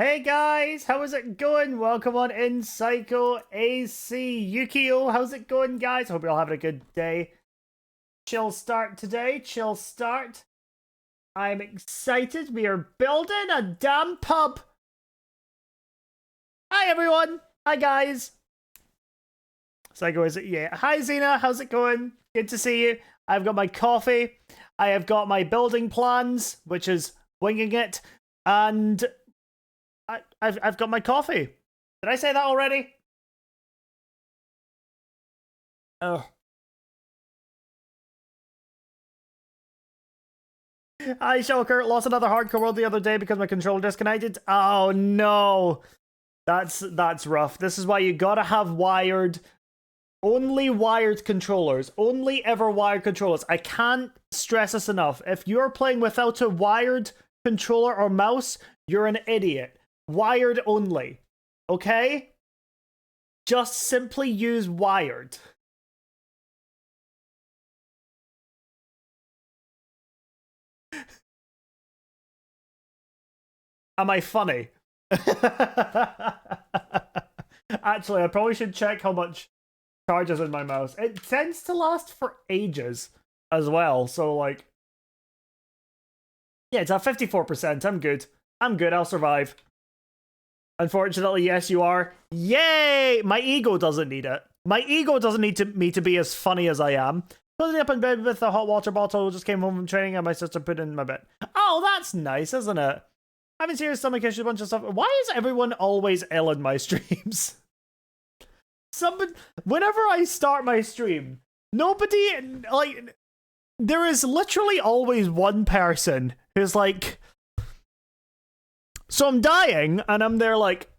Hey guys, how is it going? Welcome on in Psycho AC Yukio. How's it going, guys? Hope you're all having a good day. Chill start today. Chill start. I'm excited. We are building a damn pub. Hi everyone. Hi guys. Psycho is it? Yeah. Hi Xena. How's it going? Good to see you. I've got my coffee. I have got my building plans, which is winging it, and I've got my coffee. Did I say that already? Oh. Hi, Shulker. Lost another hardcore world the other day because my controller disconnected. Oh no. That's rough. This is why you gotta have only wired controllers. Only ever wired controllers. I can't stress this enough. If you're playing without a wired controller or mouse, you're an idiot. Wired only. Okay? Just simply use wired. Am I funny? Actually, I probably should check how much charges in my mouse. It tends to last for ages as well, so like... Yeah, it's at 54%. I'm good. I'm good, I'll survive. Unfortunately, yes, you are. Yay! My ego doesn't need it. My ego doesn't need me to be as funny as I am. Putting up in bed with a hot water bottle, just came home from training and my sister put it in my bed. Oh, that's nice, isn't it? Having serious stomach issues, a bunch of stuff. Why is everyone always ill in my streams? Whenever I start my stream, nobody, like, there is literally always one person who's like, so I'm dying, and I'm there like,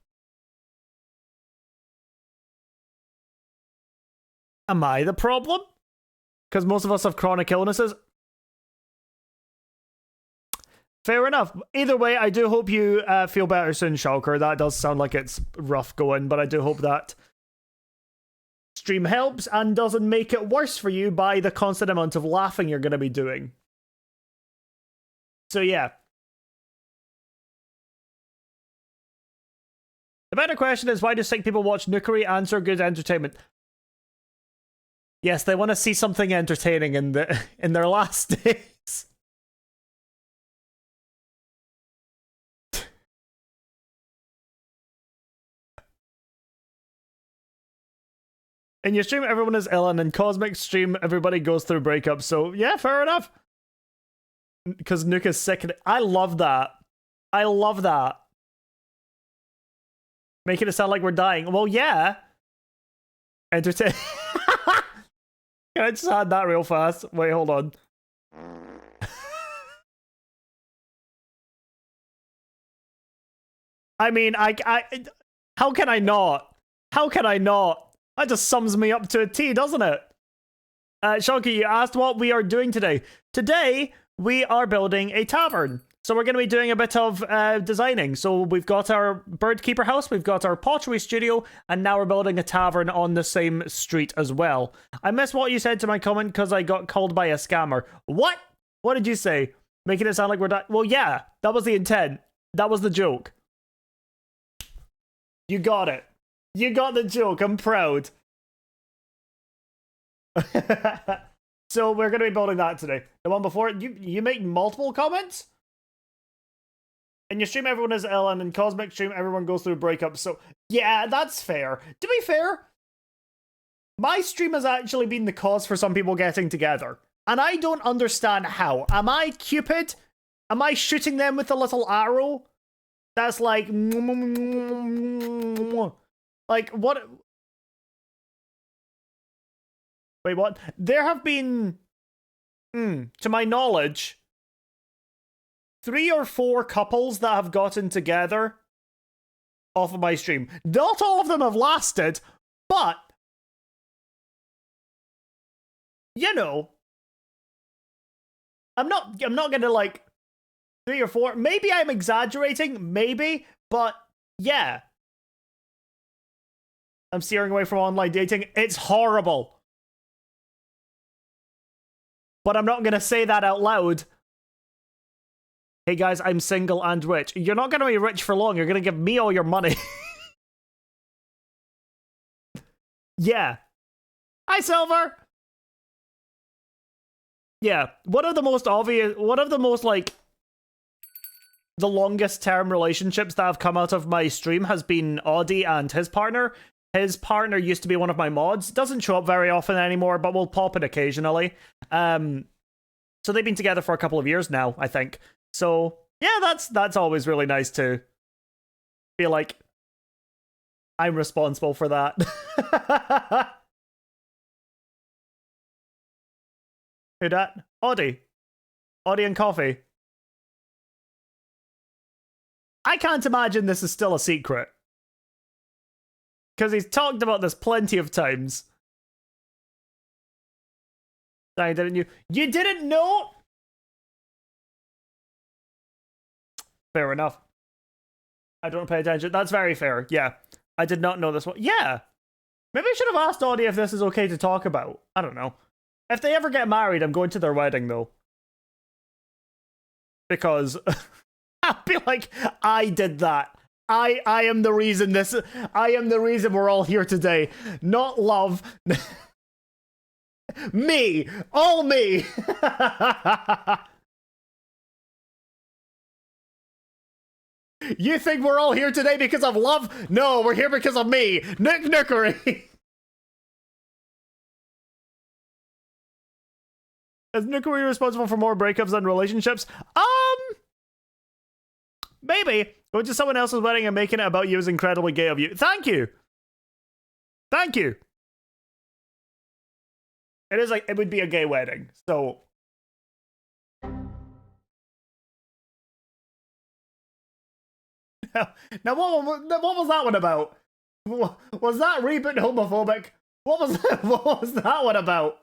am I the problem? Because most of us have chronic illnesses. Fair enough. Either way, I do hope you feel better soon, Shulker. That does sound like it's rough going, but I do hope that stream helps and doesn't make it worse for you by the constant amount of laughing you're going to be doing. So yeah. The better question is, why do sick people watch Nukeri? Answer: good entertainment. Yes, they want to see something entertaining in their last days. In your stream, everyone is ill, and in Cosmic stream, everybody goes through breakups. So yeah, fair enough. Because Nuke is sick. I love that. I love that. Making it sound like we're dying. Well, yeah. Entertain. Can I just add that real fast? Wait, hold on. I mean, how can I not? How can I not? That just sums me up to a T, doesn't it? Shonky, you asked what we are doing today. Today, we are building a tavern. So we're going to be doing a bit of designing. So we've got our birdkeeper house, we've got our pottery studio, and now we're building a tavern on the same street as well. I missed what you said to my comment because I got called by a scammer. What? What did you say? Making it sound like we're dying? Well, yeah, that was the intent. That was the joke. You got it. You got the joke. I'm proud. So we're going to be building that today. The one before it, you make multiple comments? In your stream, everyone is ill, and in Cosmic stream, everyone goes through breakups. So, yeah, that's fair. To be fair, my stream has actually been the cause for some people getting together. And I don't understand how. Am I Cupid? Am I shooting them with a little arrow? That's like... Like, what... Wait, what? There have been... to my knowledge... 3 or 4 couples that have gotten together off of my stream. Not all of them have lasted, but you know, I'm not gonna like 3 or 4. Maybe I'm exaggerating, maybe, but yeah. I'm steering away from online dating. It's horrible. But I'm not gonna say that out loud. Hey guys, I'm single and rich. You're not gonna be rich for long. You're gonna give me all your money. Yeah. Hi, Silver. Yeah. One of the most like the longest term relationships that have come out of my stream has been Audie and his partner. His partner used to be one of my mods. Doesn't show up very often anymore, but will pop in occasionally. So they've been together for a couple of years now, I think. So yeah, that's always really nice to feel like I'm responsible for that. Who dat? Audie. Audie and coffee. I can't imagine this is still a secret. Because he's talked about this plenty of times. Sorry, didn't you? You didn't know? Fair enough. I don't pay attention. That's very fair. Yeah. I did not know this one. Yeah. Maybe I should have asked Audie if this is okay to talk about. I don't know. If they ever get married, I'm going to their wedding, though. Because I'll be like, I did that. I am the reason this... I am the reason we're all here today. Not love. Me. All me. You think we're all here today because of love? No, we're here because of me. Nukeri. Is Nukeri responsible for more breakups than relationships? Maybe. Going to someone else's wedding and making it about you is incredibly gay of you. Thank you. Thank you. It is like, it would be a gay wedding, so... Now what was that one about? Was that reboot homophobic? What was that one about?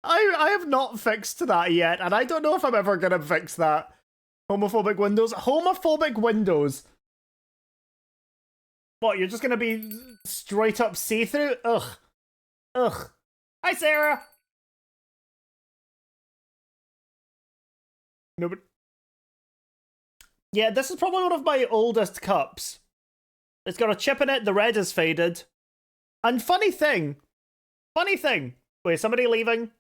I have not fixed that yet, and I don't know if I'm ever gonna fix that. Homophobic windows? Homophobic windows? What, you're just gonna be straight up see-through? Ugh. Ugh. Hi, Sarah! No, but... Yeah, this is probably one of my oldest cups. It's got a chip in it, the red is faded. And funny thing. Wait, somebody leaving?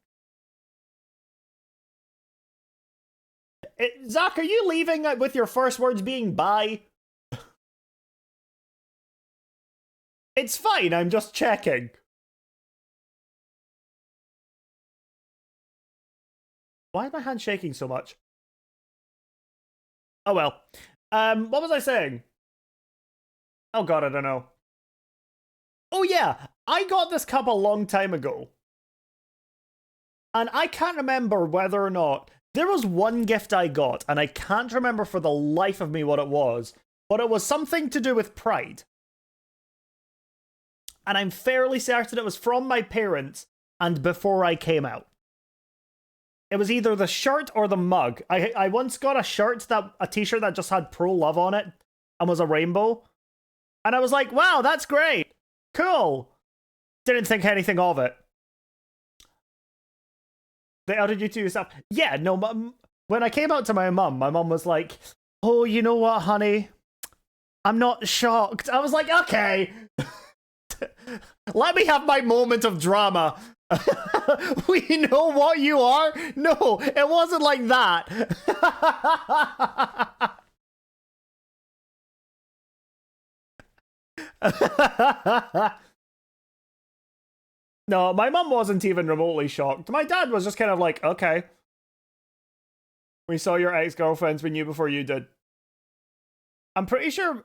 Zach, are you leaving with your first words being bye? It's fine, I'm just checking. Why is my hand shaking so much? Oh well. What was I saying? Oh god, I don't know. Oh yeah, I got this cup a long time ago. And I can't remember whether or not... There was one gift I got, and I can't remember for the life of me what it was, but it was something to do with Pride. And I'm fairly certain it was from my parents, and before I came out. It was either the shirt or the mug. I once got a t-shirt that just had pro love on it, and was a rainbow. And I was like, wow, that's great. Cool. Didn't think anything of it. How did you two yourself? Yeah, no, when I came out to my mum was like, oh, you know what, honey? I'm not shocked. I was like, okay. Let me have my moment of drama. We know what you are? No, it wasn't like that. No, my mum wasn't even remotely shocked. My dad was just kind of like, okay. We saw your ex-girlfriends, we knew before you did. I'm pretty sure...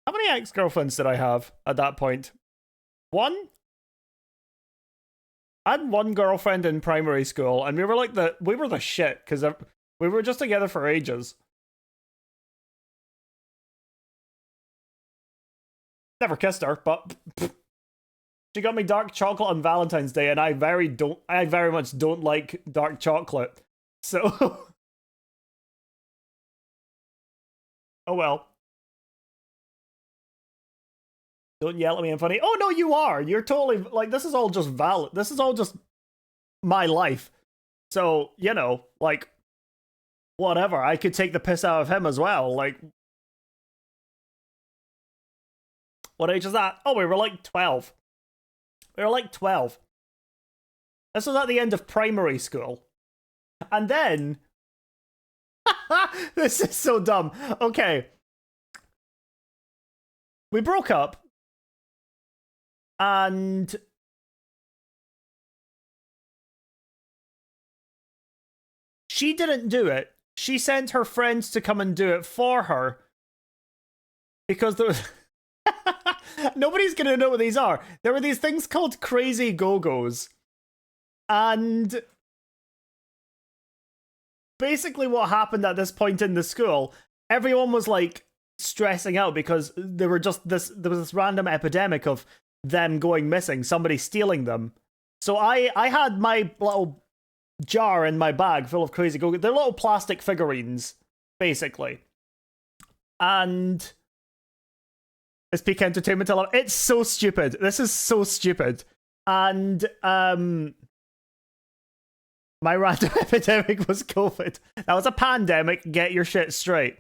How many ex-girlfriends did I have at that point? One? I had one girlfriend in primary school, and we were like we were the shit, because we were just together for ages. Never kissed her, but... She got me dark chocolate on Valentine's Day, and I very much don't like dark chocolate. So... Oh well. Don't yell at me, I'm funny. Oh no, you are. You're totally like, this is all just valid. This is all just my life. So, you know, like, whatever. I could take the piss out of him as well. Like, what age is that? Oh, we were like 12. We were like 12. This was at the end of primary school. And then... This is so dumb. Okay. We broke up. And... she didn't do it. She sent her friends to come and do it for her. Because there was... Nobody's gonna know what these are. There were these things called crazy go-go's. And... basically what happened at this point in the school, everyone was like stressing out because there was this random epidemic of them going missing, somebody stealing them. So I had my little jar in my bag full of crazy go-go. They're little plastic figurines, basically. And it's peak entertainment. It's so stupid. This is so stupid. And my random epidemic was COVID. That was a pandemic. Get your shit straight.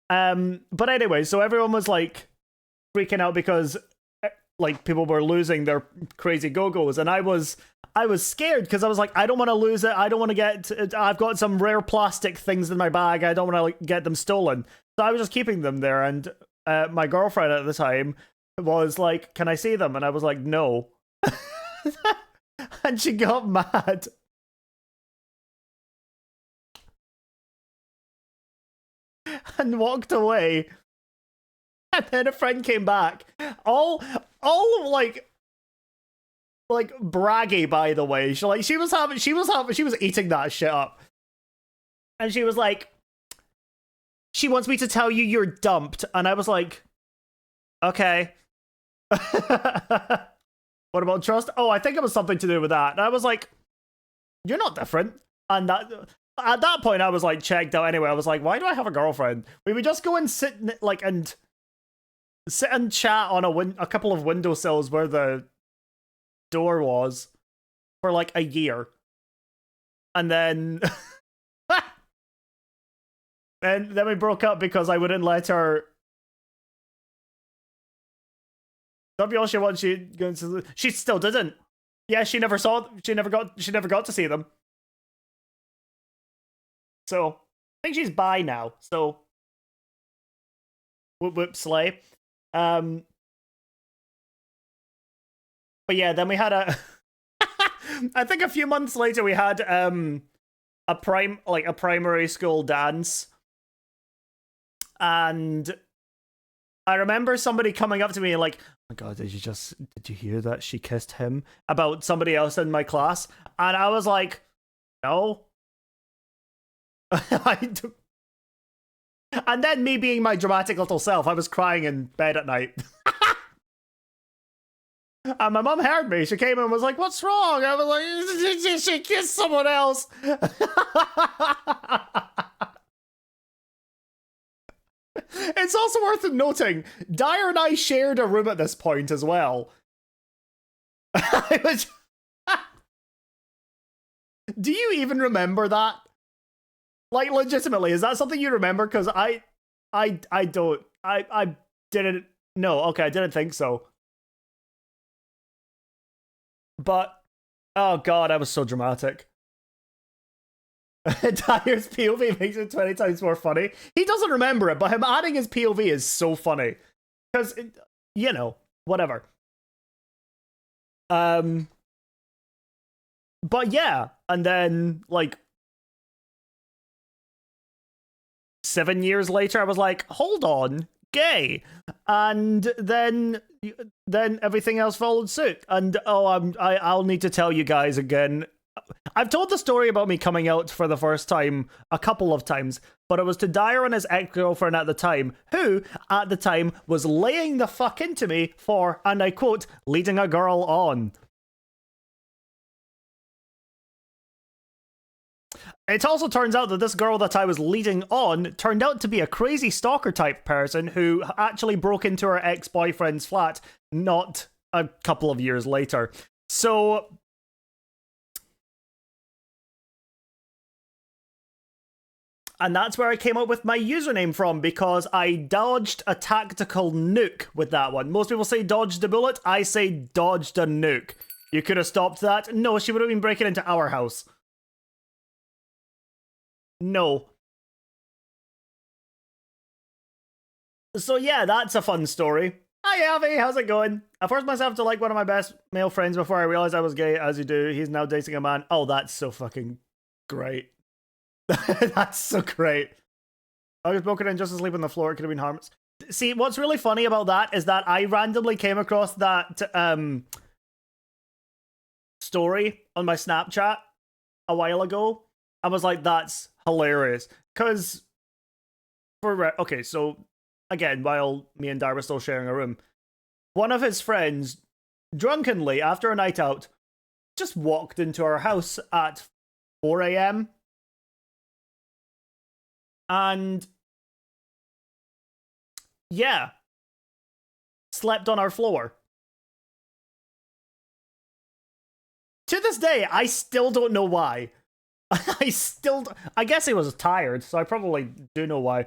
But anyway, so everyone was like freaking out because like people were losing their crazy go-go's, and I was scared because I was like, I don't want to lose it. I don't want to get. I've got some rare plastic things in my bag. I don't want to like get them stolen. So I was just keeping them there, and my girlfriend at the time was like, "Can I see them?" And I was like, "No," and she got mad. And walked away. And then a friend came back. All like braggy, by the way. She was eating that shit up. And she was like, she wants me to tell you you're dumped. And I was like, okay. What about trust? Oh, I think it was something to do with that. And I was like, you're not different. And that... at that point, I was like checked out anyway. I was like, why do I have a girlfriend? We would just go and sit and chat on a couple of windowsills where the door was for like a year. And then and then we broke up because I wouldn't let her. She still didn't. Yeah, she never got to see them. So, I think she's bi now, so... whoop whoop slay. But yeah, then we had a... I think a few months later we had a primary school dance. And I remember somebody coming up to me and like, oh my god, did you hear that? She kissed him? About somebody else in my class. And I was like, no. And then me being my dramatic little self, I was crying in bed at night. And my mum heard me. She came and was like, what's wrong? I was like, she kissed someone else. It's also worth noting, Dyer and I shared a room at this point as well. Do you even remember that? Like, legitimately, is that something you remember? Because I don't. I didn't. No, okay, I didn't think so. But, oh god, I was so dramatic. Dyer's POV makes it 20 times more funny. He doesn't remember it, but him adding his POV is so funny. Because, you know, whatever. But yeah, and then, like, 7 years later, I was like, hold on, gay. And then everything else followed suit. And I'll need to tell you guys again. I've told the story about me coming out for the first time a couple of times, but it was to Dyer and his ex-girlfriend at the time, who, at the time, was laying the fuck into me for, and I quote, leading a girl on. It also turns out that this girl that I was leading on turned out to be a crazy stalker type person who actually broke into her ex-boyfriend's flat not a couple of years later. So and that's where I came up with my username from, because I dodged a tactical nuke with that one. Most people say dodged a bullet, I say dodged a nuke. You could have stopped that. No, she would have been breaking into our house. No. So yeah, that's a fun story. Hi Avi, how's it going? I forced myself to like one of my best male friends before I realized I was gay, as you do. He's now dating a man. Oh, that's so fucking great. That's so great. I was broken in just to sleep on the floor. It could have been harmless. See, what's really funny about that is that I randomly came across that story on my Snapchat a while ago. I was like, that's hilarious. Because, okay, so again, while me and Dar were still sharing a room, one of his friends, drunkenly, after a night out, just walked into our house at 4 a.m. And yeah, slept on our floor. To this day, I still don't know why. I guess he was tired, so I probably do know why.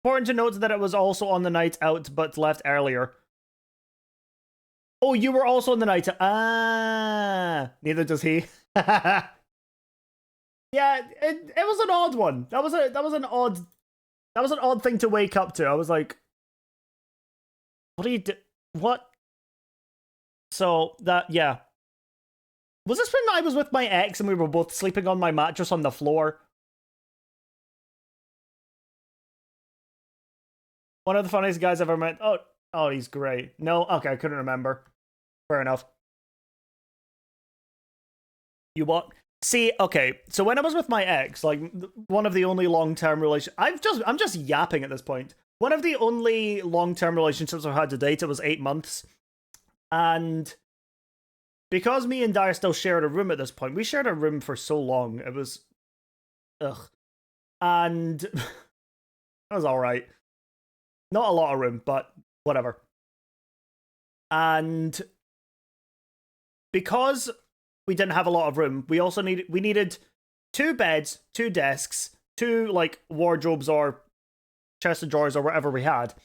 Important to note that it was also on the night out, but left earlier. Oh, you were also on the night out. Ah, neither does he. Yeah, it was an odd one. That was an odd thing to wake up to. I was like, what do you do? What? So that, yeah. Was this when I was with my ex and we were both sleeping on my mattress on the floor? One of the funniest guys I've ever met. Oh, he's great. No, okay, I couldn't remember. Fair enough. You what? See, okay, so when I was with my ex, like, one of the only long-term relationships... I'm just yapping at this point. One of the only long-term relationships I've had to date, it was 8 months. And because me and Dyer still shared a room at this point, we shared a room for so long, it was... Ugh. And... it was alright. Not a lot of room, but whatever. And because we didn't have a lot of room, we needed 2 beds, 2 desks, 2 like wardrobes or chest of drawers or whatever we had.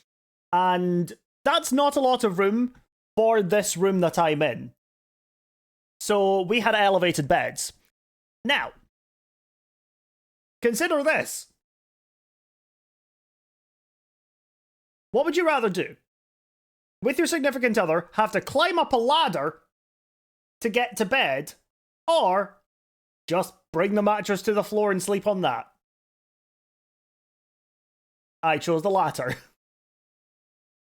And that's not a lot of room for this room that I'm in. So we had elevated beds. Now, consider this. What would you rather do? With your significant other, have to climb up a ladder to get to bed, or just bring the mattress to the floor and sleep on that? I chose the latter.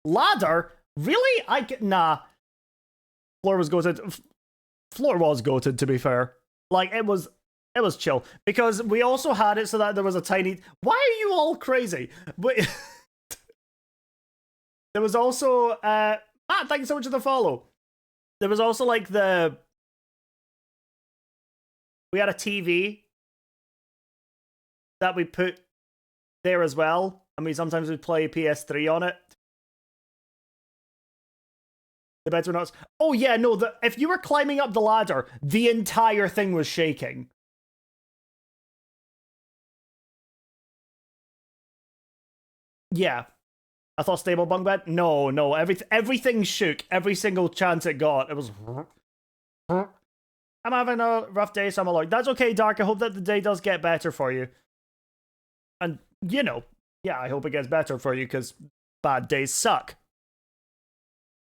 Ladder? Really? Nah. Floor was goated. Floor was goated, to be fair. Like, it was chill. Because we also had it so that there was a tiny... Why are you all crazy? But... There was also, Matt, thank you so much for the follow. There was also like we had a TV that we put there as well. And we sometimes would play PS3 on it. The beds were not... Oh yeah, no, if you were climbing up the ladder, the entire thing was shaking. Yeah. I thought stable bunk bed? No. Everything shook. Every single chance it got. It was... I'm having a rough day, so I'm alert. That's okay, Dark. I hope that the day does get better for you. And, you know, yeah, I hope it gets better for you, because bad days suck.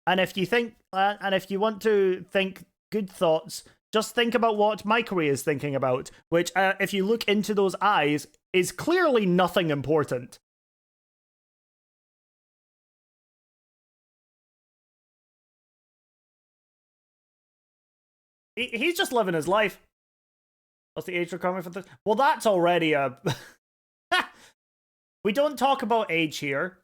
And if you think... and if you want to think good thoughts, just think about what Mikery is thinking about, which, if you look into those eyes, is clearly nothing important. He's just living his life. What's the age requirement for this? Well, that's already a... We don't talk about age here.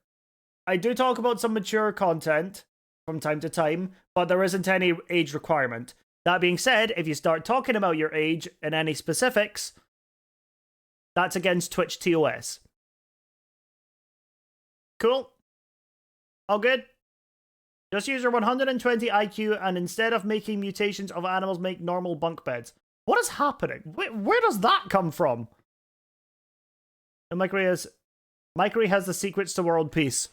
I do talk about some mature content from time to time, but there isn't any age requirement. That being said, if you start talking about your age and any specifics, That's against Twitch TOS. Cool. All good? Just use your 120 IQ and instead of making mutations of animals, make normal bunk beds. What is happening? Where does that come from? And Nukeri has the secrets to world peace.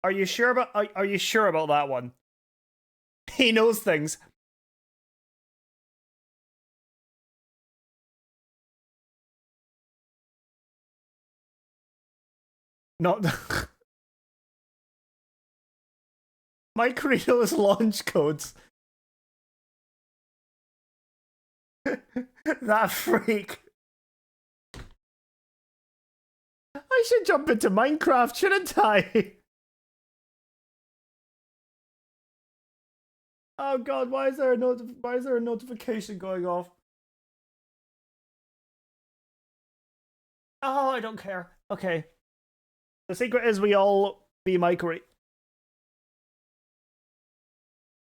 Are you sure about that one? He knows things. Not Nukeri knows launch codes. That freak. I should jump into Minecraft, shouldn't I? Oh god, why is there a notification going off? Oh, I don't care. Okay. The secret is we all be Nukeri.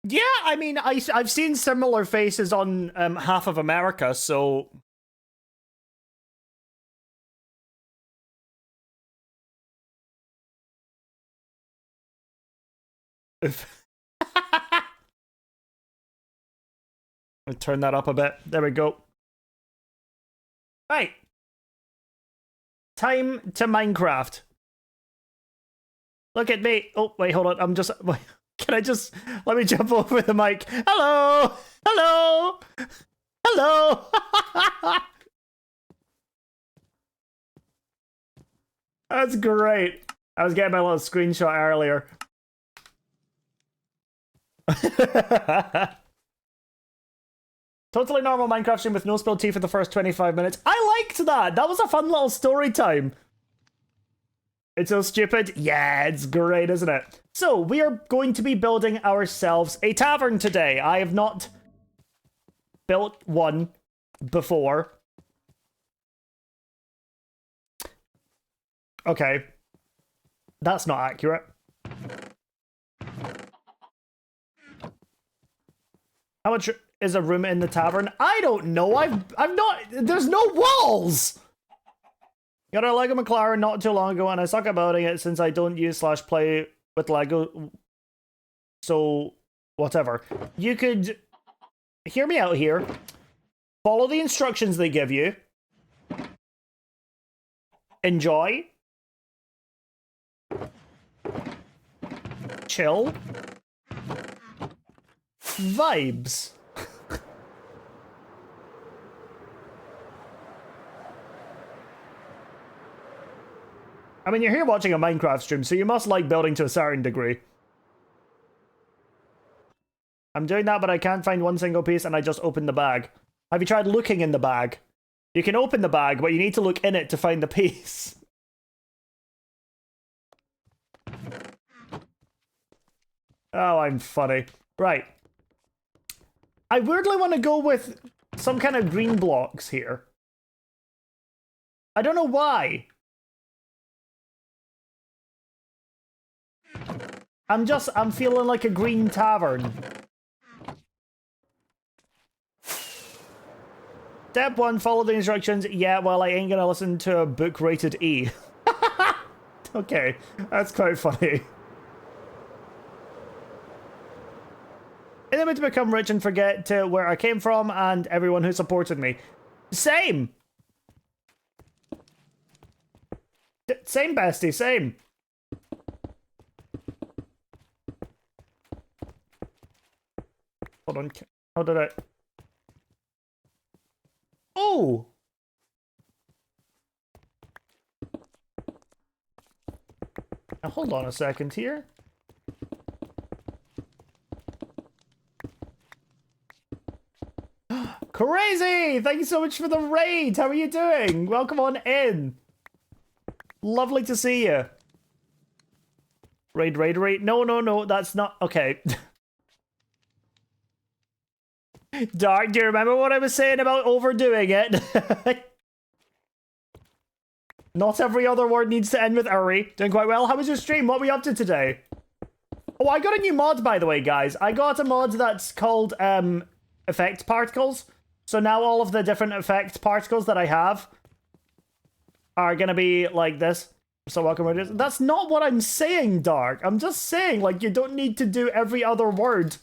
Yeah, I mean, I've seen similar faces on half of America, so... I'll turn that up a bit. There we go. Right. Time to Minecraft. Look at me. Oh, wait, hold on. I'm just... Can I just... Let me jump over the mic. Hello! Hello! Hello! That's great. I was getting my little screenshot earlier. Totally normal Minecraft stream with no spilled tea for the first 25 minutes. I liked that. That was a fun little story time. It's so stupid. Yeah, it's great, isn't it? So, we are going to be building ourselves a tavern today. I have not built one before. Okay. That's not accurate. How much is a room in the tavern? I don't know. I've not... There's no walls! Got a Lego McLaren not too long ago, and I suck at building it since I don't use/play with Lego. So, whatever. You could... Hear me out here. Follow the instructions they give you. Enjoy. Chill. Vibes. I mean, you're here watching a Minecraft stream, so you must like building to a certain degree. I'm doing that, but I can't find one single piece, and I just opened the bag. Have you tried looking in the bag? You can open the bag, but you need to look in it to find the piece. Oh, I'm funny. Right. I weirdly want to go with some kind of green blocks here. I don't know why. I'm feeling like a green tavern. Step 1, follow the instructions. Yeah, well, I ain't gonna listen to a book rated E. Okay, that's quite funny. In the mood to become rich and forget where I came from and everyone who supported me. Same! Same, bestie, same. Hold on, how did I... Oh! Now hold on a second here. Crazy! Thank you so much for the raid! How are you doing? Welcome on in! Lovely to see you. Raid. No, that's not... Okay. Dark, do you remember what I was saying about overdoing it? Not every other word needs to end with "uri." Doing quite well. How was your stream? What are we up to today? Oh, I got a new mod, by the way, guys. I got a mod that's called effect particles. So now all of the different effect particles that I have are gonna be like this. So welcome. That's not what I'm saying, Dark. I'm just saying, like, you don't need to do every other word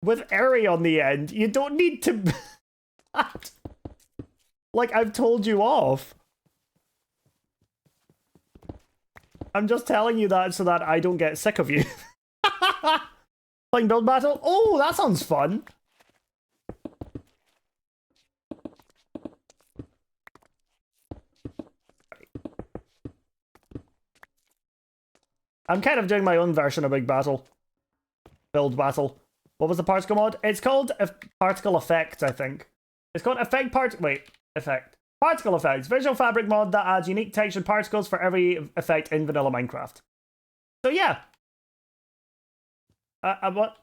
with "uri" on the end. You don't need to... Like, I've told you off. I'm just telling you that so that I don't get sick of you. Playing build battle? Oh, that sounds fun. I'm kind of doing my own version of big battle. Build battle. What was the particle mod? It's called particle effect, I think. It's called effect effect. Particle effects. Visual fabric mod that adds unique textured particles for every effect in vanilla Minecraft. So yeah. What?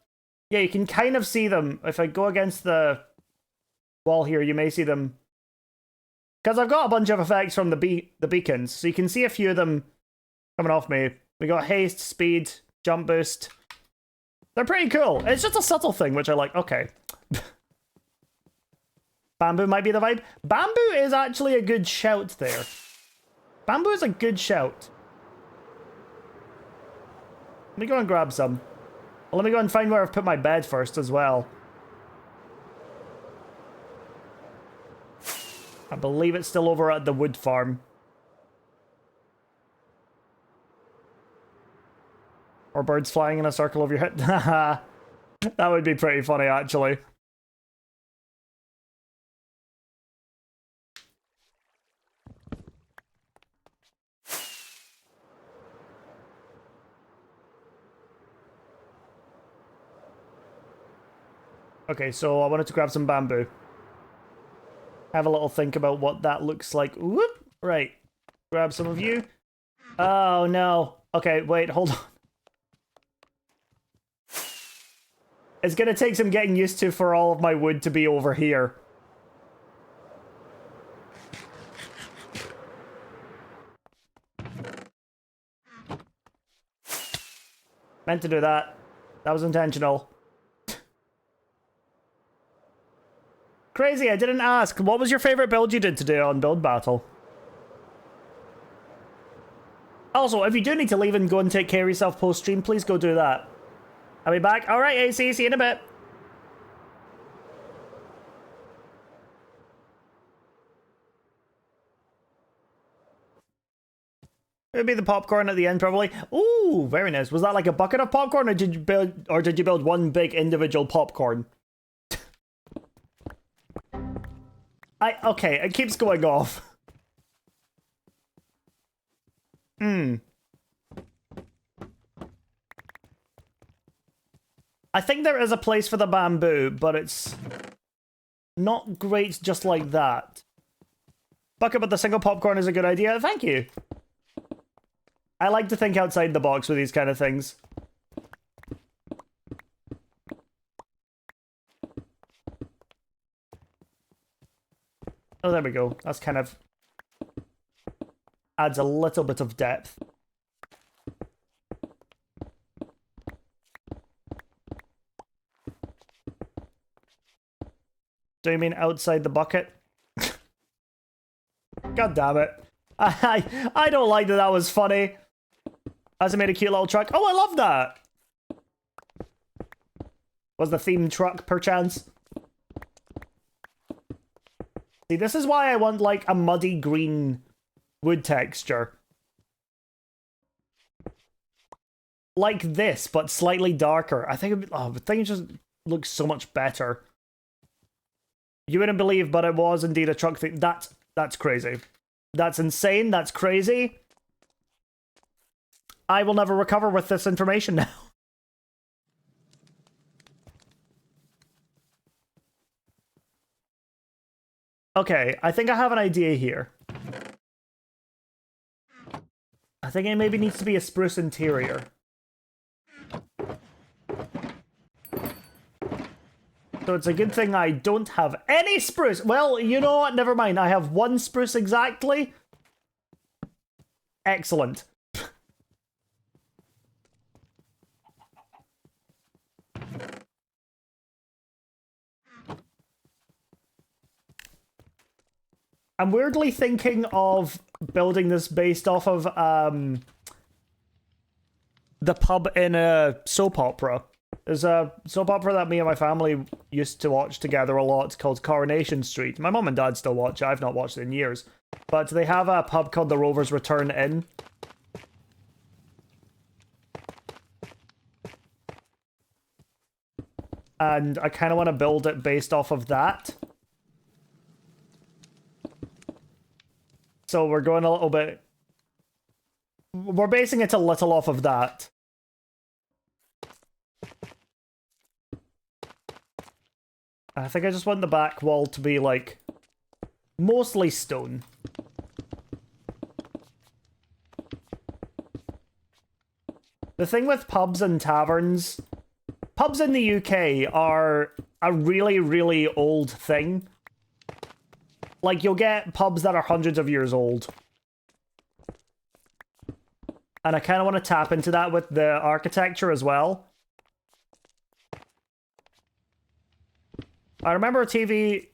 Yeah, you can kind of see them. If I go against the wall here, you may see them. Because I've got a bunch of effects from the beacons, so you can see a few of them coming off me. We got haste, speed, jump boost. They're pretty cool. It's just a subtle thing, which I like. Okay. Bamboo might be the vibe. Bamboo is actually a good shout there. Bamboo is a good shout. Let me go and grab some. Well, let me go and find where I've put my bed first as well. I believe it's still over at the wood farm. Or birds flying in a circle over your head. That would be pretty funny, actually. Okay, so I wanted to grab some bamboo. Have a little think about what that looks like. Whoop! Right. Grab some of you. Oh, no. Okay, wait, hold on. It's gonna take some getting used to for all of my wood to be over here. Meant to do that. That was intentional. Crazy, I didn't ask. What was your favorite build you did today on Build Battle? Also, if you do need to leave and go and take care of yourself post-stream, please go do that. I'll be back. Alright, AC, see you in a bit. It'd be the popcorn at the end, probably. Ooh, very nice. Was that like a bucket of popcorn, or did you build one big individual popcorn? Okay, it keeps going off. I think there is a place for the bamboo, but it's not great just like that. Bucket with the single popcorn is a good idea. Thank you. I like to think outside the box with these kind of things. Oh, there we go. That's kind of adds a little bit of depth. Do you mean outside the bucket? God damn it. I don't like that was funny. As I made a cute little truck. Oh, I love that! Was the theme truck, perchance? See, this is why I want, like, a muddy green wood texture. Like this, but slightly darker. I think it just looks so much better. You wouldn't believe, but it was indeed a truck thing. That's crazy. That's insane. That's crazy. I will never recover with this information now. Okay, I think I have an idea here. I think it maybe needs to be a spruce interior. So it's a good thing I don't have any spruce. Well, you know what? Never mind. I have one spruce exactly. Excellent. I'm weirdly thinking of building this based off of the pub in a soap opera. There's a soap opera that me and my family used to watch together a lot called Coronation Street. My mom and dad still watch it. I've not watched it in years. But they have a pub called the Rovers Return Inn. And I kind of want to build it based off of that. So we're going a little bit... We're basing it a little off of that. I think I just want the back wall to be, like, mostly stone. The thing with pubs and taverns... Pubs in the UK are a really, really old thing. Like, you'll get pubs that are hundreds of years old. And I kind of want to tap into that with the architecture as well. I remember a TV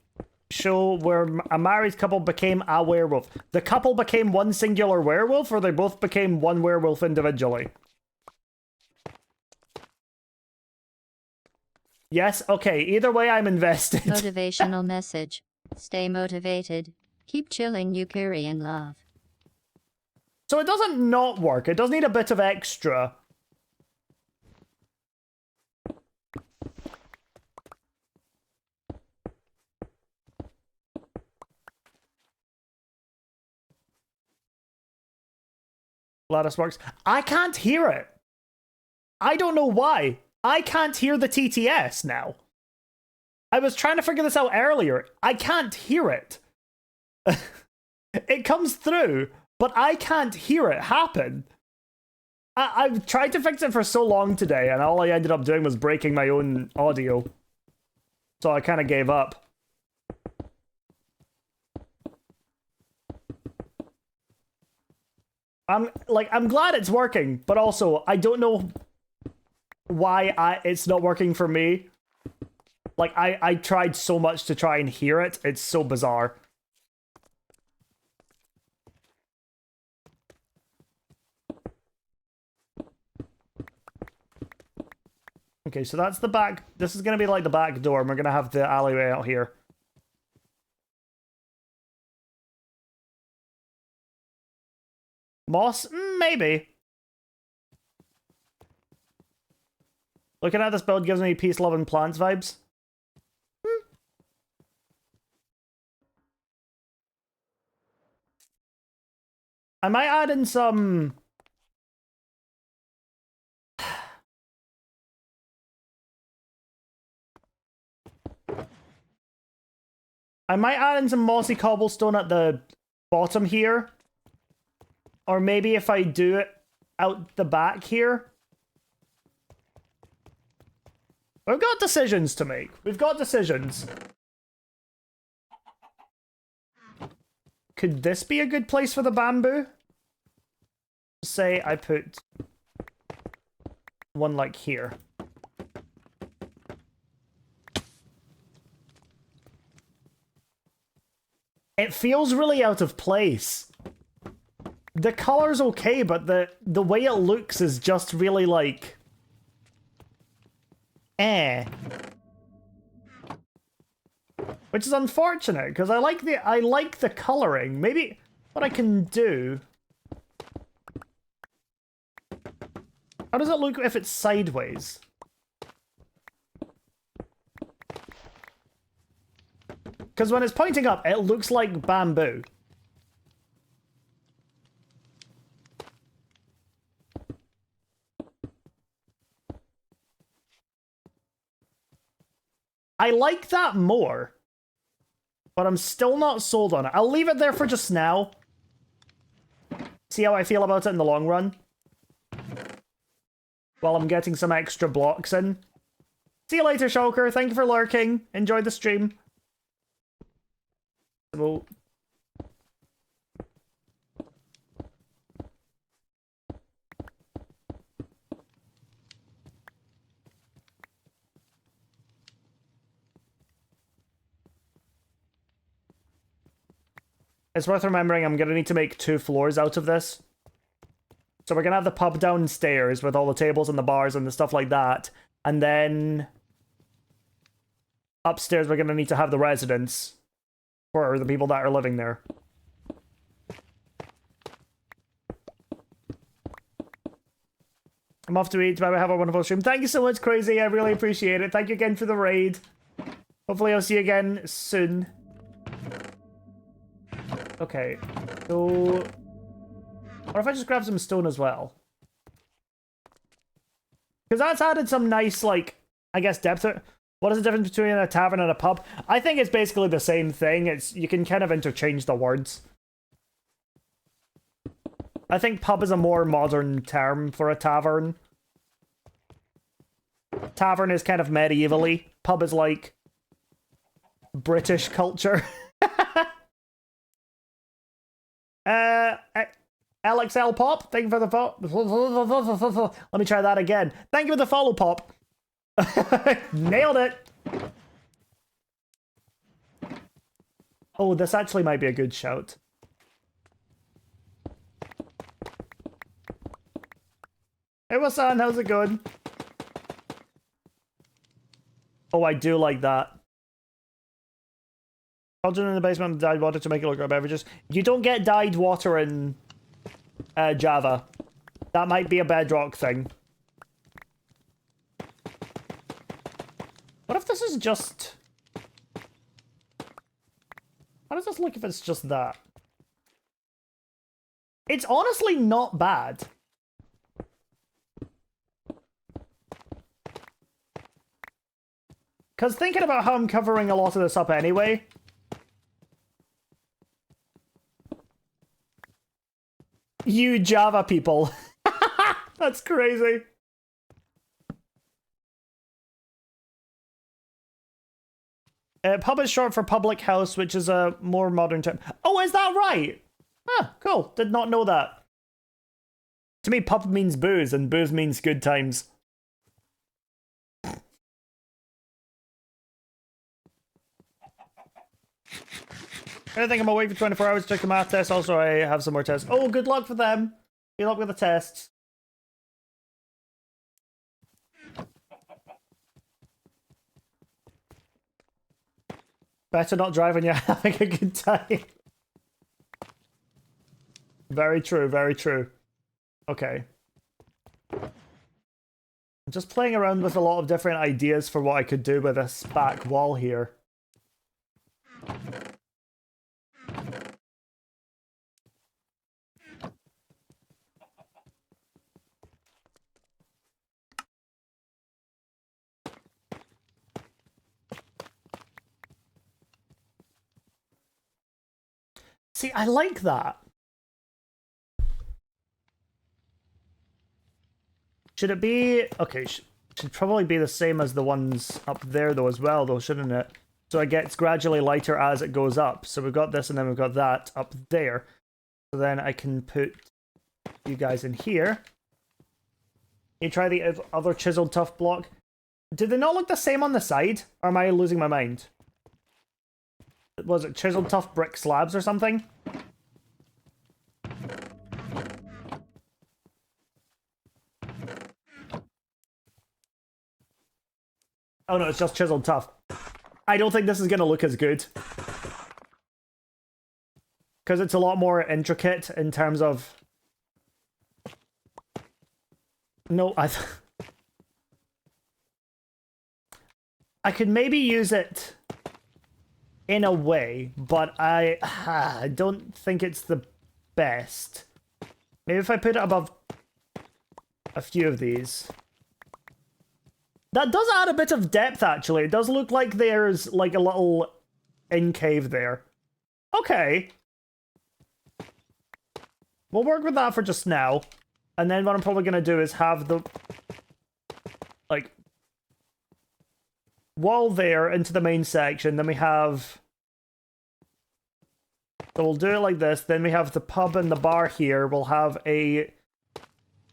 show where a married couple became a werewolf. The couple became one singular werewolf, or they both became one werewolf individually? Yes? Okay, either way I'm invested. Motivational message. Stay motivated. Keep chilling, Nukeri in love. So it doesn't not work. It does need a bit of extra. Lattice works. I can't hear it. I don't know why. I can't hear the TTS now. I was trying to figure this out earlier. I can't hear it. It comes through, but I can't hear it happen. I've tried to fix it for so long today, and all I ended up doing was breaking my own audio. So I kind of gave up. I'm glad it's working, but also I don't know why it's not working for me. Like, I tried so much to try and hear it. It's so bizarre. Okay, so that's the back. This is going to be like the back door, and we're going to have the alleyway out here. Moss? Maybe. Looking at this build gives me peace, love, and plants vibes. I might add in some... I might add in some mossy cobblestone at the bottom here. Or maybe if I do it out the back here. We've got decisions to make. We've got decisions. Could this be a good place for the bamboo? Say I put one like here. It feels really out of place. The color's okay, but the way it looks is just really like... Which is unfortunate, because I like the coloring. Maybe what I can do... How does it look if it's sideways? Because when it's pointing up, it looks like bamboo. I like that more, but I'm still not sold on it. I'll leave it there for just now. See how I feel about it in the long run. While I'm getting some extra blocks in. See you later, Shulker. Thank you for lurking. Enjoy the stream. So... It's worth remembering I'm going to need to make 2 floors out of this. So we're going to have the pub downstairs with all the tables and the bars and the stuff like that. And then upstairs we're going to need to have the residence for the people that are living there. I'm off to eat. Bye. Have a wonderful stream. Thank you so much, Crazy. I really appreciate it. Thank you again for the raid. Hopefully I'll see you again soon. Okay. So... Or if I just grab some stone as well? Because that's added some nice, like, I guess, depth to it. What is the difference between a tavern and a pub? I think it's basically the same thing. You can kind of interchange the words. I think pub is a more modern term for a tavern. Tavern is kind of medievally. Pub is like British culture. LXL Pop, thank you for the follow. Let me try that again. Thank you for the follow, Pop. Nailed it. Oh, this actually might be a good shout. Hey, what's on? How's it going? Oh, I do like that. Children in the basement with dyed water to make it look like beverages. You don't get dyed water in Java. That might be a bedrock thing. What if this is just... How does this look if it's just that? It's honestly not bad. Because thinking about how I'm covering a lot of this up anyway... You Java people. That's crazy. Pub is short for public house, which is a more modern term. Oh, is that right? Huh, cool. Did not know that. To me, pub means booze, and booze means good times. I think I'm awake for 24 hours to check the math test. Also, I have some more tests. Oh, good luck for them. Good luck with the tests. Better not drive when you're having a good time. Very true, very true. Okay. I'm just playing around with a lot of different ideas for what I could do with this back wall here. See, I like that. Should it be... Okay, should probably be the same as the ones up there, though, as well, though, shouldn't it? So it gets gradually lighter as it goes up. So we've got this, and then we've got that up there. So then I can put you guys in here. You try the other chiseled tough block. Did they not look the same on the side? Or am I losing my mind? Was it chiseled tough brick slabs or something? Oh no, it's just chiseled tough. I don't think this is going to look as good. Because it's a lot more intricate in terms of... No, I could maybe use it in a way, but I don't think it's the best. Maybe if I put it above a few of these. That does add a bit of depth, actually. It does look like there's, like, a little in-cave there. Okay. We'll work with that for just now. And then what I'm probably going to do is have the, like, wall there into the main section. Then we have... So we'll do it like this. Then we have the pub and the bar here. We'll have a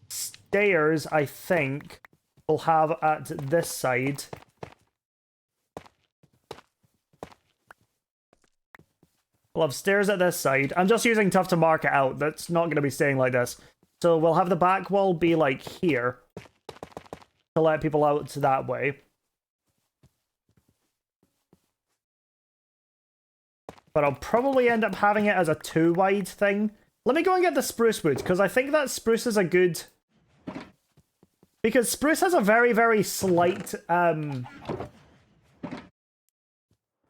stairs, I think, we'll have at this side. We'll have stairs at this side. I'm just using tuff to mark it out. That's not going to be staying like this. So we'll have the back wall be like here to let people out that way. But I'll probably end up having it as a 2-wide thing. Let me go and get the spruce wood, because I think that spruce is a good... Because spruce has a very, very slight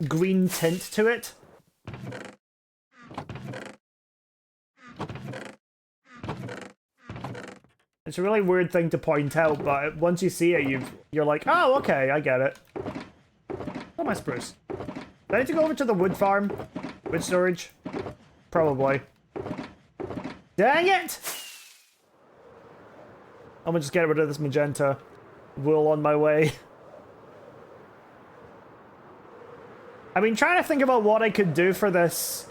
green tint to it. It's a really weird thing to point out, but once you see it, you're like, oh, okay, I get it. Oh, my spruce. Do I need to go over to the wood farm? Wood storage? Probably. Dang it! I'm gonna just get rid of this magenta wool on my way. I've been trying to think about what I could do for this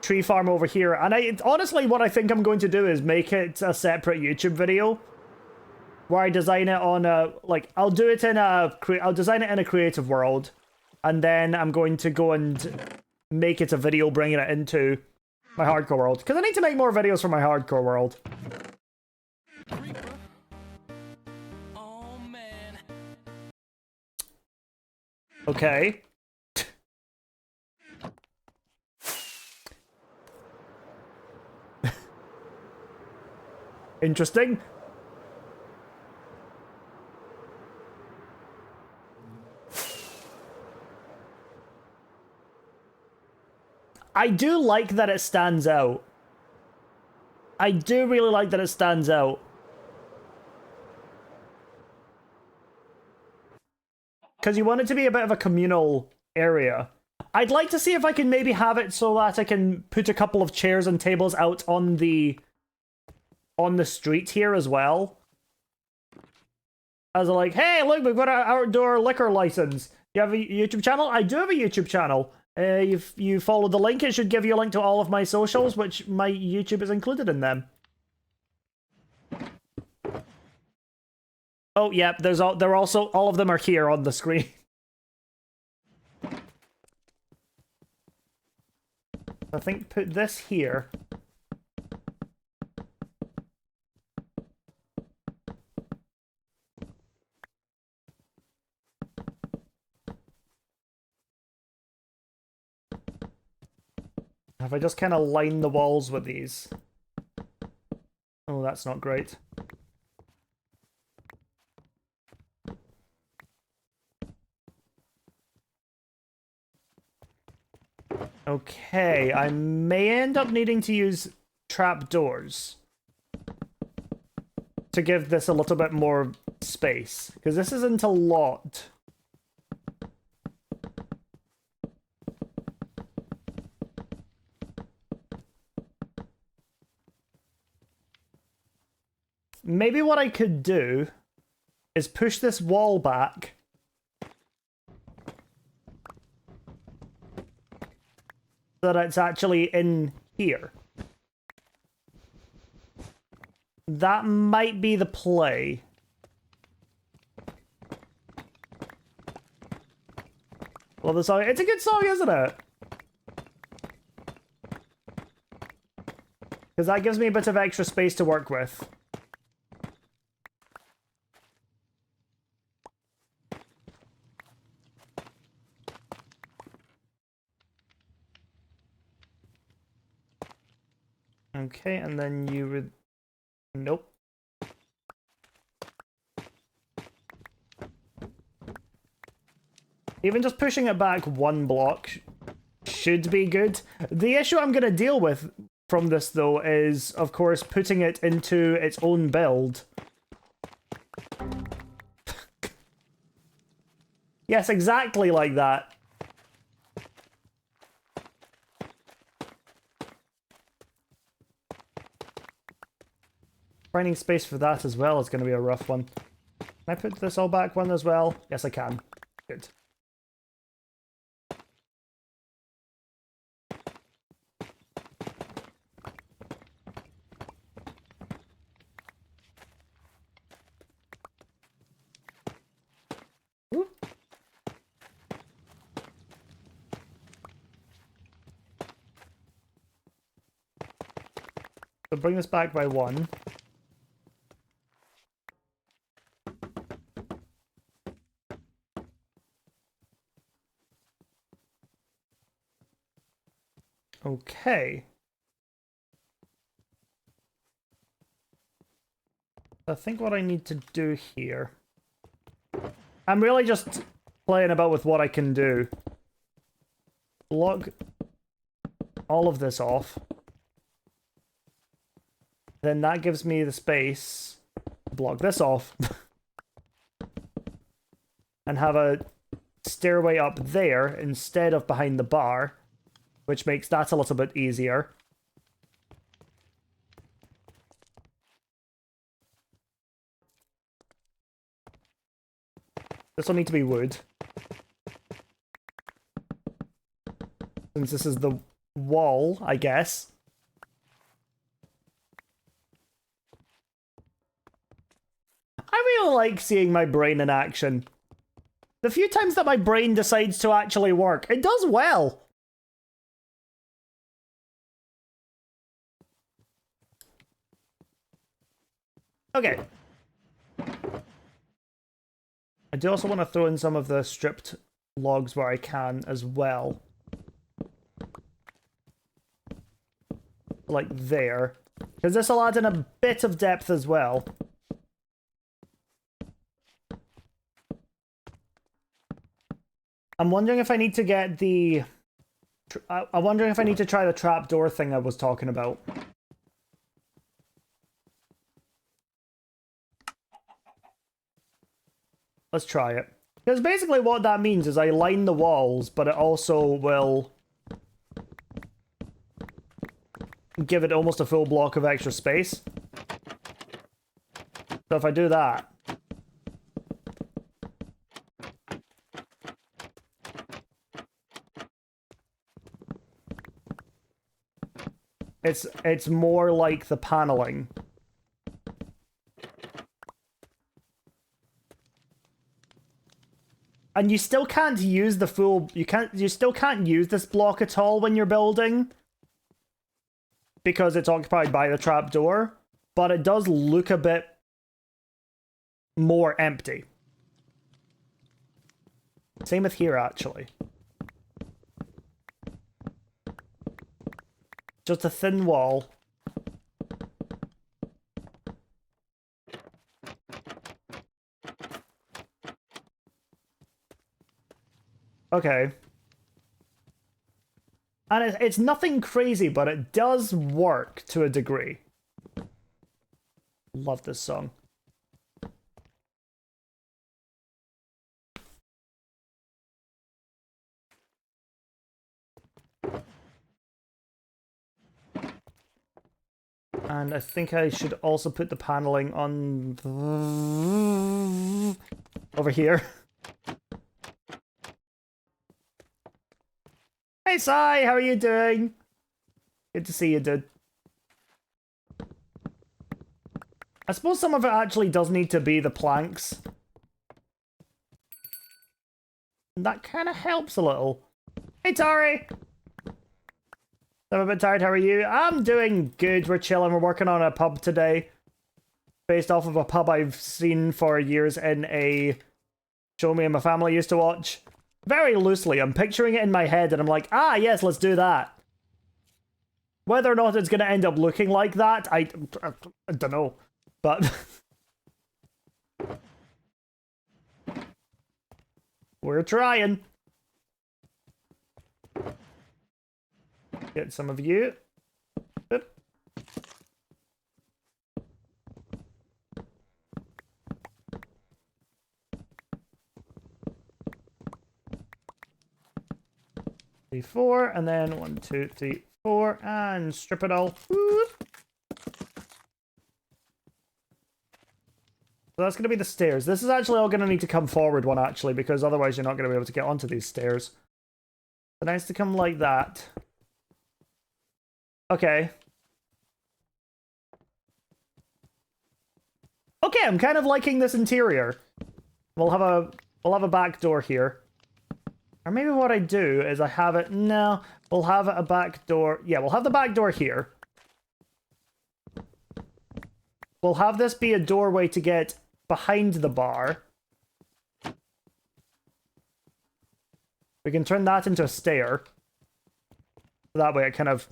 tree farm over here, and honestly what I think I'm going to do is make it a separate YouTube video where I design it on a, like, I'll design it in a creative world, and then I'm going to go and make it a video bringing it into my hardcore world, because I need to make more videos for my hardcore world. Okay. Interesting. I do like that it stands out. I do really like that it stands out. Because you want it to be a bit of a communal area. I'd like to see if I can maybe have it so that I can put a couple of chairs and tables out on the street here as well. As like, hey, look, we've got an outdoor liquor license. You have a YouTube channel? I do have a YouTube channel. If you follow the link, it should give you a link to all of my socials, which my YouTube is included in them. Oh, yeah, they're also, all of them are here on the screen. I think put this here. If I just kind of line the walls with these. Oh, that's not great. Okay, I may end up needing to use trapdoors to give this a little bit more space, because this isn't a lot. Maybe what I could do is push this wall back so that it's actually in here. That might be the play. Well, the song, it's a good song, isn't it? Because that gives me a bit of extra space to work with. Okay, and then you would... Nope. Even just pushing it back one block should be good. The issue I'm going to deal with from this, though, is, of course, putting it into its own build. Yes, exactly like that. Finding space for that as well is going to be a rough one. Can I put this all back one as well? Yes, I can. Good. So bring this back by 1. Okay. I think what I need to do here... I'm really just playing about with what I can do. Block all of this off. Then that gives me the space to block this off. And have a stairway up there instead of behind the bar. Which makes that a little bit easier. This will need to be wood. Since this is the wall, I guess. I really like seeing my brain in action. The few times that my brain decides to actually work, it does well. Okay. I do also want to throw in some of the stripped logs where I can as well. Like there. Because this will add in a bit of depth as well. I'm wondering if I need to get the... I'm wondering if I need to try the trapdoor thing I was talking about. Let's try it. Because basically what that means is I line the walls, but it also will give it almost a full block of extra space. So if I do that... It's more like the paneling. And you still can't use the full... You still can't use this block at all when you're building. Because it's occupied by the trapdoor. But it does look a bit more empty. Same with here, actually. Just a thin wall. Okay. And it's nothing crazy, but it does work to a degree. Love this song. And I think I should also put the paneling on over here. Hey, Sai, how are you doing? Good to see you, dude. I suppose some of it actually does need to be the planks. And that kind of helps a little. Hey, Tari! I'm a bit tired, how are you? I'm doing good, we're chilling, we're working on a pub today. Based off of a pub I've seen for years in a show me and my family used to watch. Very loosely, I'm picturing it in my head and I'm like, ah, yes, let's do that. Whether or not it's going to end up looking like that, I don't know. But... we're trying. Get some of you. Oop. Three, 4, and then 1, 2, 3, 4, and strip it all. Whoop. So that's going to be the stairs. This is actually all going to need to come forward one, actually, because otherwise you're not going to be able to get onto these stairs. So nice to come like that. Okay. Okay, I'm kind of liking this interior. We'll have a back door here. Or maybe what I do is I have it... No, we'll have a back door... Yeah, we'll have the back door here. we'll have this be a doorway to get behind the bar. We can turn that into a stair. That way it kind of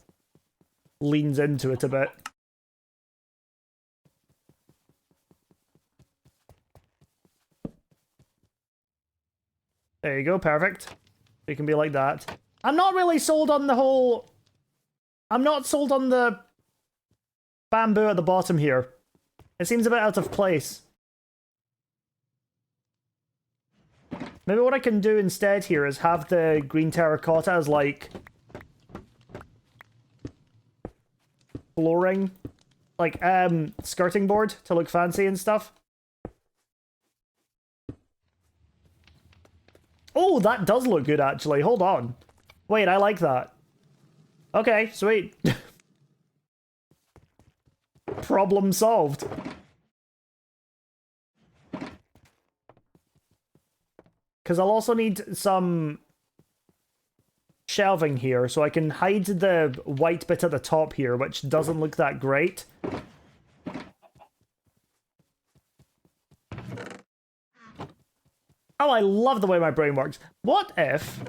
leans into it a bit. There you go, perfect. It can be like that. I'm not really sold on the whole... I'm not sold on the bamboo at the bottom here. It seems a bit out of place. Maybe what I can do instead here is have the green terracotta as, like, flooring. Like, skirting board to look fancy and stuff. Oh, that does look good, actually. Hold on. Wait, I like that. Okay, sweet. Problem solved. Because I'll also need some shelving here, so I can hide the white bit at the top here, which doesn't look that great. Oh, I love the way my brain works. What if...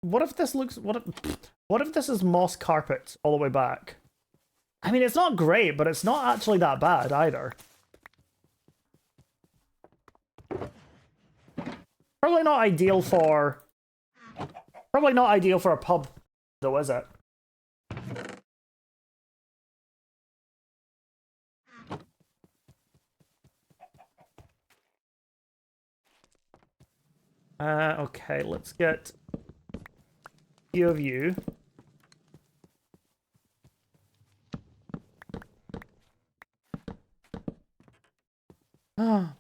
What if this looks... What if this is moss carpet all the way back? I mean, it's not great, but it's not actually that bad either. Probably not ideal for... Probably not ideal for a pub, though, is it? Okay, let's get a few of you.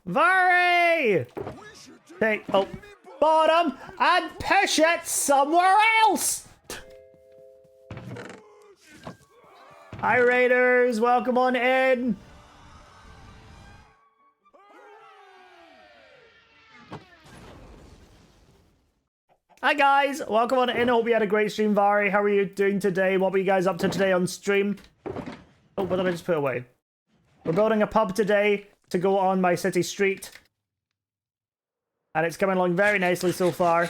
Vari! Take, oh, bottom and push it somewhere else! Hi, Raiders, welcome on in. Hi guys, welcome on in. Hope you had a great stream, Vari. How are you doing today? What were you guys up to today on stream? Oh, what did I just put away? We're building a pub today to go on my city street. And it's coming along very nicely so far.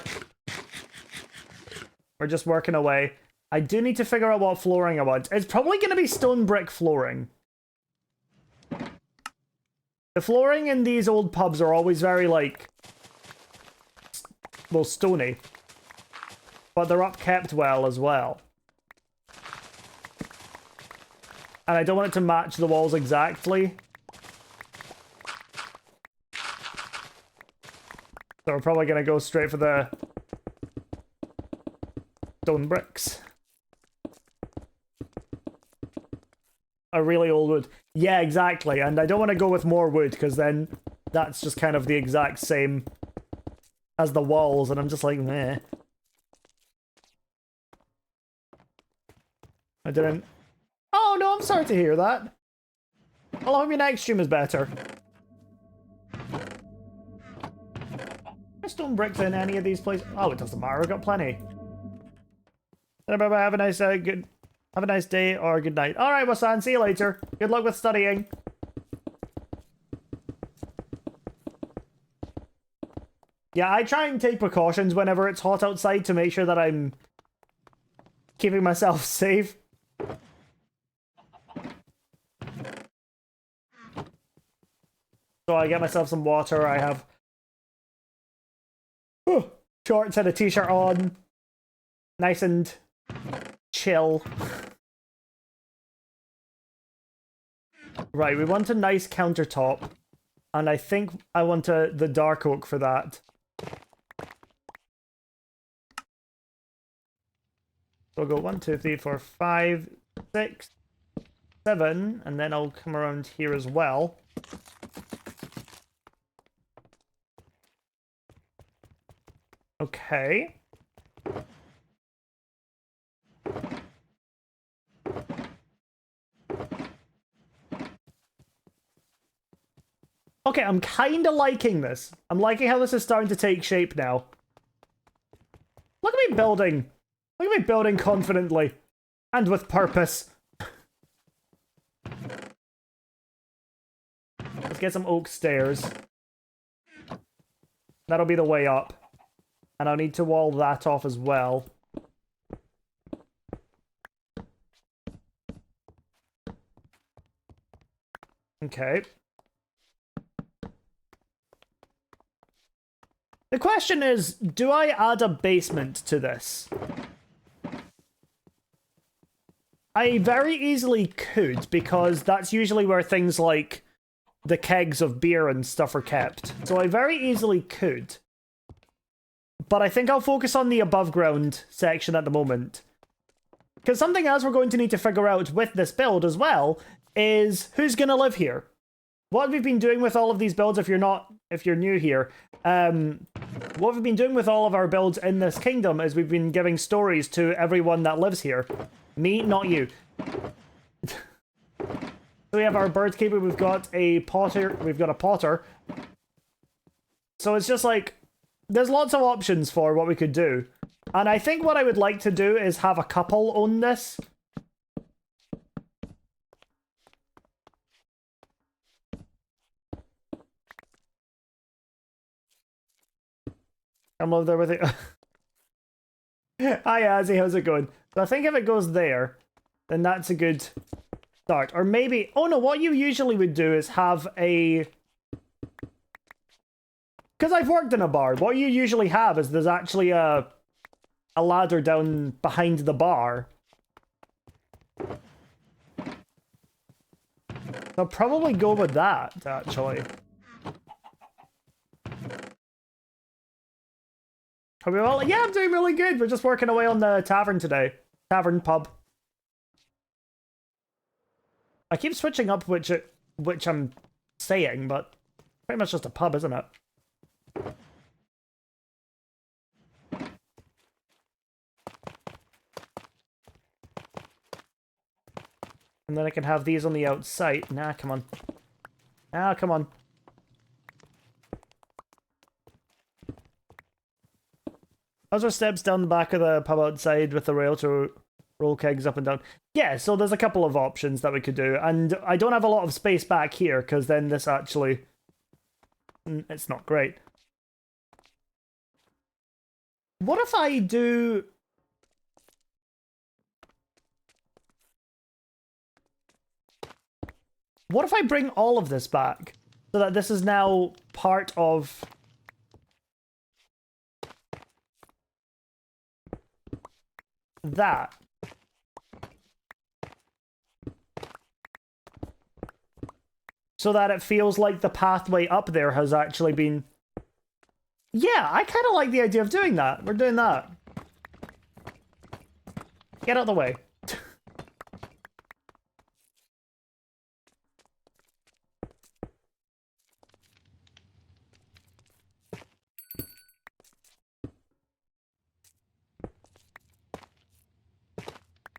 We're just working away. I do need to figure out what flooring I want. It's probably going to be stone brick flooring. The flooring in these old pubs are always very, like... well, stony. But they're upkept well as well. And I don't want it to match the walls exactly. So we're probably going to go straight for the stone bricks. A really old wood. Yeah, exactly. And I don't want to go with more wood, because then that's just kind of the exact same as the walls, and I'm just like, meh. I didn't... Oh, no, I'm sorry to hear that. I'll hope your next stream is better. Stone bricks in any of these places? Oh, it doesn't matter. I've got plenty. Have a nice, have a nice day or good night. All right, Wasan. See you later. Good luck with studying. Yeah, I try and take precautions whenever it's hot outside to make sure that I'm keeping myself safe. So I get myself some water. I have shorts and a t-shirt on. Nice and chill. Right, we want a nice countertop. And I think I want the dark oak for that. So we'll go 1, 2, 3, 4, 5, 6, 7, and then I'll come around here as well. Okay. Okay, I'm kind of liking this. I'm liking how this is starting to take shape now. Look at me building. Look at me building confidently. And with purpose. Let's get some oak stairs. That'll be the way up. And I'll need to wall that off as well. Okay. The question is, do I add a basement to this? I very easily could, because that's usually where things like the kegs of beer and stuff are kept. So I very easily could. But I think I'll focus on the above ground section at the moment. Because something else we're going to need to figure out with this build as well is who's going to live here. What we've been doing with all of these builds, if you're new here, what we've been doing with all of our builds in this kingdom is we've been giving stories to everyone that lives here. Me, not you. So we have our bird keeper, we've got a potter. So it's just like, there's lots of options for what we could do. And I think what I would like to do is have a couple own this. I'm over there with it. Hi, Azzy, how's it going? So I think if it goes there, then that's a good start. Or maybe... Oh no, what you usually would do is have a... Because I've worked in a bar, what you usually have is there's actually a ladder down behind the bar. I'll probably go with that, actually. Are we all? Yeah, I'm doing really good. We're just working away on the tavern today. Tavern pub. I keep switching up which I'm saying, but pretty much just a pub, isn't it? And then I can have these on the outside. Nah, come on. Ah, come on. Those are steps down the back of the pub outside with the rail to roll kegs up and down. Yeah, so there's a couple of options that we could do. And I don't have a lot of space back here, because then this actually... It's not great. What if I do... What if I bring all of this back? So that this is now part of... that. So that it feels like the pathway up there has actually been... Yeah, I kind of like the idea of doing that. We're doing that. Get out of the way.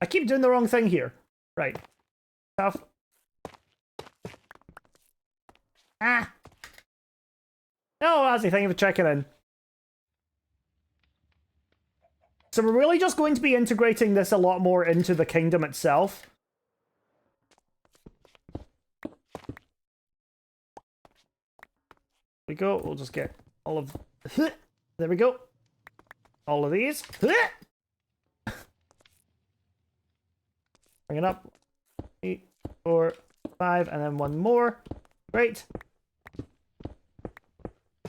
I keep doing the wrong thing here. Right. Tough. Ah! Oh, Azzy, thank you for checking in. So we're really just going to be integrating this a lot more into the kingdom itself. There we go. We'll just get all of... There we go. All of these. Bring it up. 8, 4, 5, and then one more. Great.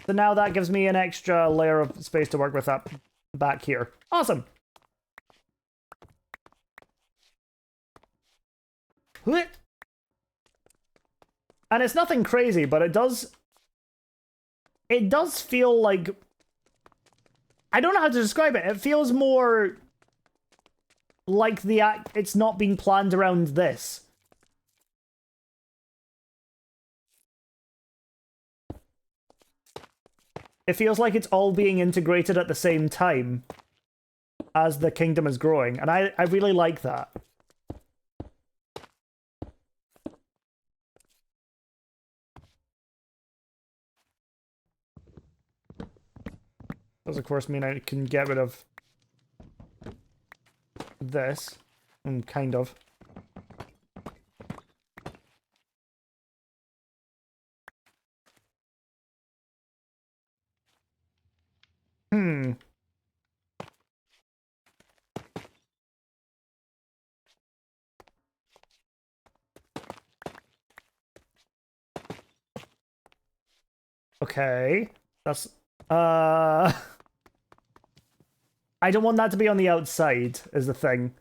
So now that gives me an extra layer of space to work with up back here. Awesome. And it's nothing crazy, but it does feel like... I don't know how to describe it. It feels more... like it's not being planned around this. It feels like it's all being integrated at the same time as the kingdom is growing, and I really like that. Does of course mean I can get rid of this. Kind of. Okay. That's I don't want that to be on the outside, is the thing.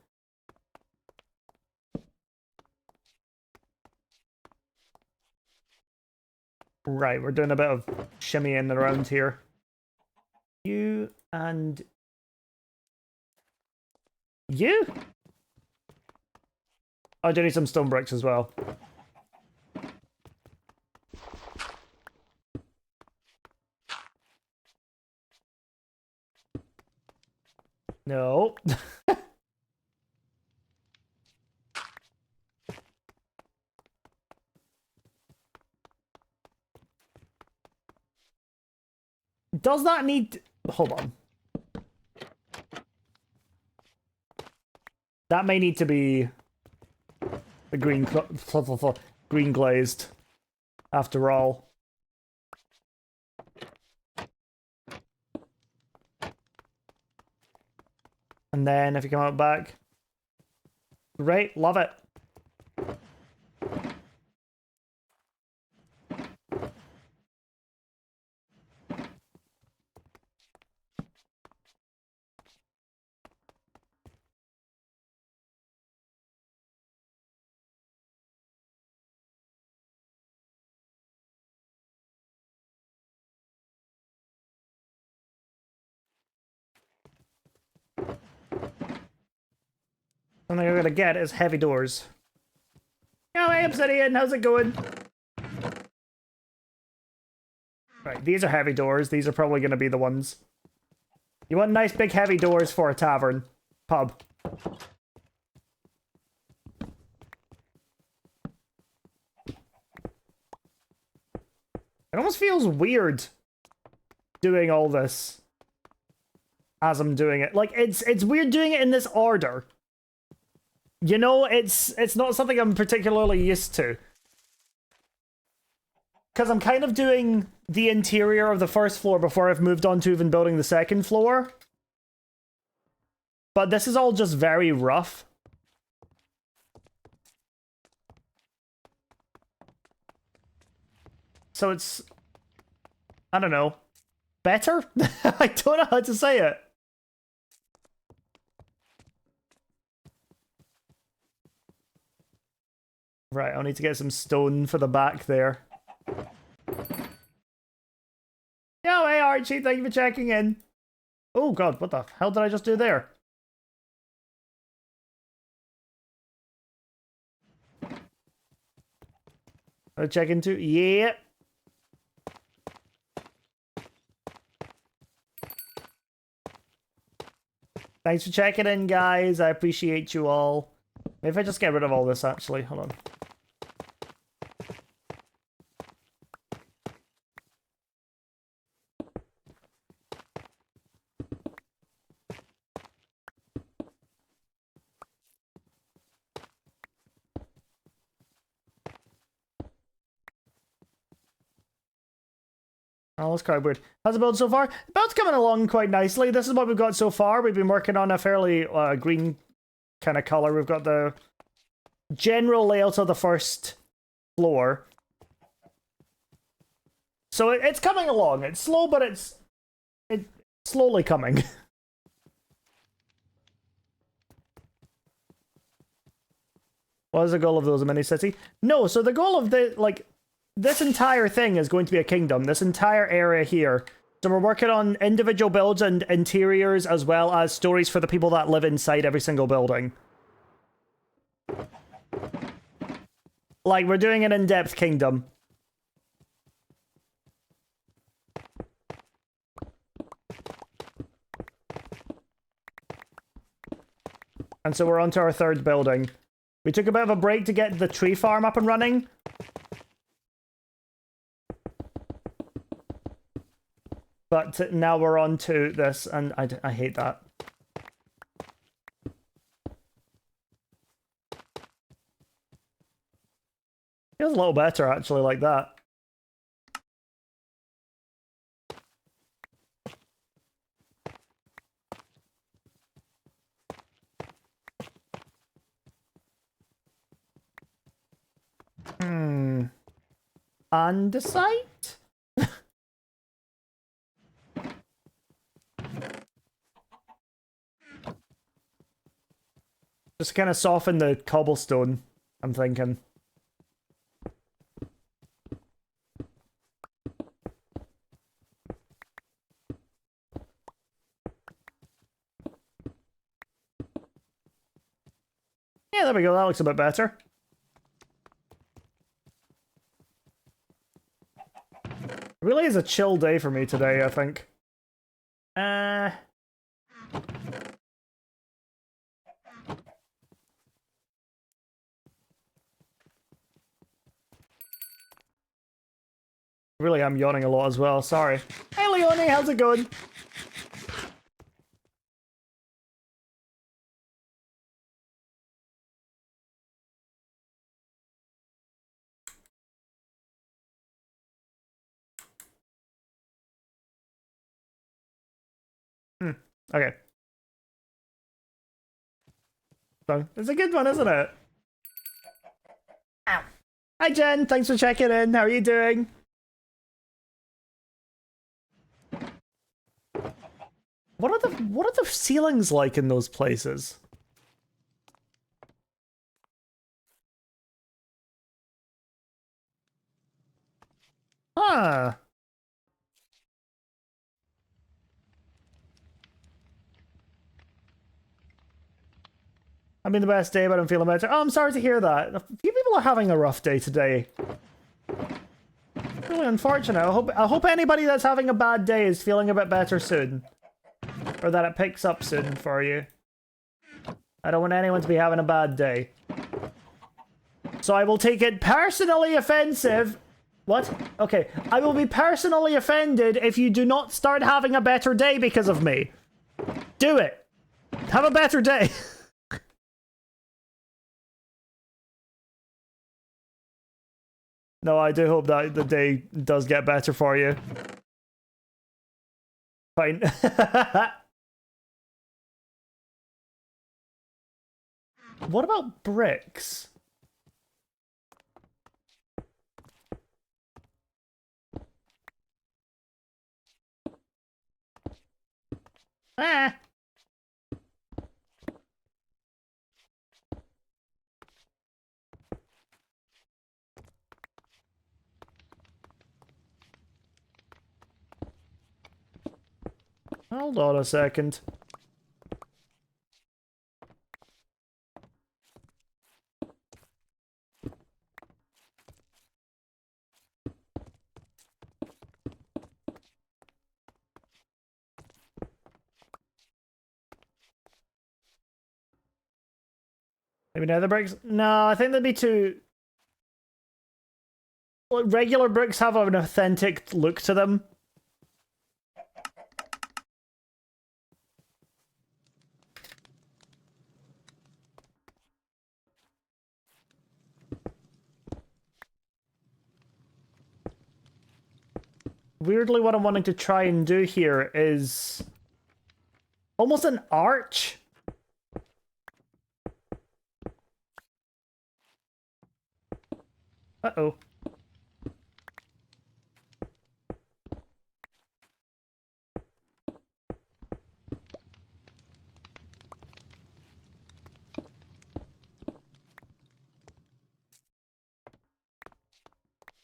Right, we're doing a bit of shimmying around here. You and you? I do need some stone bricks as well. No. Does that need... Hold on. That may need to be the green glazed after all. And then if you come out back. Great, love it. Something I'm gonna get is heavy doors. Oh, hey, Obsidian, how's it going? Right, these are heavy doors. These are probably gonna be the ones. You want nice big heavy doors for a tavern. Pub. It almost feels weird doing all this as I'm doing it. Like, it's weird doing it in this order. You know, it's not something I'm particularly used to. Because I'm kind of doing the interior of the first floor before I've moved on to even building the second floor. But this is all just very rough. So it's... I don't know. Better? I don't know how to say it. Right, I'll need to get some stone for the back there. Yo, hey Archie, thank you for checking in. Oh god, what the hell did I just do there? I'll check into... Yeah. Thanks for checking in, guys. I appreciate you all. Maybe if I just get rid of all this, actually. Hold on. Oh, that's quite weird. How's the build so far? The build's coming along quite nicely. This is what we've got so far. We've been working on a fairly green kind of color. We've got the general layout of the first floor. So it's coming along. It's slow, but it's slowly coming. What is the goal of those? A mini city? No, so the goal of this entire thing is going to be a kingdom. This entire area here. So we're working on individual builds and interiors as well as stories for the people that live inside every single building. Like, we're doing an in-depth kingdom. And so we're on to our third building. We took a bit of a break to get the tree farm up and running. But now we're on to this, and I hate that. Feels a little better, actually, like that. Andesite? Just kind of soften the cobblestone, I'm thinking. Yeah, there we go. That looks a bit better. It really is a chill day for me today, I think. Really, I'm yawning a lot as well. Sorry. Hey, Leonie, how's it going? Okay. So, it's a good one, isn't it? Ow. Hi, Jen. Thanks for checking in. How are you doing? What are the ceilings like in those places? Huh. I mean, the best day, but I'm feeling better. Oh, I'm sorry to hear that. A few people are having a rough day today. Really unfortunate. I hope anybody that's having a bad day is feeling a bit better soon. Or that it picks up soon for you. I don't want anyone to be having a bad day. So I will take it personally offensive. What? Okay. I will be personally offended if you do not start having a better day because of me. Do it. Have a better day. No, I do hope that the day does get better for you. Fine. What about bricks? Ah. Hold on a second. Maybe nether bricks? No, I think that'd be too... Well, regular bricks have an authentic look to them. Weirdly, what I'm wanting to try and do here is... almost an arch? Uh-oh.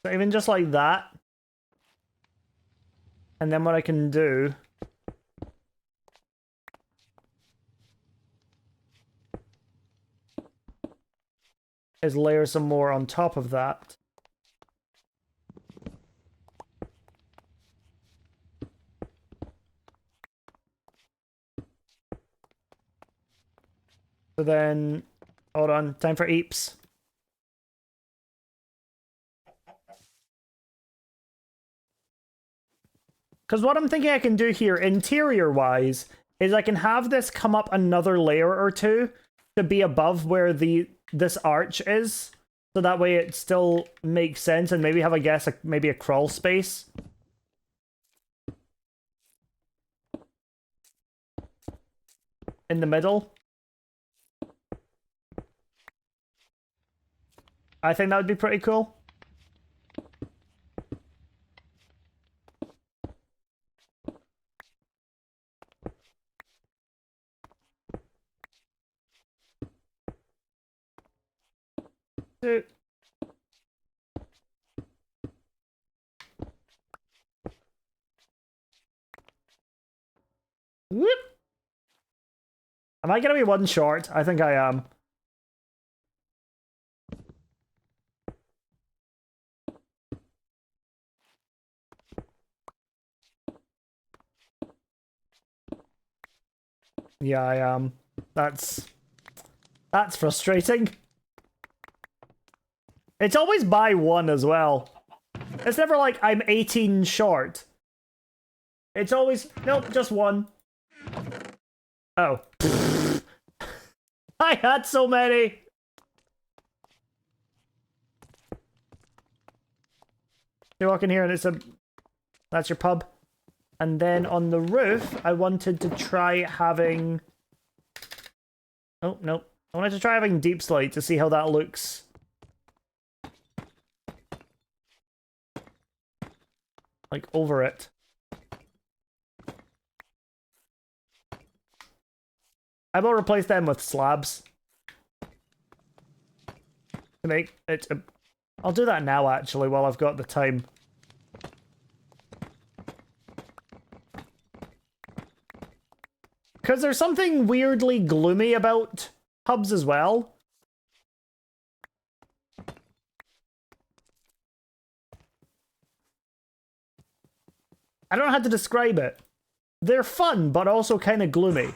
So even just like that. And then what I can do... is layer some more on top of that. So then... hold on, time for eeps. Because what I'm thinking I can do here, interior-wise, is I can have this come up another layer or two to be above where this arch is. So that way it still makes sense, and maybe have, I guess, maybe a crawl space. In the middle. I think that would be pretty cool. Whoop. Am I gonna be one short? I think I am. Yeah, I am. That's frustrating. It's always by one as well. It's never like I'm 18 short. It's always, nope, just one. Oh. I had so many. You walk in here and that's your pub. And then on the roof, I wanted to try having... Oh, no. I wanted to try having deep slate to see how that looks. Like, over it. I will replace them with slabs. To make it... I'll do that now, actually, while I've got the time. Because there's something weirdly gloomy about hubs as well. I don't know how to describe it. They're fun, but also kind of gloomy.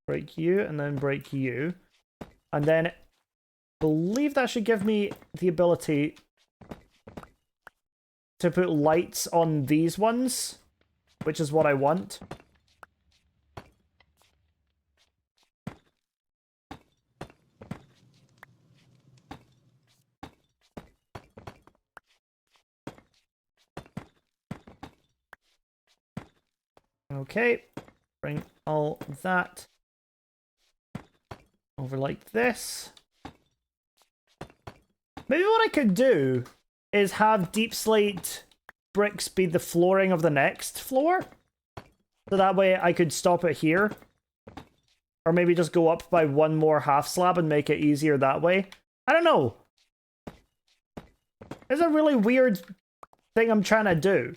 Break you, and then break you. And then, I believe that should give me the ability to put lights on these ones, which is what I want. Okay, bring all that over like this. Maybe what I could do is have deep slate bricks be the flooring of the next floor. So that way I could stop it here. Or maybe just go up by one more half slab and make it easier that way. I don't know. It's a really weird thing I'm trying to do.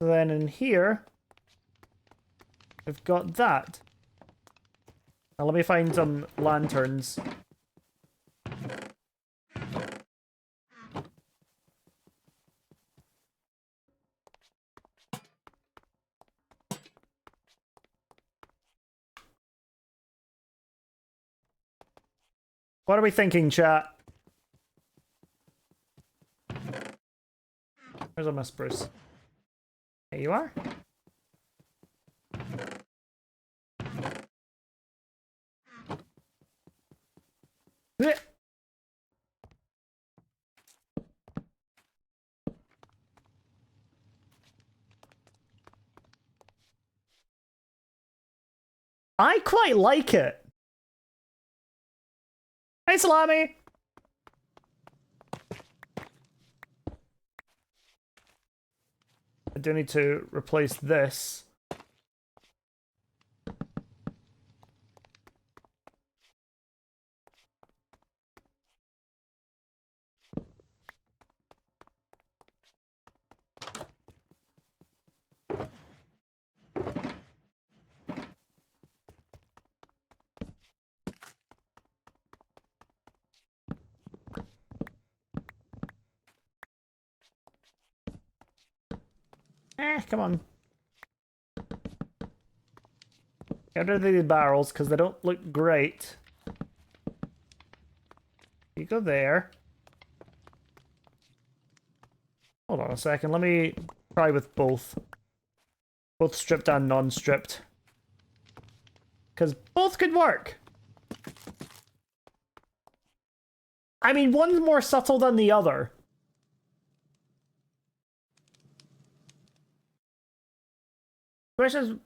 Then in here, we've got that. Now let me find some lanterns. What are we thinking, chat? Where's my spruce? There you are. I quite like it. Hey, Salami! I do need to replace this. Come on. Get rid of these barrels, because they don't look great. You go there. Hold on a second, let me try with both. Both stripped and non-stripped. Because both could work. I mean, one's more subtle than the other. Which is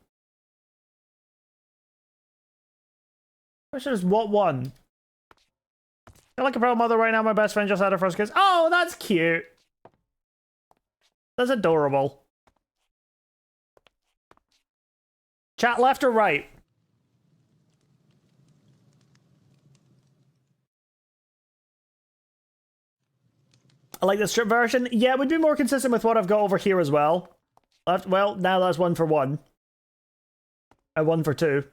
what one? I feel like a proud mother right now. My best friend just had her first kiss. Oh, that's cute. That's adorable. Chat left or right? I like the strip version. Yeah, it would be more consistent with what I've got over here as well. Well, now that's 1 for 1. And 1 for 2.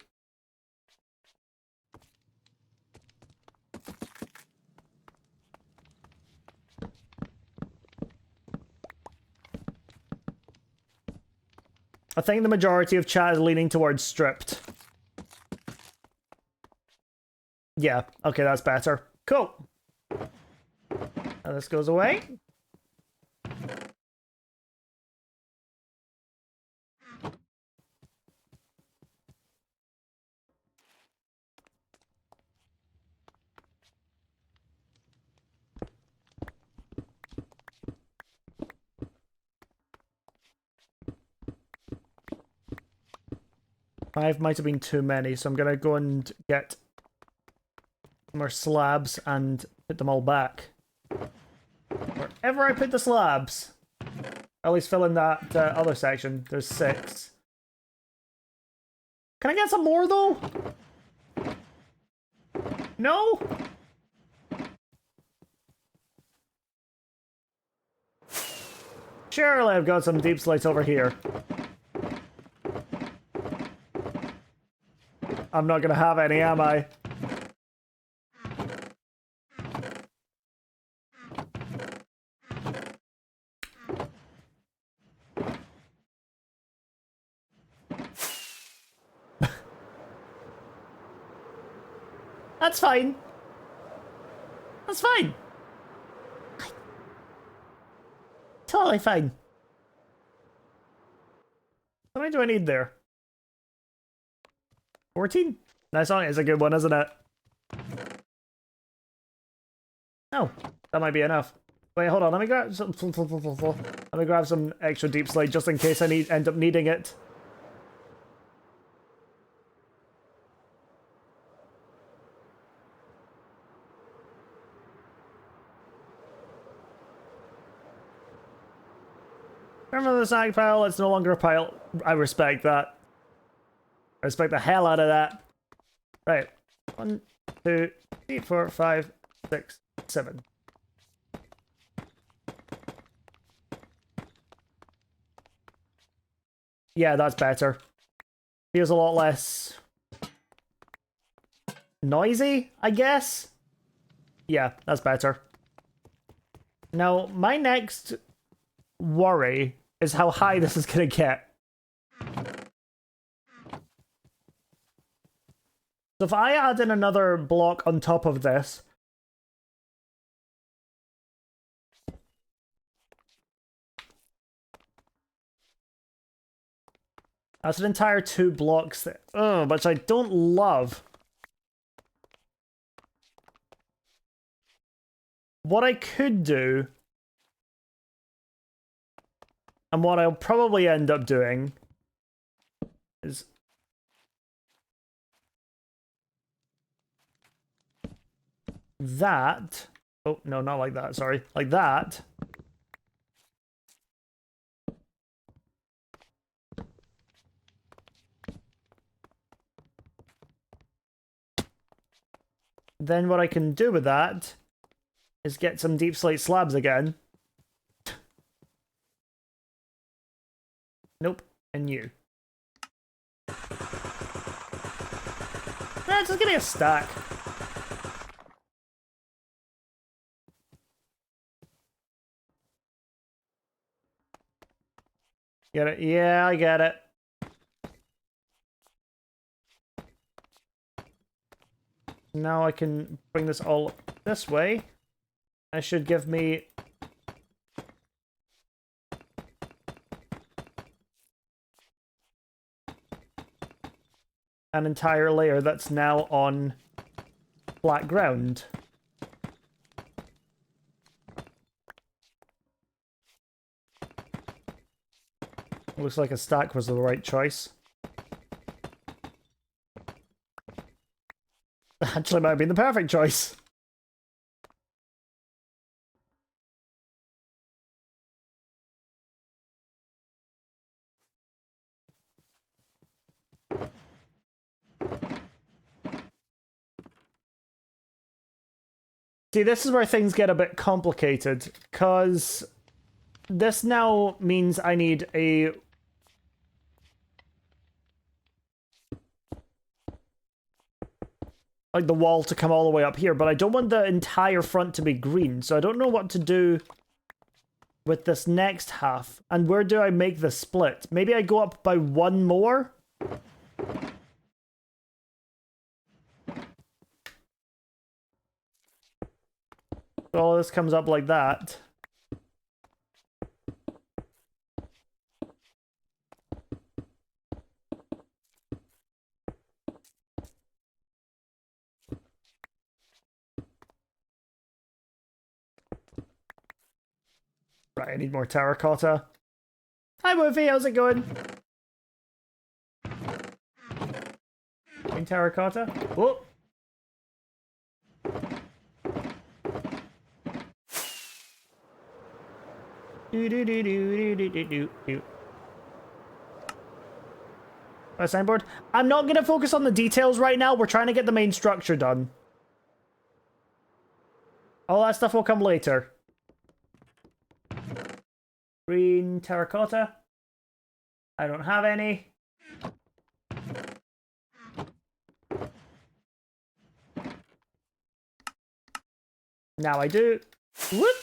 I think the majority of chat is leaning towards stripped. Yeah, okay, that's better. Cool. Now this goes away. Five might have been too many, so I'm gonna go and get more slabs and put them all back. Wherever I put the slabs. At least fill in that other section. There's 6. Can I get some more, though? No? Surely I've got some deep slice over here. I'm not gonna have any, am I? That's fine. That's fine. Totally fine. How many do I need there? 14? That song is a good one, isn't it? Oh, that might be enough. Wait, hold on. Let me grab some. Let me grab some extra deep slate just in case I end up needing it. Remember the sag pile? It's no longer a pile. I respect that. I respect the hell out of that. Right. 1, 2, 3, 4, 5, 6, 7. Yeah, that's better. Feels a lot less noisy, I guess. Yeah, that's better. Now, my next worry is how high this is gonna get. So if I add in another block on top of this, that's an entire 2 blocks, which I don't love. What I could do, and what I'll probably end up doing, is that. Oh, no, not like that, sorry. Like that. Then what I can do with that is get some deep slate slabs again. Nope, and you. Just give me a stack. Get it? Yeah, I get it. Now I can bring this all this way. That should give me... an entire layer that's now on flat ground. Looks like a stack was the right choice. Actually might have been the perfect choice. See, this is where things get a bit complicated, because this now means I need a... like the wall to come all the way up here, but I don't want the entire front to be green, so I don't know what to do with this next half. And where do I make the split? Maybe I go up by one more? So all this comes up like that. Right, I need more terracotta. Hi, Woofy, how's it going? In terracotta? Whoa! A signboard? I'm not going to focus on the details right now. We're trying to get the main structure done. All that stuff will come later. Green terracotta. I don't have any. Now I do. Whoop!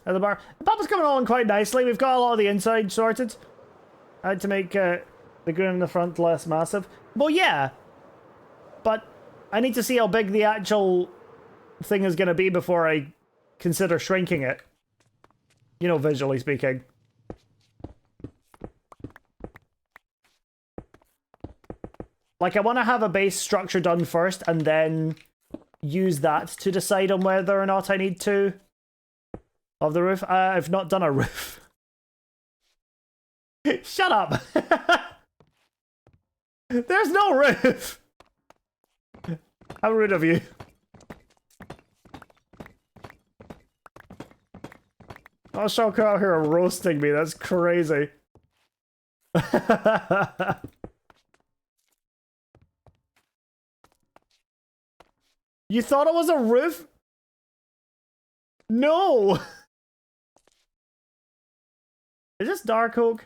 At the bar. The pub is coming along quite nicely. We've got a lot of the inside sorted. I had to make the green in the front less massive. Well, yeah. But I need to see how big the actual thing is going to be before I consider shrinking it. You know, visually speaking. Like, I want to have a base structure done first and then use that to decide on whether or not I need to... of the roof? I've not done a roof. Shut up! There's no roof! How rude of you. Oh, Shulker out here roasting me, that's crazy. You thought it was a roof? No! Is this dark oak?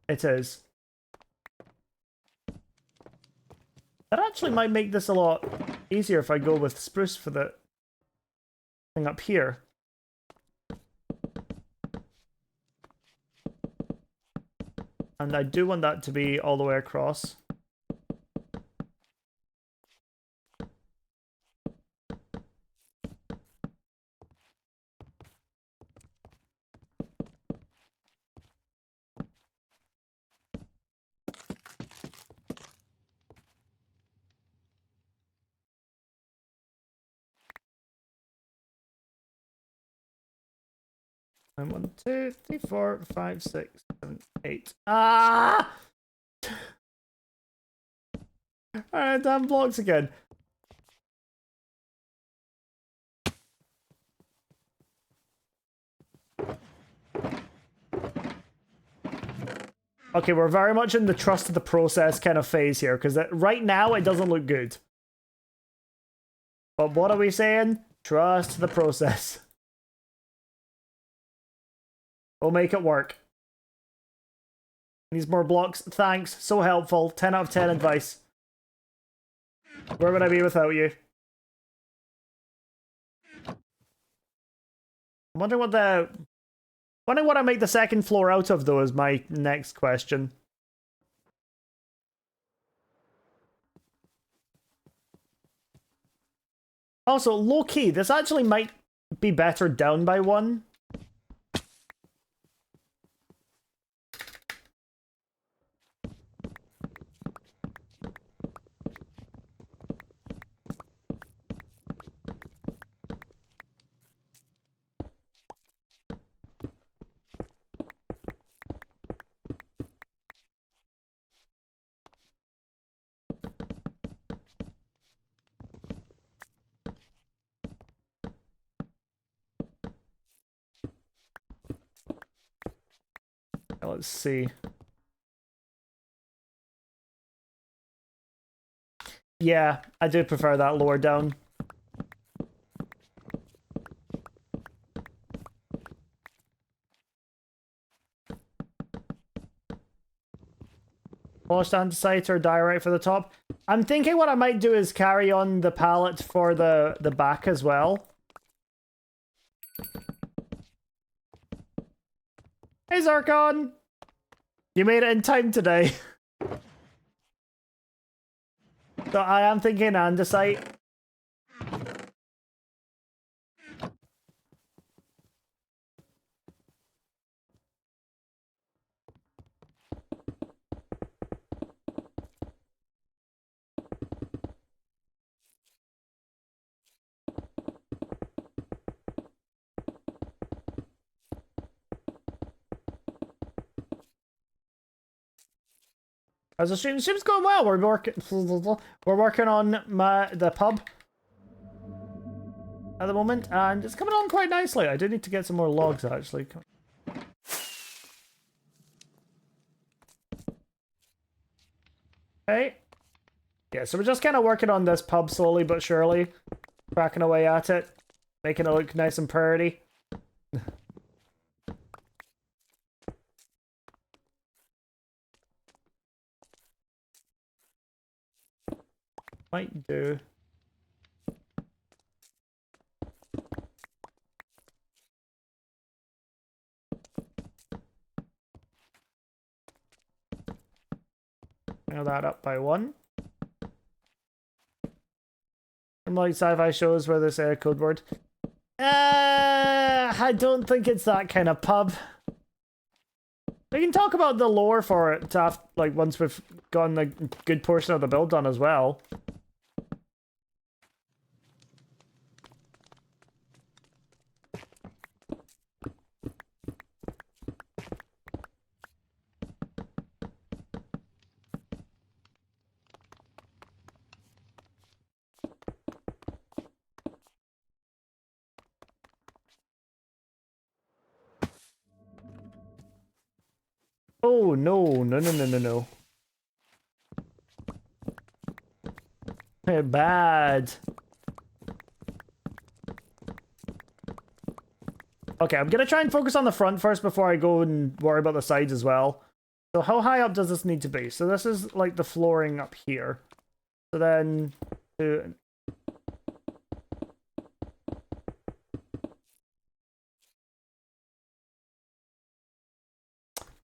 It is. That actually might make this a lot easier if I go with spruce for the thing up here. And I do want that to be all the way across. And 1, 2, 3, 4, 5, 6, 7, 8. Ah! Alright, damn blocks again. Okay, we're very much in the trust the process kind of phase here, because right now it doesn't look good. But what are we saying? Trust the process. We'll make it work. Needs more blocks. Thanks. So helpful. 10 out of 10 advice. Where would I be without you? I'm wondering what I make the second floor out of, though, is my next question. Also, low-key, this actually might be better down by one. Let's see. Yeah, I do prefer that lower down. Polished andesite or diorite for the top. I'm thinking what I might do is carry on the palette for the back as well. Hey, Zarkon! You made it in time today. So I am thinking andesite. As the stream's going well. We're working on the pub at the moment, and it's coming on quite nicely. I do need to get some more logs actually. Okay. Yeah, so we're just kind of working on this pub slowly but surely, cracking away at it, making it look nice and pretty. Might do. Nail that up by one. From like sci-fi shows where they say a code word. I don't think it's that kind of pub. We can talk about the lore for it after, like, once we've gotten a good portion of the build done as well. Oh, no, no, no, no, no, no. Bad. Okay, I'm gonna try and focus on the front first before I go and worry about the sides as well. So how high up does this need to be? So this is like the flooring up here. So then...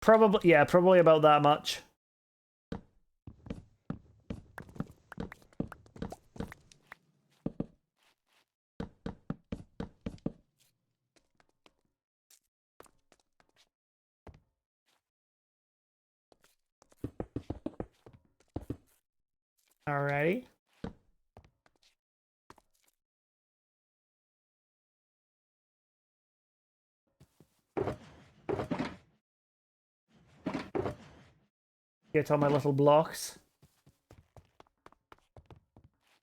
Probably, yeah, probably about that much. Alrighty. Get all my little blocks.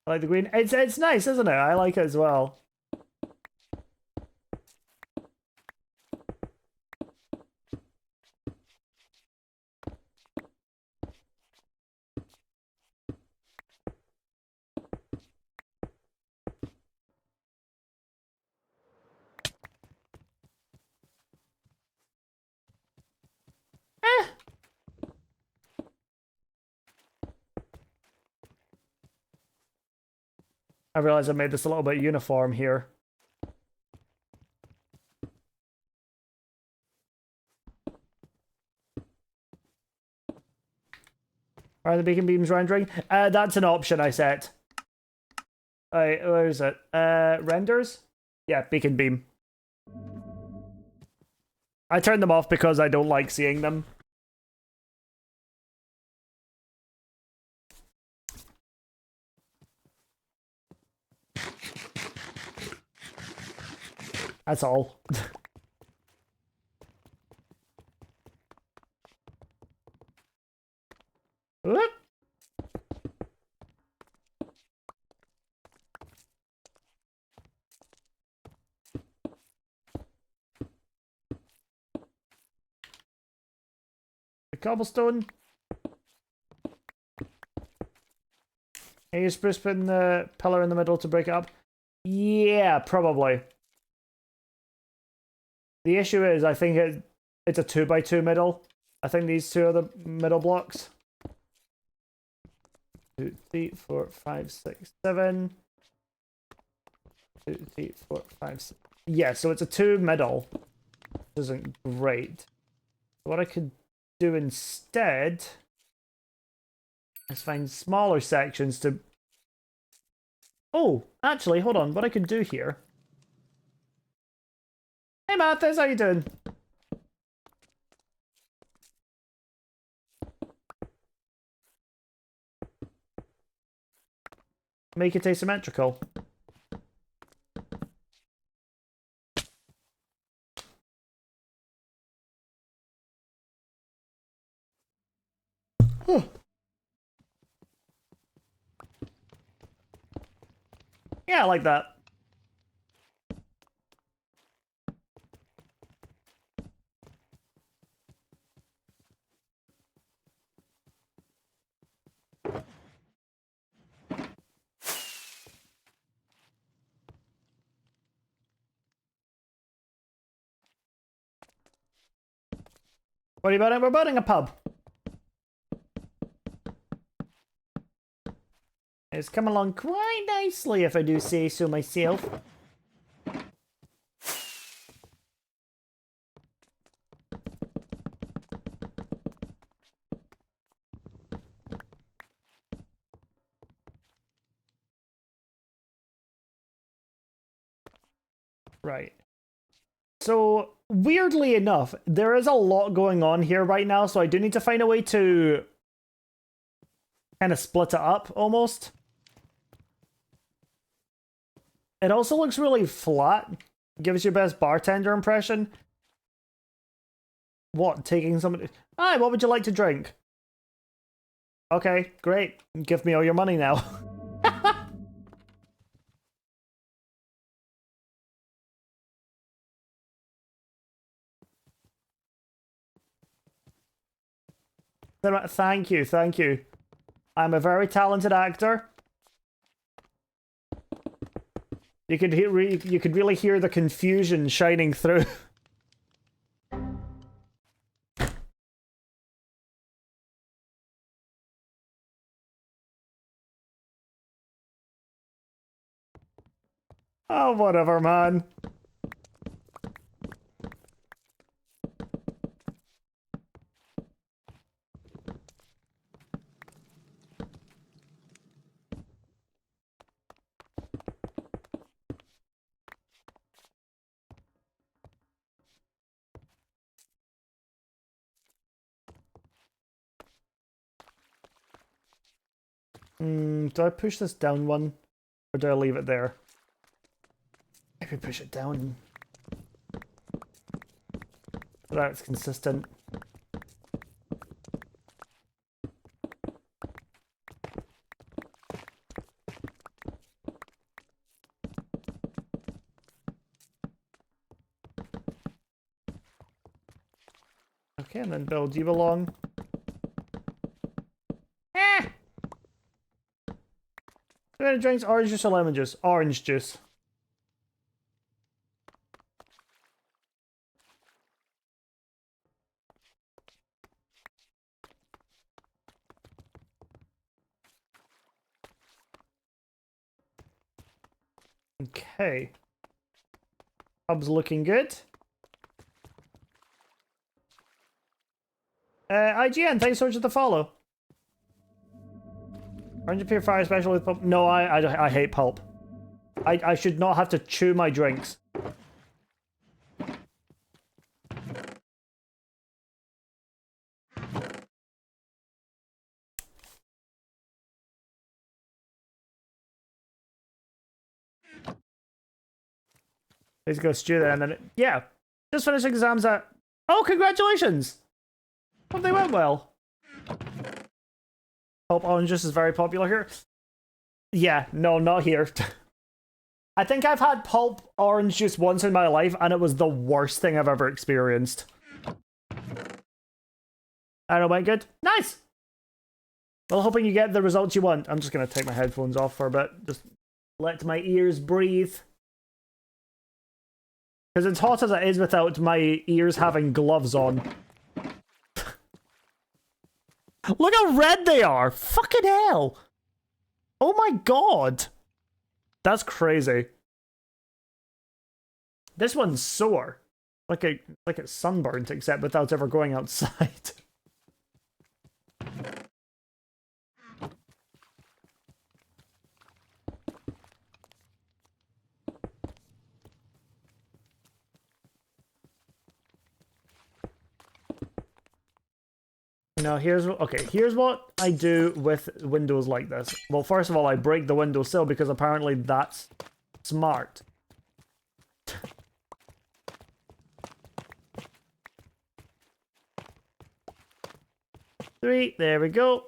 I like the green. It's nice, isn't it? I like it as well. I realize I made this a little bit uniform here. Are the beacon beams rendering? That's an option I set. Where is it? Renders? Yeah, beacon beam. I turned them off because I don't like seeing them. That's all. Whoop. The cobblestone. Are you supposed to put in the pillar in the middle to break it up? Yeah, probably. The issue is, I think it's a 2x2 middle. I think these two are the middle blocks. 2, 3, 4, 5, 6, 7. 2, 3, 4, 5, 6. Yeah, so it's a 2 middle. Which isn't great. What I could do instead is find smaller sections to... Oh, actually, hold on. What I could do here... Hey, Mathis, how you doing? Make it asymmetrical. Yeah, I like that. What are you building? We're building a pub. It's come along quite nicely, if I do say so myself. Right. So, weirdly enough, there is a lot going on here right now, so I do need to find a way to kind of split it up, almost. It also looks really flat. Give us your best bartender impression. What? Taking somebody... Hi, what would you like to drink? Okay, great. Give me all your money now. Thank you, thank you. I'm a very talented actor. You could hear, you could really hear the confusion shining through. Oh, whatever, man. Do I push this down one? Or do I leave it there? Maybe push it down. So that it's consistent. Okay, and then build you along. Ah! Drinks orange juice or lemon juice? Orange juice. Okay. Pub's looking good. IGN, thanks so much for the follow. Orange purifier special with pulp. No, I hate pulp. I should not have to chew my drinks. Let's go stew there and then yeah. Just finished exams at oh, congratulations! Hope they went well. Pulp orange juice is very popular here. Yeah, no, not here. I think I've had pulp orange juice once in my life, and it was the worst thing I've ever experienced. And it went good. Nice! Well, hoping you get the results you want. I'm just going to take my headphones off for a bit. Just let my ears breathe. Because it's hot as it is without my ears having gloves on. Look how red they are! Fucking hell! Oh my god! That's crazy. This one's sore. Like it's sunburnt, except without ever going outside. Now here's what I do with windows like this. Well, first of all, I break the windowsill because apparently that's smart. Three, there we go.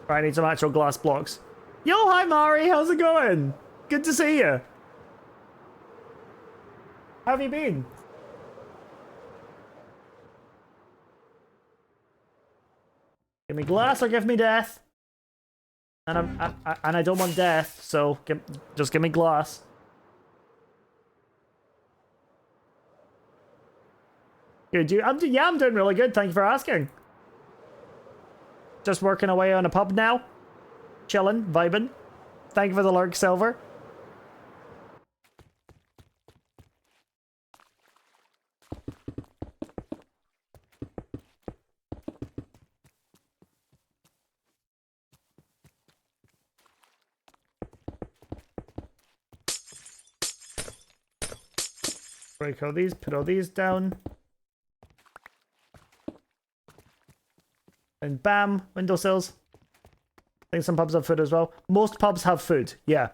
I need some actual glass blocks. Yo, hi Mari, how's it going? Good to see you. How have you been? Give me glass or give me death. And I don't want death, so just give me glass. Good, I'm doing really good. Thank you for asking. Just working away on a pub now. Chilling, vibing. Thank you for the lurk, Silver. Break all these, put all these down. And bam, windowsills. I think some pubs have food as well. Most pubs have food, yeah.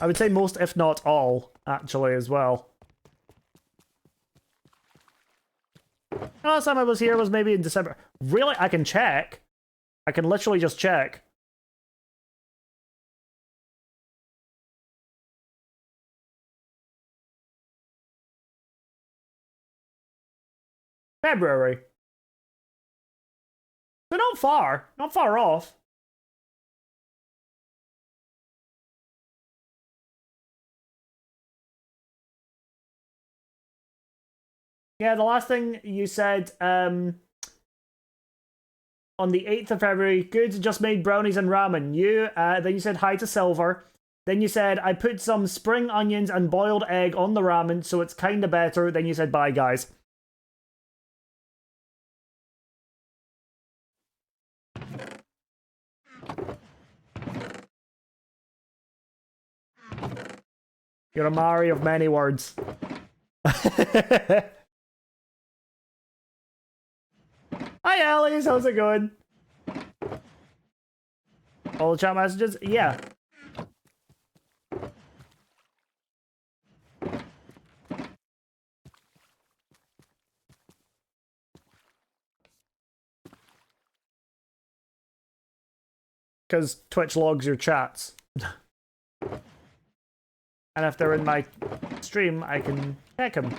I would say most, if not all, actually, as well. Last time I was here was maybe in December. Really? I can check. I can literally just check. February. So not far off. Yeah, the last thing you said, on the 8th of February, good, just made brownies and ramen. Then you said hi to Silver. Then you said, I put some spring onions and boiled egg on the ramen, so it's kinda better. Then you said, bye, guys. You're a Mari of many words. Hi, Alice. How's it going? All the chat messages? Yeah. Because Twitch logs your chats. And if they're in my stream, I can check them.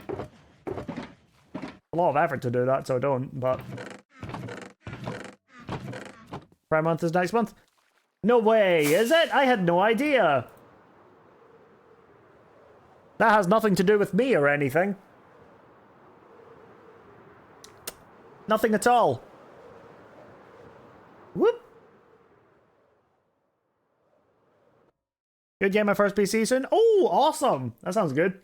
A lot of effort to do that, so I don't, but... Prime month is next month? No way, is it? I had no idea. That has nothing to do with me or anything. Nothing at all. Whoop. Good game, my first PC soon. Oh, awesome. That sounds good.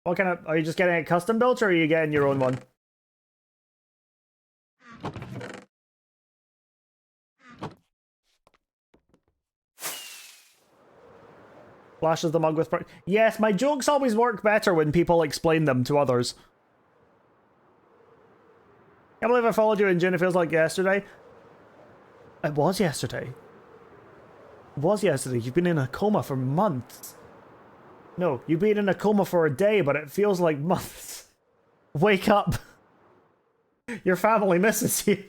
What kind of... Are you just getting it custom built, or are you getting your own one? Flashes the mug with... Yes, my jokes always work better when people explain them to others. Can't believe I followed you in June. It feels like yesterday. It was yesterday. It was yesterday. You've been in a coma for months. No, you've been in a coma for a day, but it feels like months. Wake up. Your family misses you.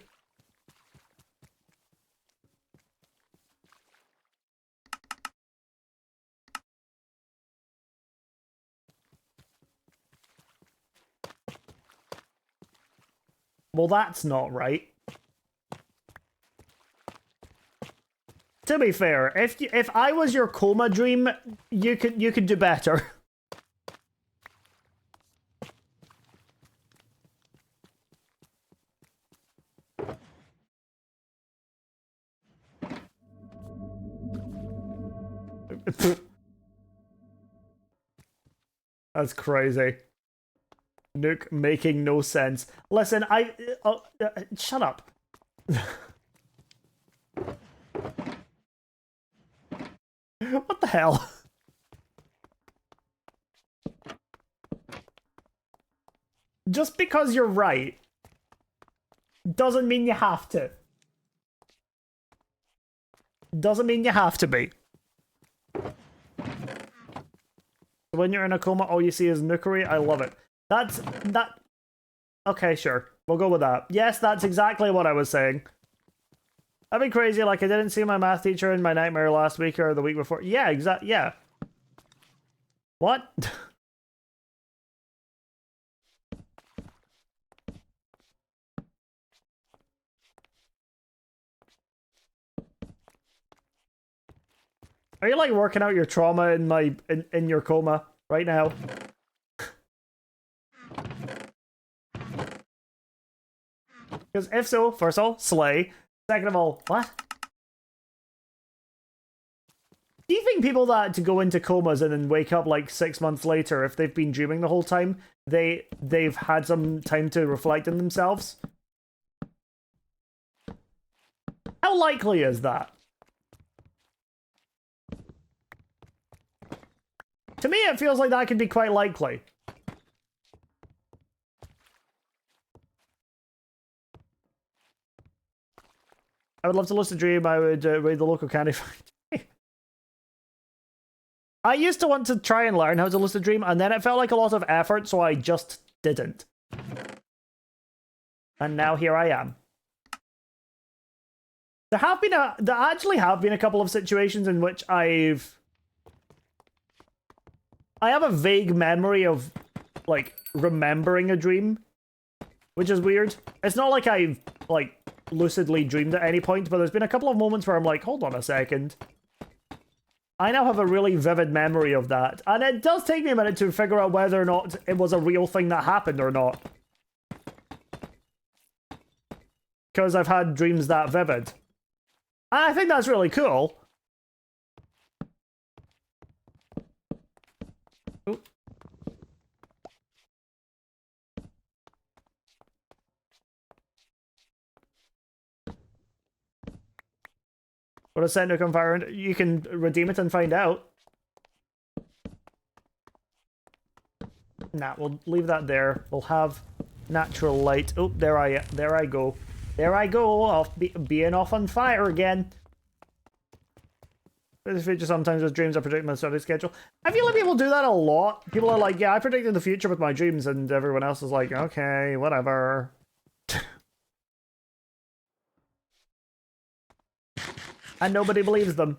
Well, that's not right. To be fair, if I was your coma dream, you could do better. That's crazy. Nuke making no sense. Listen, shut up. What the hell? Just because you're right doesn't mean you have to. Doesn't mean you have to be. When you're in a coma, all you see is Nukeri. I love it. That. Okay, sure. We'll go with that. Yes, that's exactly what I was saying. That'd be crazy. Like, I didn't see my math teacher in my nightmare last week or the week before. Yeah, yeah. What? Are you like working out your trauma in your coma right now? Because if so, first of all, slay. Second of all, what? Do you think people that to go into comas and then wake up like 6 months later, if they've been dreaming the whole time, they've had some time to reflect on themselves? How likely is that? To me, it feels like that could be quite likely. I would love to lucid dream. I would raid the local candy factory. I used to want to try and learn how to lucid dream, and then it felt like a lot of effort, so I just didn't. And now here I am. There actually have been a couple of situations in which I have a vague memory of, like, remembering a dream, which is weird. It's not like I've, like, lucidly dreamed at any point, but there's been a couple of moments where I'm like, hold on a second. I now have a really vivid memory of that, and it does take me a minute to figure out whether or not it was a real thing that happened or not. Because I've had dreams that vivid. And I think that's really cool. Ooh. What is sent to come fire? You can redeem it and find out. Nah, we'll leave that there. We'll have natural light. Oh, there I go. There I go, off being off on fire again. The future sometimes with dreams I predict my study schedule. I feel like people do that a lot. People are like, yeah, I predicted the future with my dreams, and everyone else is like, okay, whatever. And nobody believes them.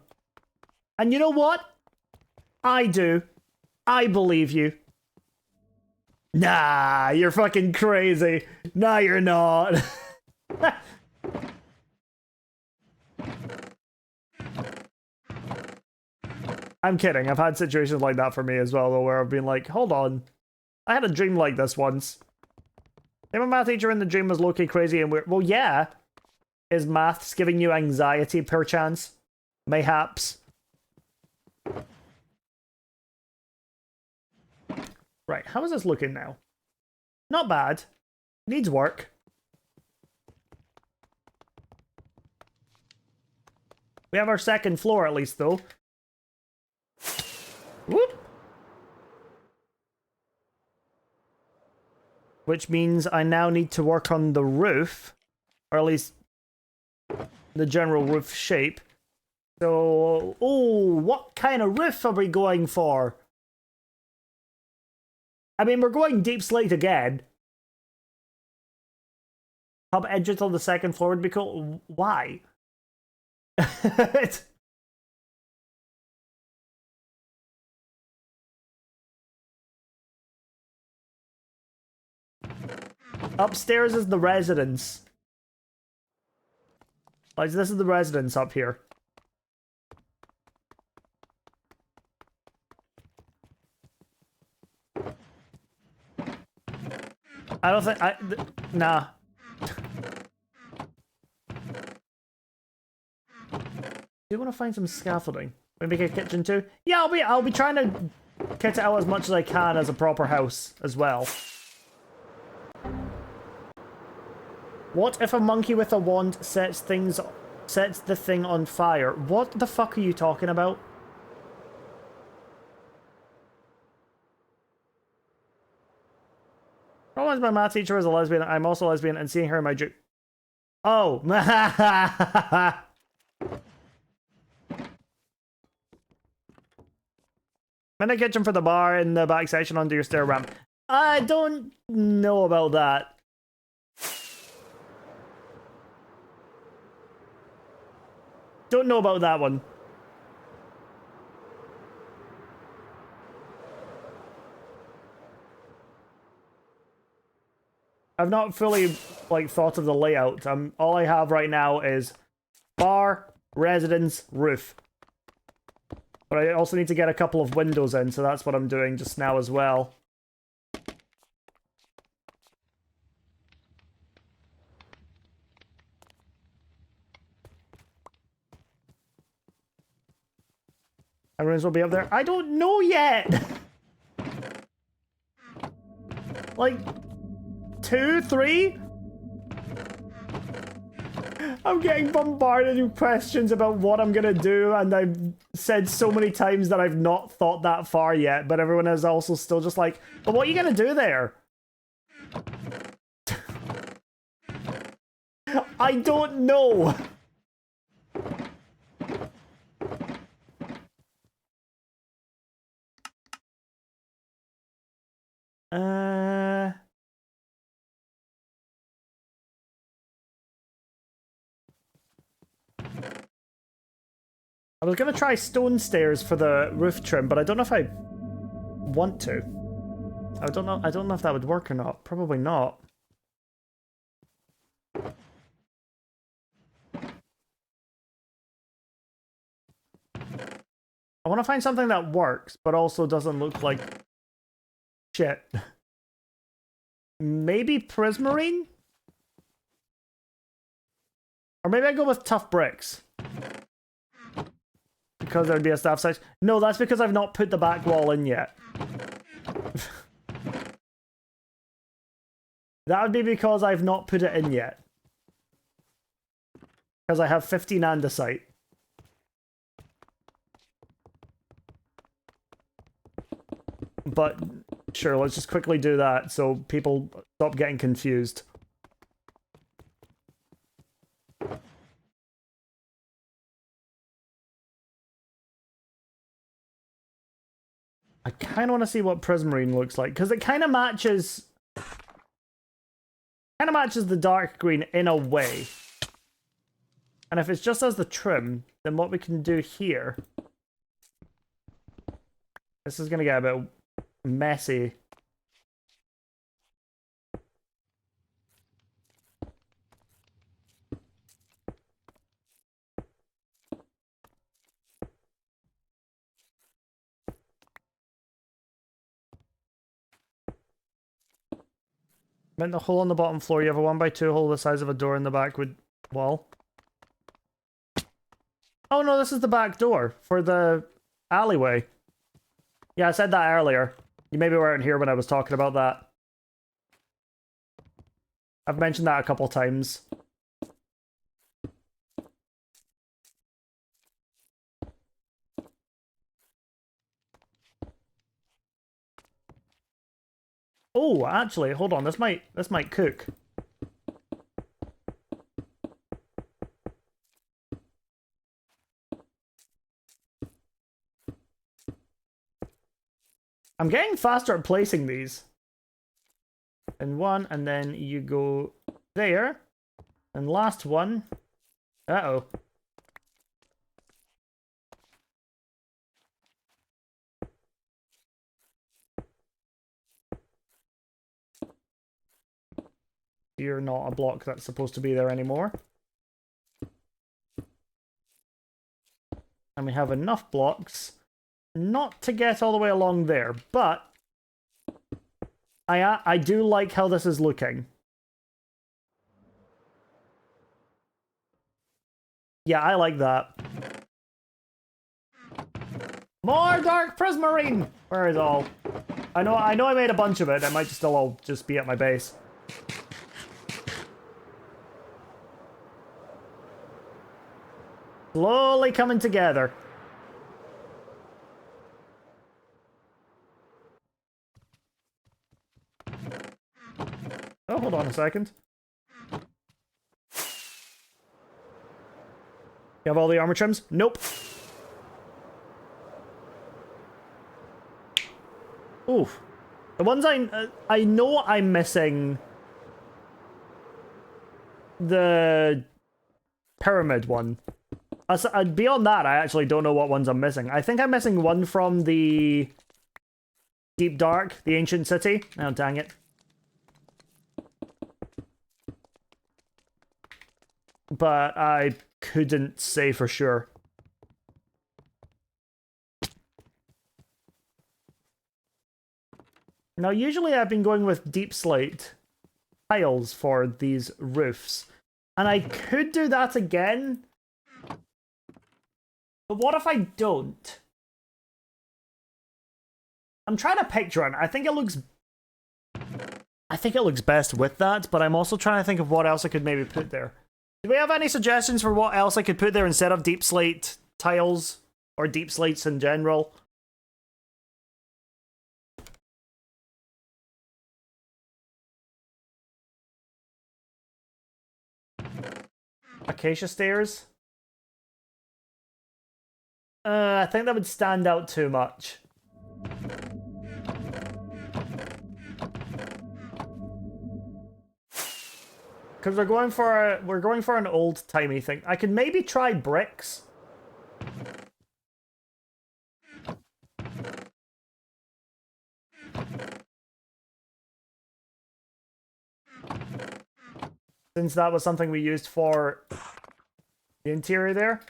And you know what? I do. I believe you. Nah, you're fucking crazy. Nah, you're not. I'm kidding. I've had situations like that for me as well, though, where I've been like, hold on. I had a dream like this once. My math teacher in the dream was low-key crazy and weird. Well, yeah. Is maths giving you anxiety, perchance? Mayhaps. Right, how is this looking now? Not bad. Needs work. We have our second floor at least, though. Whoop! Which means I now need to work on the roof. Or at least the general roof shape. So, oh, what kind of roof are we going for? I mean, we're going deep slate again. Hub edges on the second floor would be cool. Why? Upstairs is the residence. Like, this is the residence up here. I don't think nah. Do you want to find some scaffolding? Maybe make a kitchen too? Yeah, I'll be trying to kit it out as much as I can as a proper house as well. What if a monkey with a wand sets the thing on fire? What the fuck are you talking about? Problem is my math teacher is a lesbian. I'm also a lesbian, and seeing her in my dream. Oh. In the kitchen for the bar in the back section under your stair ramp. I don't know about that. Don't know about that one. I've not fully like thought of the layout. All I have right now is bar, residence, roof. But I also need to get a couple of windows in, so that's what I'm doing just now as well. Everyone's will be up there. I don't know yet. Like 2, 3? I'm getting bombarded with questions about what I'm gonna do, and I've said so many times that I've not thought that far yet, but everyone is also still just like, but what are you gonna do there? I don't know. I was gonna try stone stairs for the roof trim, but I don't know if I want to. I don't know if that would work or not. Probably not. I want to find something that works, but also doesn't look like shit. Maybe prismarine? Or maybe I go with tough bricks. Because there'd be a staff size. No, that's because I've not put the back wall in yet. That would be because I've not put it in yet. Because I have 15 andesite. But sure, let's just quickly do that so people stop getting confused. I kind of want to see what prismarine looks like, because it kind of matches the dark green in a way. And if it's just as the trim, then what we can do here... This is going to get a bit messy. Meant the hole on the bottom floor, you have a 1x2 hole the size of a door in the back would wall. Oh no, this is the back door for the alleyway. Yeah, I said that earlier. You maybe weren't here when I was talking about that. I've mentioned that a couple times. Oh, actually, hold on. This might cook. I'm getting faster at placing these. And one, and then you go there. And last one. Uh-oh. You're not a block that's supposed to be there anymore. And we have enough blocks not to get all the way along there, but I do like how this is looking. Yeah, I like that. More dark prismarine! Where is all? I know I made a bunch of it. It might still all just be at my base. Slowly coming together. Oh, hold on a second. You have all the armor trims? Nope. Oof. The ones I know I'm missing the pyramid one. Beyond that, I actually don't know what ones I'm missing. I think I'm missing one from the Deep Dark, the Ancient City. Oh, dang it. But I couldn't say for sure. Now, usually I've been going with deep slate tiles for these roofs. And I could do that again. But what if I don't? I'm trying to picture it. I think it looks best with that, but I'm also trying to think of what else I could maybe put there. Do we have any suggestions for what else I could put there instead of deep slate tiles? Or deep slates in general? Acacia stairs? I think that would stand out too much. Because we're going for an old-timey thing. I could maybe try bricks. Since that was something we used for the interior there.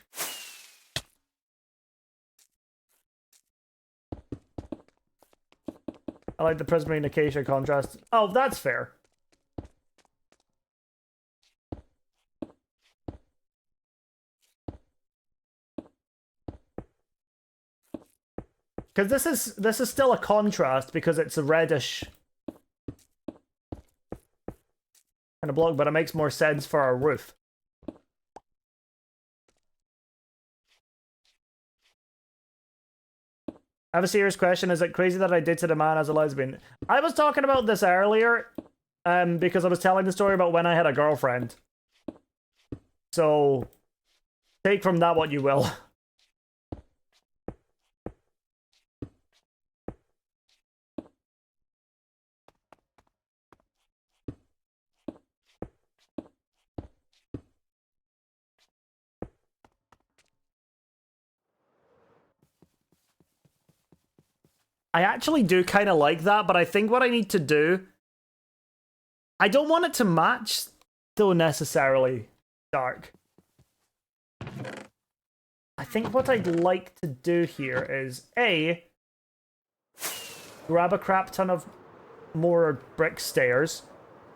I like the prismarine acacia contrast. Oh, that's fair. Because this is still a contrast because it's a reddish kind of block, but it makes more sense for our roof. I have a serious question. Is it crazy that I dated a man as a lesbian? I was talking about this earlier because I was telling the story about when I had a girlfriend. So take from that what you will. I actually do kind of like that, but I think what I need to do... I don't want it to match, though, necessarily dark. I think what I'd like to do here is, A, grab a crap ton of more brick stairs.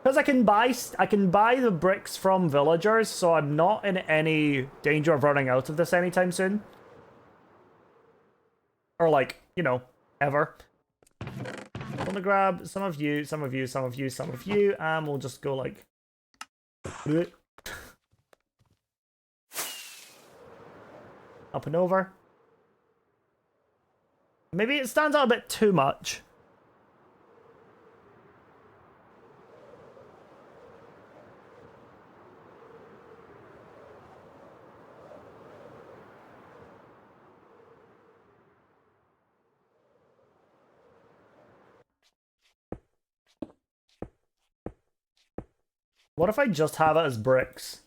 Because I can buy the bricks from villagers, so I'm not in any danger of running out of this anytime soon. Or like, you know, ever. I'm gonna grab some of you, some of you, some of you, some of you, and we'll just go like... Up and over. Maybe it stands out a bit too much. What if I just have it as bricks?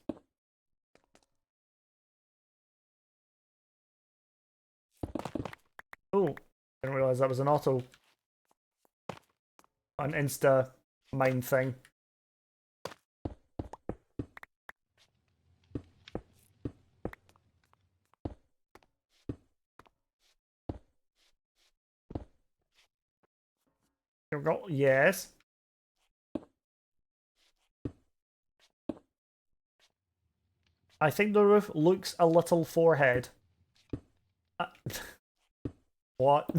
Oh, didn't realize that was an auto. An insta mine thing. Here we go. Yes. I think the roof looks a little forehead. What?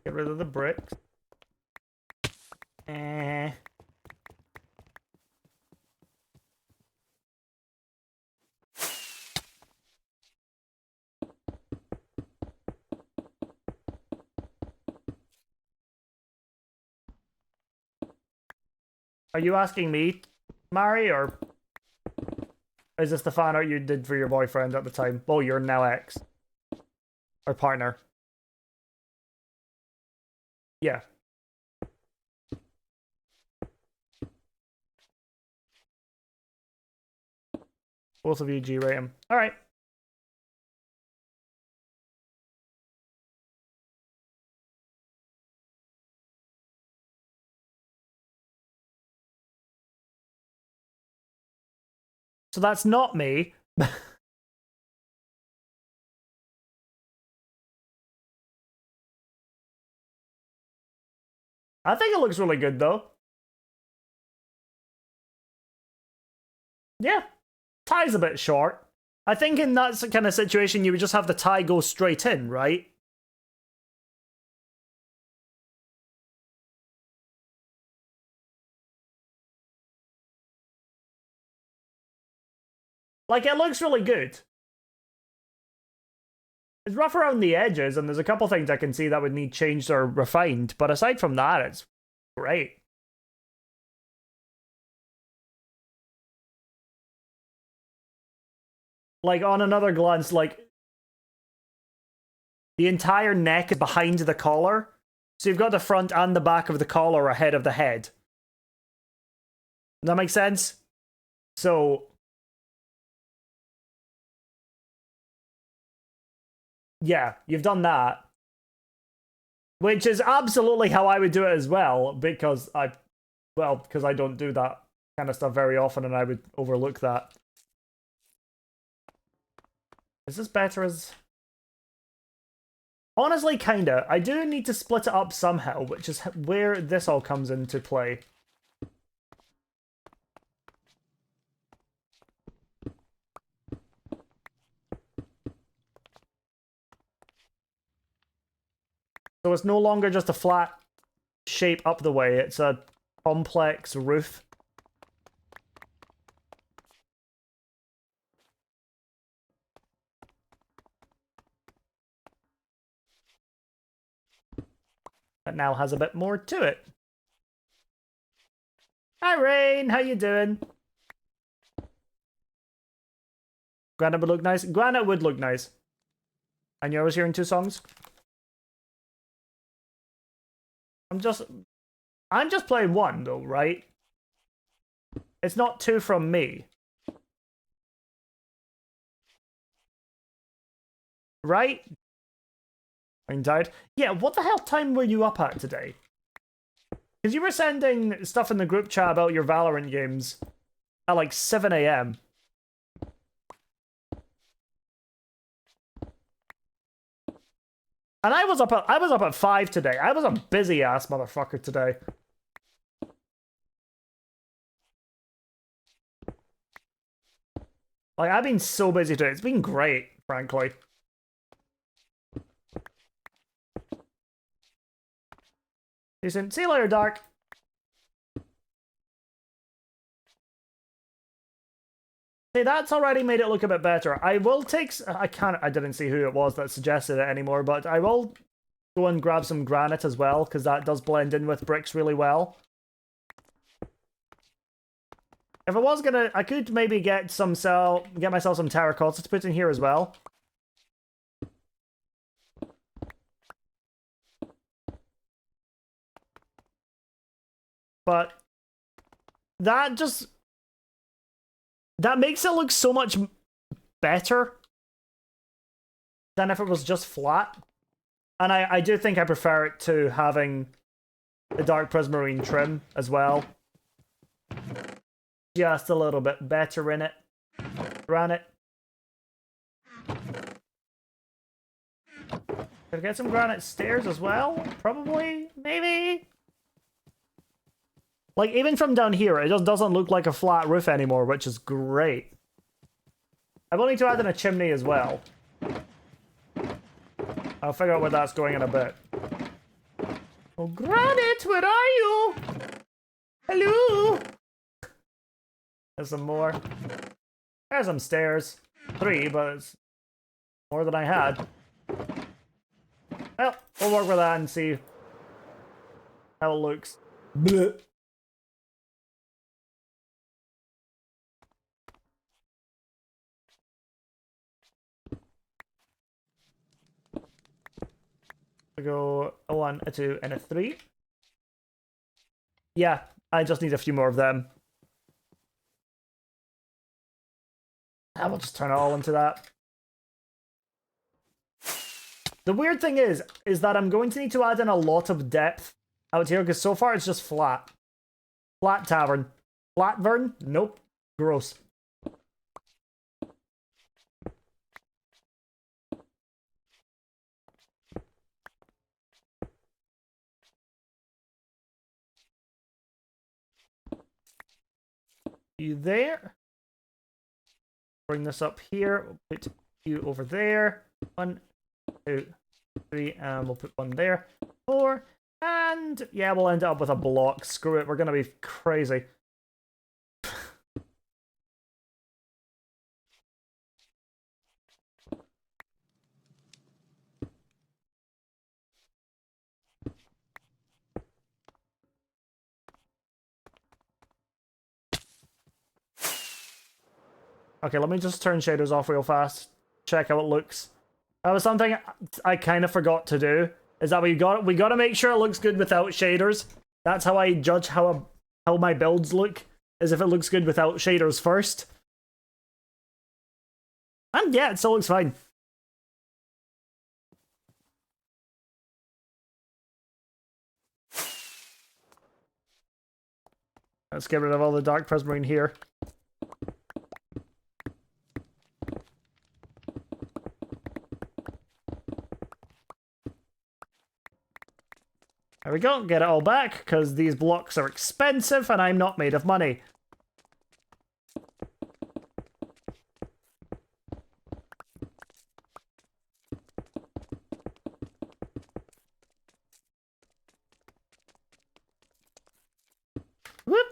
Get rid of the bricks. Are you asking me, Mari, or is this the fan art you did for your boyfriend at the time? Oh, you're now ex. Or partner. Yeah. Both of you G-rate him. Alright. So that's not me. I think it looks really good, though. Yeah. Tie's a bit short. I think in that kind of situation, you would just have the tie go straight in, right? Like, it looks really good. It's rough around the edges, and there's a couple things I can see that would need changed or refined, but aside from that, it's great. Like, on another glance, like, the entire neck is behind the collar, so you've got the front and the back of the collar ahead of the head. Does that make sense? So... yeah, you've done that. Which is absolutely how I would do it as well, because I don't do that kind of stuff very often, and I would overlook that. Is this better as... honestly, kinda. I do need to split it up somehow, which is where this all comes into play. So it's no longer just a flat shape up the way, it's a complex roof. That now has a bit more to it. Hi Rain, how you doing? Granite would look nice. Granite would look nice. And you're always hearing two songs? I'm just playing one though, right? It's not two from me. Right? I'm tired. Yeah, what the hell time were you up at today? Because you were sending stuff in the group chat about your Valorant games at like 7 AM. And I was up at 5 today. I was a busy ass motherfucker today. Like, I've been so busy today. It's been great, frankly. Decent. See you later, Dark. See, that's already made it look a bit better. I will take... I didn't see who it was that suggested it anymore, but I will go and grab some granite as well, because that does blend in with bricks really well. If I was gonna... I could maybe get myself some terracotta to put in here as well. But that just... that makes it look so much better than if it was just flat. And I do think I prefer it to having the dark prismarine trim as well. Just a little bit better in it. Granite. Could I get some granite stairs as well? Probably? Maybe? Like, even from down here, it just doesn't look like a flat roof anymore, which is great. I will need to add in a chimney as well. I'll figure out where that's going in a bit. Oh, Granite, where are you? Hello? There's some more. There's some stairs. 3, but it's more than I had. Well, we'll work with that and see how it looks. Blech. I go a 1, a 2, and a 3. Yeah, I just need a few more of them. I will just turn it all into that. The weird thing is that I'm going to need to add in a lot of depth out here, because so far it's just flat. Flat tavern. Flatvern? Nope. Gross. You there? Bring this up here. We'll put you over there. 1, 2, 3, and we'll put 1 there. 4, and yeah, we'll end up with a block. Screw it, we're gonna be crazy. Okay, let me just turn shaders off real fast. Check how it looks. That was something I kind of forgot to do. Is that we gotta make sure it looks good without shaders. That's how I judge how my builds look. Is if it looks good without shaders first. And yeah, it still looks fine. Let's get rid of all the dark prismarine here. There we go, get it all back, because these blocks are expensive and I'm not made of money. Whoop!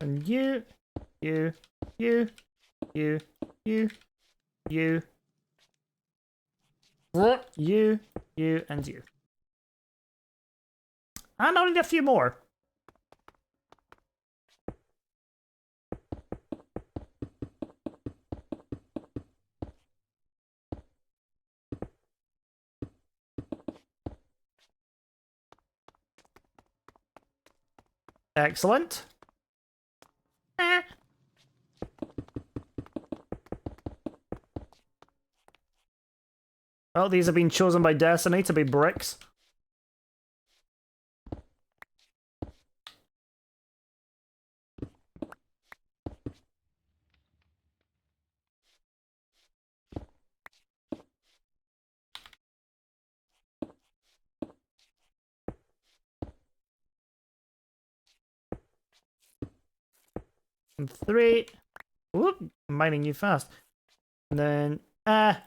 And you, and you. And I'll need a few more. Excellent. Well, these have been chosen by Destiny to be bricks. And 3. Whoop, mining you fast. And then, and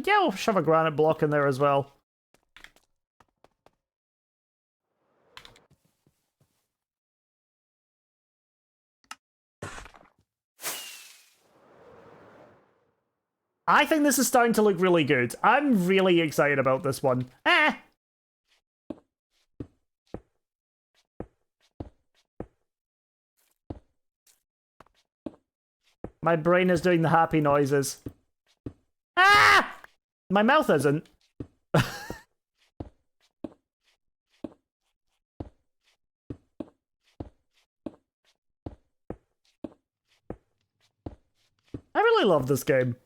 yeah, we'll shove a granite block in there as well. I think this is starting to look really good. I'm really excited about this one. My brain is doing the happy noises. Ah! My mouth isn't. I really love this game.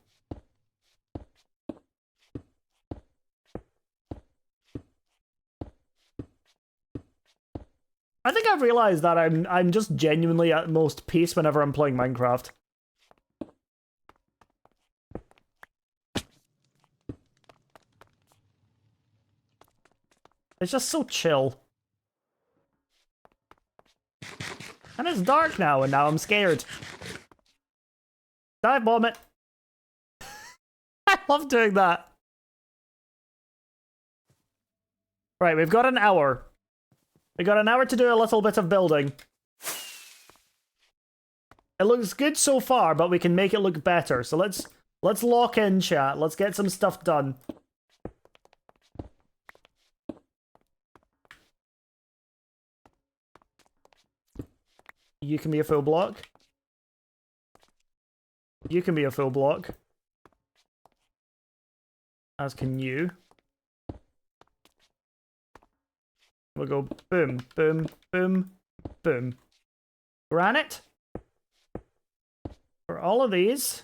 I think I've realized that I'm just genuinely at most peace whenever I'm playing Minecraft. It's just so chill. And it's dark now, and now I'm scared. Dive bomb it. I love doing that. Right, we've got an hour. We've got an hour to do a little bit of building. It looks good so far, but we can make it look better. So let's lock in, chat. Let's get some stuff done. You can be a full block. You can be a full block. As can you. We'll go boom, boom, boom, boom. Granite. For all of these.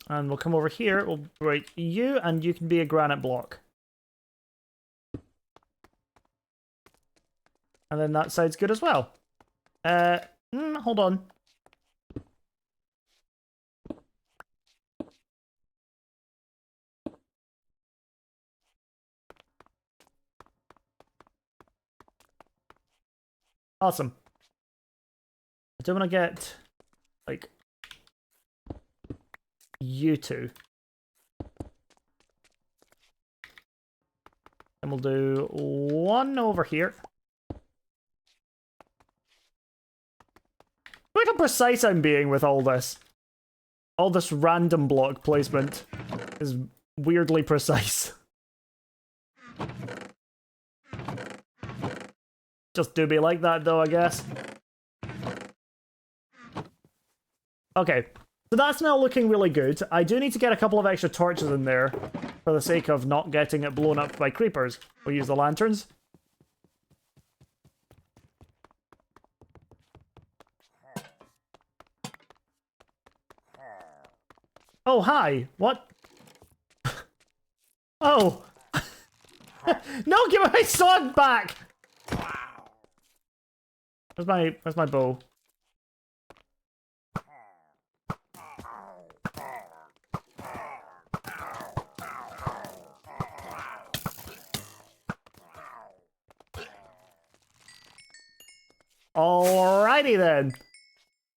And we'll come over here. We'll write you, and you can be a granite block. And then that side's good as well. Hold on. Awesome. I do want to get, like, you two. And we'll do one over here. Look how precise I'm being with all this. All this random block placement is weirdly precise. Just do be like that though, I guess. Okay, so that's now looking really good. I do need to get a couple of extra torches in there for the sake of not getting it blown up by creepers. We'll use the lanterns. Oh, hi. What? Oh. No, give me my sword back! Where's my bow? Alrighty then.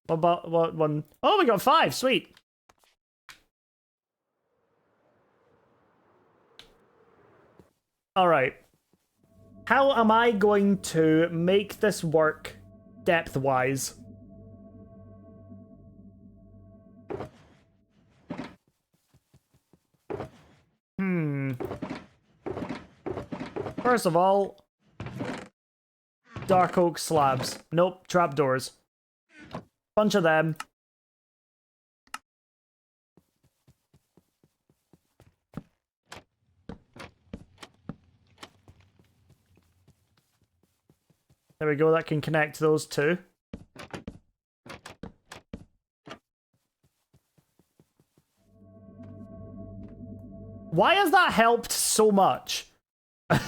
What about what one? Oh, we got 5. Sweet. Alright. How am I going to make this work depth-wise? First of all, dark oak slabs. Nope, trapdoors. Bunch of them. There we go, that can connect those two. Why has that helped so much? How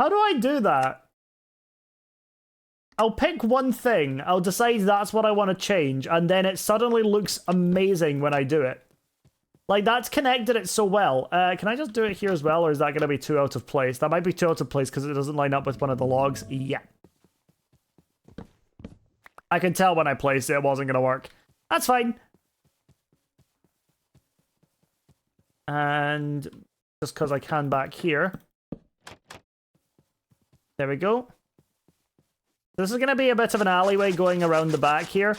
do I do that? I'll pick one thing, I'll decide that's what I want to change, and then it suddenly looks amazing when I do it. Like, that's connected it so well. Can I just do it here as well, or is that going to be too out of place? That might be too out of place because it doesn't line up with one of the logs. Yeah. I can tell when I placed it, it wasn't going to work. That's fine. And just because I can back here. There we go. This is going to be a bit of an alleyway going around the back here.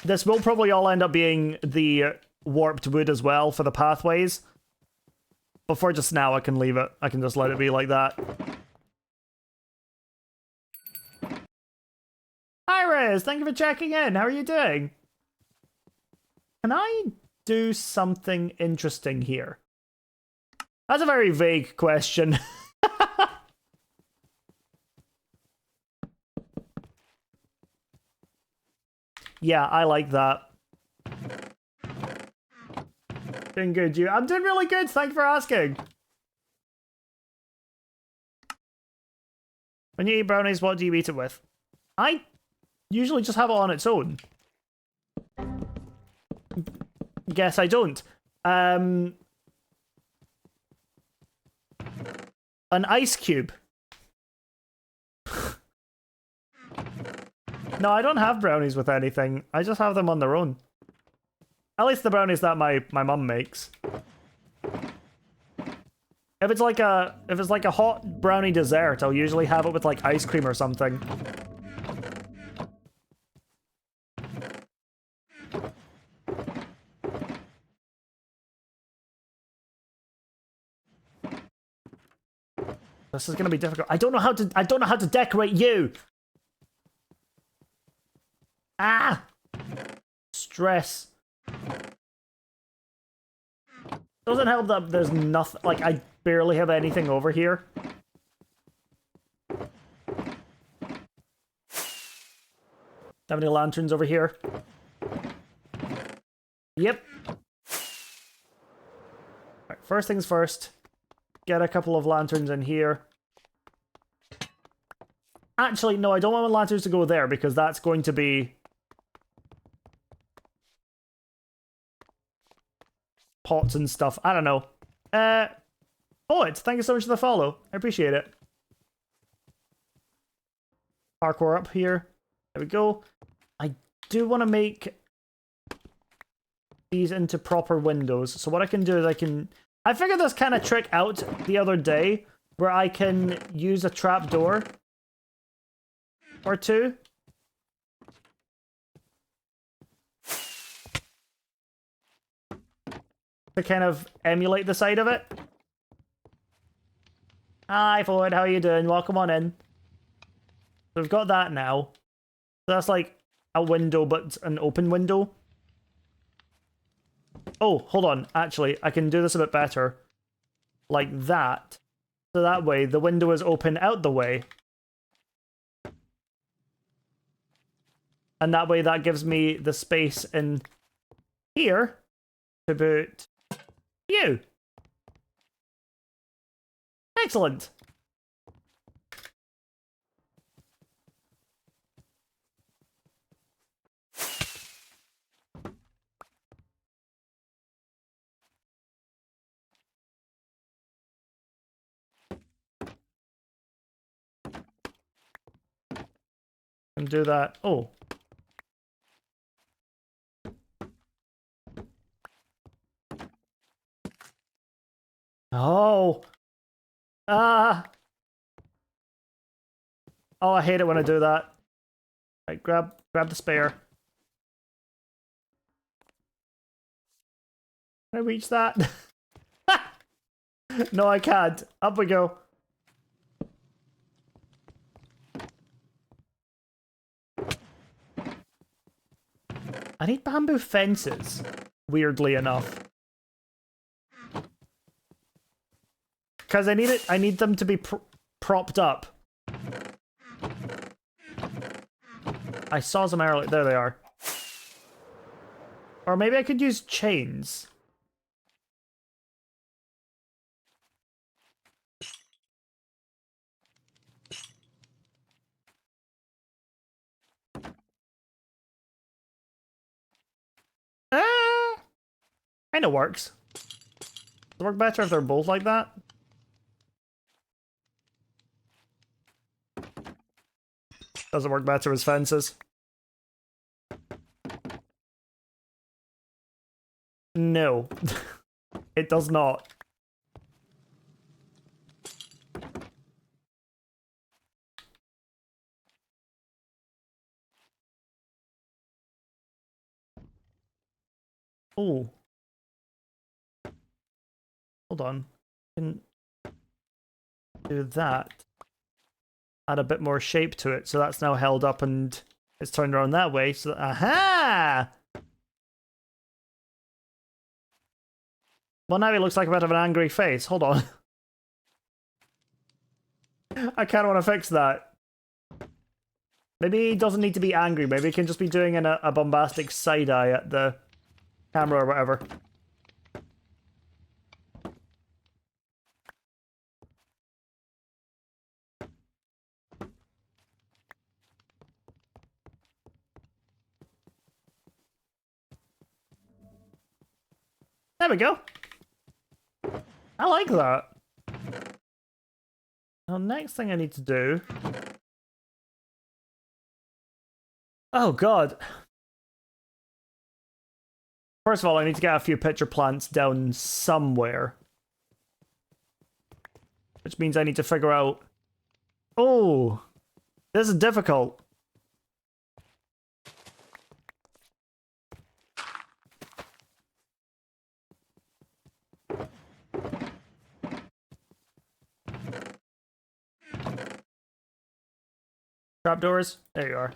This will probably all end up being the warped wood as well for the pathways. But for just now, I can leave it. I can just let it be like that. Hi, Riz! Thank you for checking in. How are you doing? Can I do something interesting here? That's a very vague question. Yeah, I like that. Doing good, you. I'm doing really good. Thank you for asking. When you eat brownies, what do you eat it with? I usually just have it on its own. Guess I don't. An ice cube. No, I don't have brownies with anything. I just have them on their own. At least the brownies that my mum makes. If it's like a hot brownie dessert, I'll usually have it with like ice cream or something. This is gonna be difficult. I don't know how to decorate you. Ah! Stress. Doesn't help that there's nothing, like, I barely have anything over here. Have any lanterns over here? Yep. Right, first things first. Get a couple of lanterns in here. Actually, no, I don't want my lanterns to go there because that's going to be pots and stuff. I don't know. Poet, thank you so much for the follow. I appreciate it. Parkour up here. There we go. I do want to make these into proper windows. So what I can do is I figured this kind of trick out the other day where I can use a trapdoor or two. To kind of emulate the side of it. Hi, Ford, how are you doing? Welcome on in. So we've got that now. So that's like a window, but an open window. Oh, hold on. Actually, I can do this a bit better. Like that. So that way, the window is open out the way. And that way, that gives me the space in here to put you. Excellent. And do that. Oh. Oh. Ah. Oh, I hate it when I do that. Right, grab the spare. Can I reach that? No, I can't. Up we go. I need bamboo fences, weirdly enough. Because I need them to be propped up. I saw some earlier. There they are. Or maybe I could use chains. Kinda works. Does it work better if they're both like that? Does it work better as fences? No. It does not. Oh. Hold on. Can do that. Add a bit more shape to it, so that's now held up and it's turned around that way. So, aha! Well, now he looks like a bit of an angry face. Hold on. I kind of want to fix that. Maybe he doesn't need to be angry. Maybe he can just be doing a bombastic side eye at the camera or whatever. There we go. I like that. Now, next thing I need to do... Oh, God. First of all, I need to get a few pitcher plants down somewhere. Which means I need to figure out... Oh! This is difficult. Trapdoors? There you are.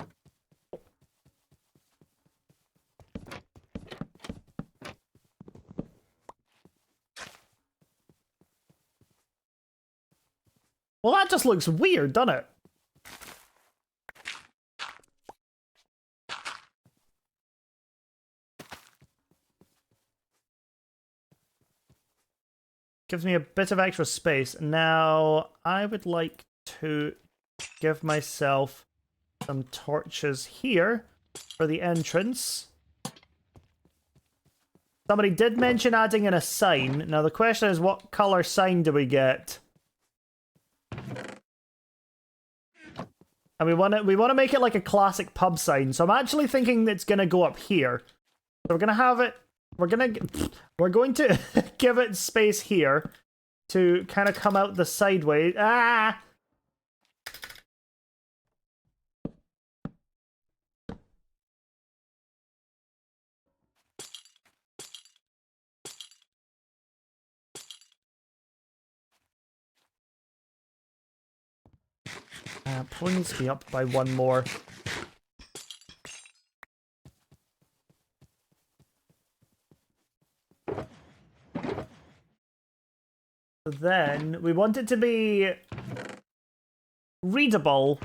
Well, that just looks weird, doesn't it? Gives me a bit of extra space. Now, I would like to give myself some torches here for the entrance. Somebody did mention adding in a sign. Now the question is, what color sign do we get? And we want to make it like a classic pub sign. So I'm actually thinking it's going to go up here. So we're going to have it, we're going to give it space here to kind of come out the sideways. Ah! Probably needs to be up by one more. Then we want it to be readable,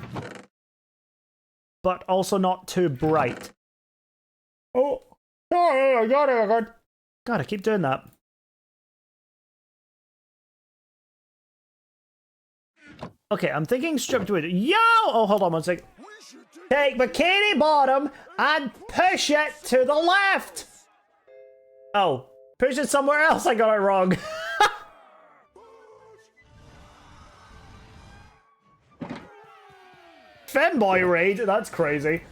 but also not too bright. Oh, I got it. God, I keep doing that. Okay, I'm thinking stripped wood. Yo! Oh, hold on one sec. Take bikini bottom and push it to the left! Oh, push it somewhere else. I got it wrong. Femboy raid? That's crazy.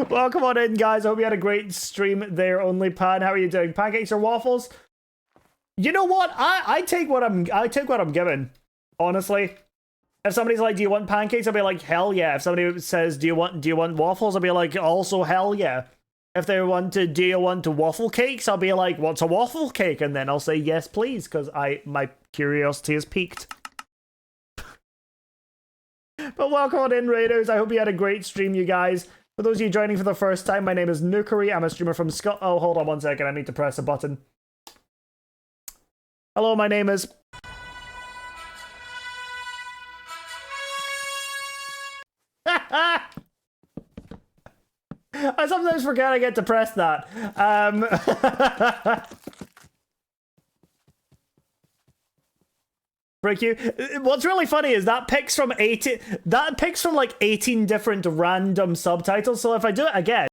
Welcome on in, guys. I hope you had a great stream there, OnlyPan. How are you doing? Pancakes or waffles? You know what? I take what I'm given. Honestly, if somebody's like, "Do you want pancakes?" I'll be like, "Hell yeah." If somebody says, "Do you want waffles?" I'll be like, "Also hell yeah." If they want to, "Do you want waffle cakes?" I'll be like, "What's a waffle cake?" And then I'll say, "Yes, please," because my curiosity is piqued. But welcome on in, Raiders. I hope you had a great stream, you guys. For those of you joining for the first time, my name is Nukeri. I'm a streamer from Scotland. Oh, hold on one second. I need to press a button. Hello, my name is... I sometimes forget I get to press that. Break you. What's really funny is that picks from like 18 different random subtitles. So if I do it again...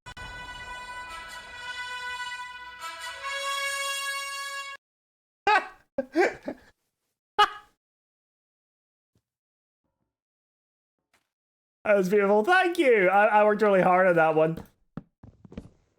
That was beautiful. Thank you. I worked really hard on that one.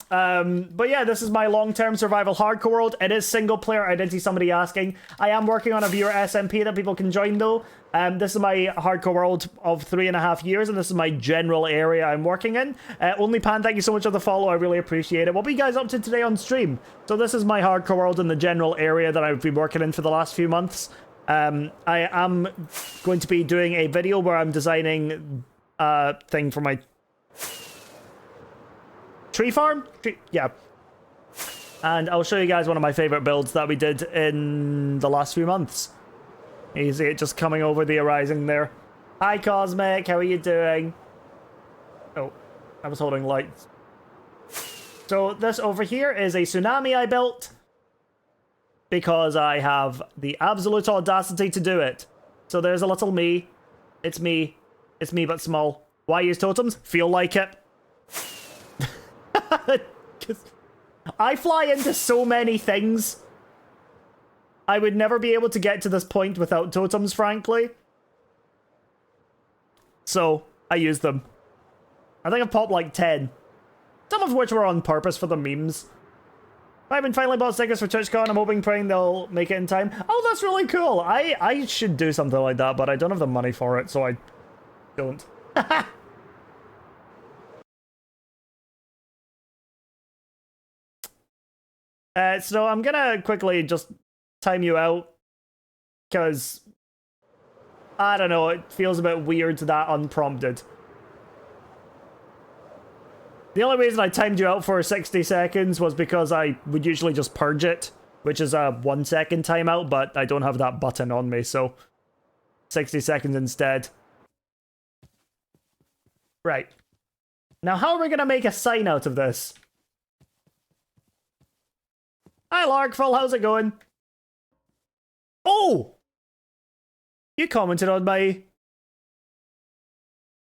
But yeah, this is my long-term survival hardcore world. It is single player. I did see somebody asking. I am working on a viewer SMP that people can join though. This is my hardcore world of 3.5 years, and this is my general area I'm working in. Only Pan, thank you so much for the follow. I really appreciate it. What were you guys up to today on stream? So this is my hardcore world in the general area that I've been working in for the last few months. I am going to be doing a video where I'm designing a thing for my tree farm? Yeah. And I'll show you guys one of my favorite builds that we did in the last few months. You see it just coming over the horizon there. Hi, Cosmic. How are you doing? Oh, I was holding lights. So this over here is a tsunami I built because I have the absolute audacity to do it. So there's a little me. It's me. It's me, but small. Why use totems? Feel like it. I fly into so many things. I would never be able to get to this point without totems, frankly. So, I use them. I think I've popped like 10. Some of which were on purpose for the memes. I've been finally bought stickers for TwitchCon. I'm hoping, praying they'll make it in time. Oh, that's really cool. I should do something like that, but I don't have the money for it, so I don't. So I'm gonna quickly just time you out, because, I don't know, it feels a bit weird that unprompted. The only reason I timed you out for 60 seconds was because I would usually just purge it, which is a 1 second timeout, but I don't have that button on me, so 60 seconds instead. Right. Now how are we gonna make a sign out of this? Hi, Larkful, how's it going? Oh! You commented on my...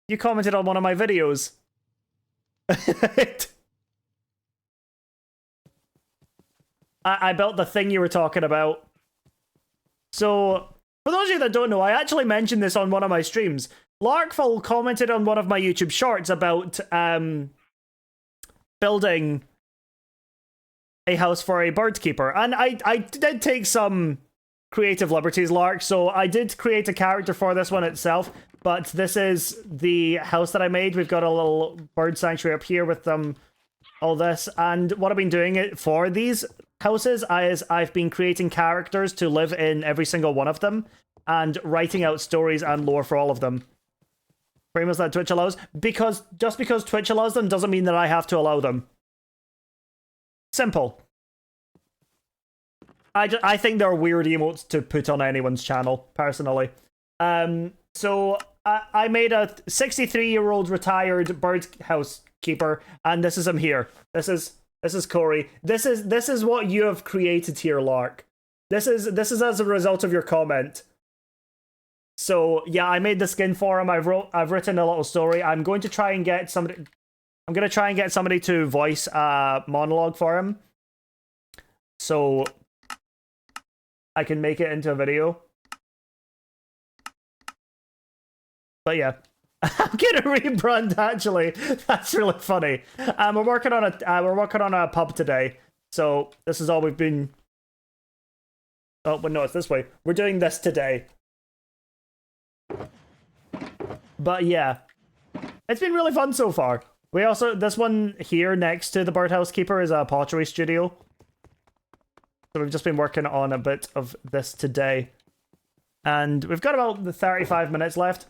You commented on one of my videos. I built the thing you were talking about. So, for those of you that don't know, I actually mentioned this on one of my streams. Larkful commented on one of my YouTube shorts about building a house for a bird keeper, and I did take some creative liberties, Lark, so I did create a character for this one itself, but this is the house that I made. We've got a little bird sanctuary up here with all this, and what I've been doing it for these houses is I've been creating characters to live in every single one of them, and writing out stories and lore for all of them. Frames that Twitch allows, because just because Twitch allows them doesn't mean that I have to allow them. Simple. I think they're weird emotes to put on anyone's channel, personally. So I made a 63-year-old retired bird housekeeper, and this is him here. This is Corey. This is what you have created here, Lark. This is as a result of your comment. So yeah, I made the skin for him. I've written a little story. I'm going to try and get somebody. I'm going to try and get somebody to voice a monologue for him, so I can make it into a video. But yeah, I'm gonna rebrand. Actually, that's really funny. We're working on a pub today, so this is all we've been. Oh, but no, it's this way. We're doing this today. But yeah, it's been really fun so far. We also, this one here next to the birdhouse keeper is a pottery studio. So we've just been working on a bit of this today. And we've got about 35 minutes left.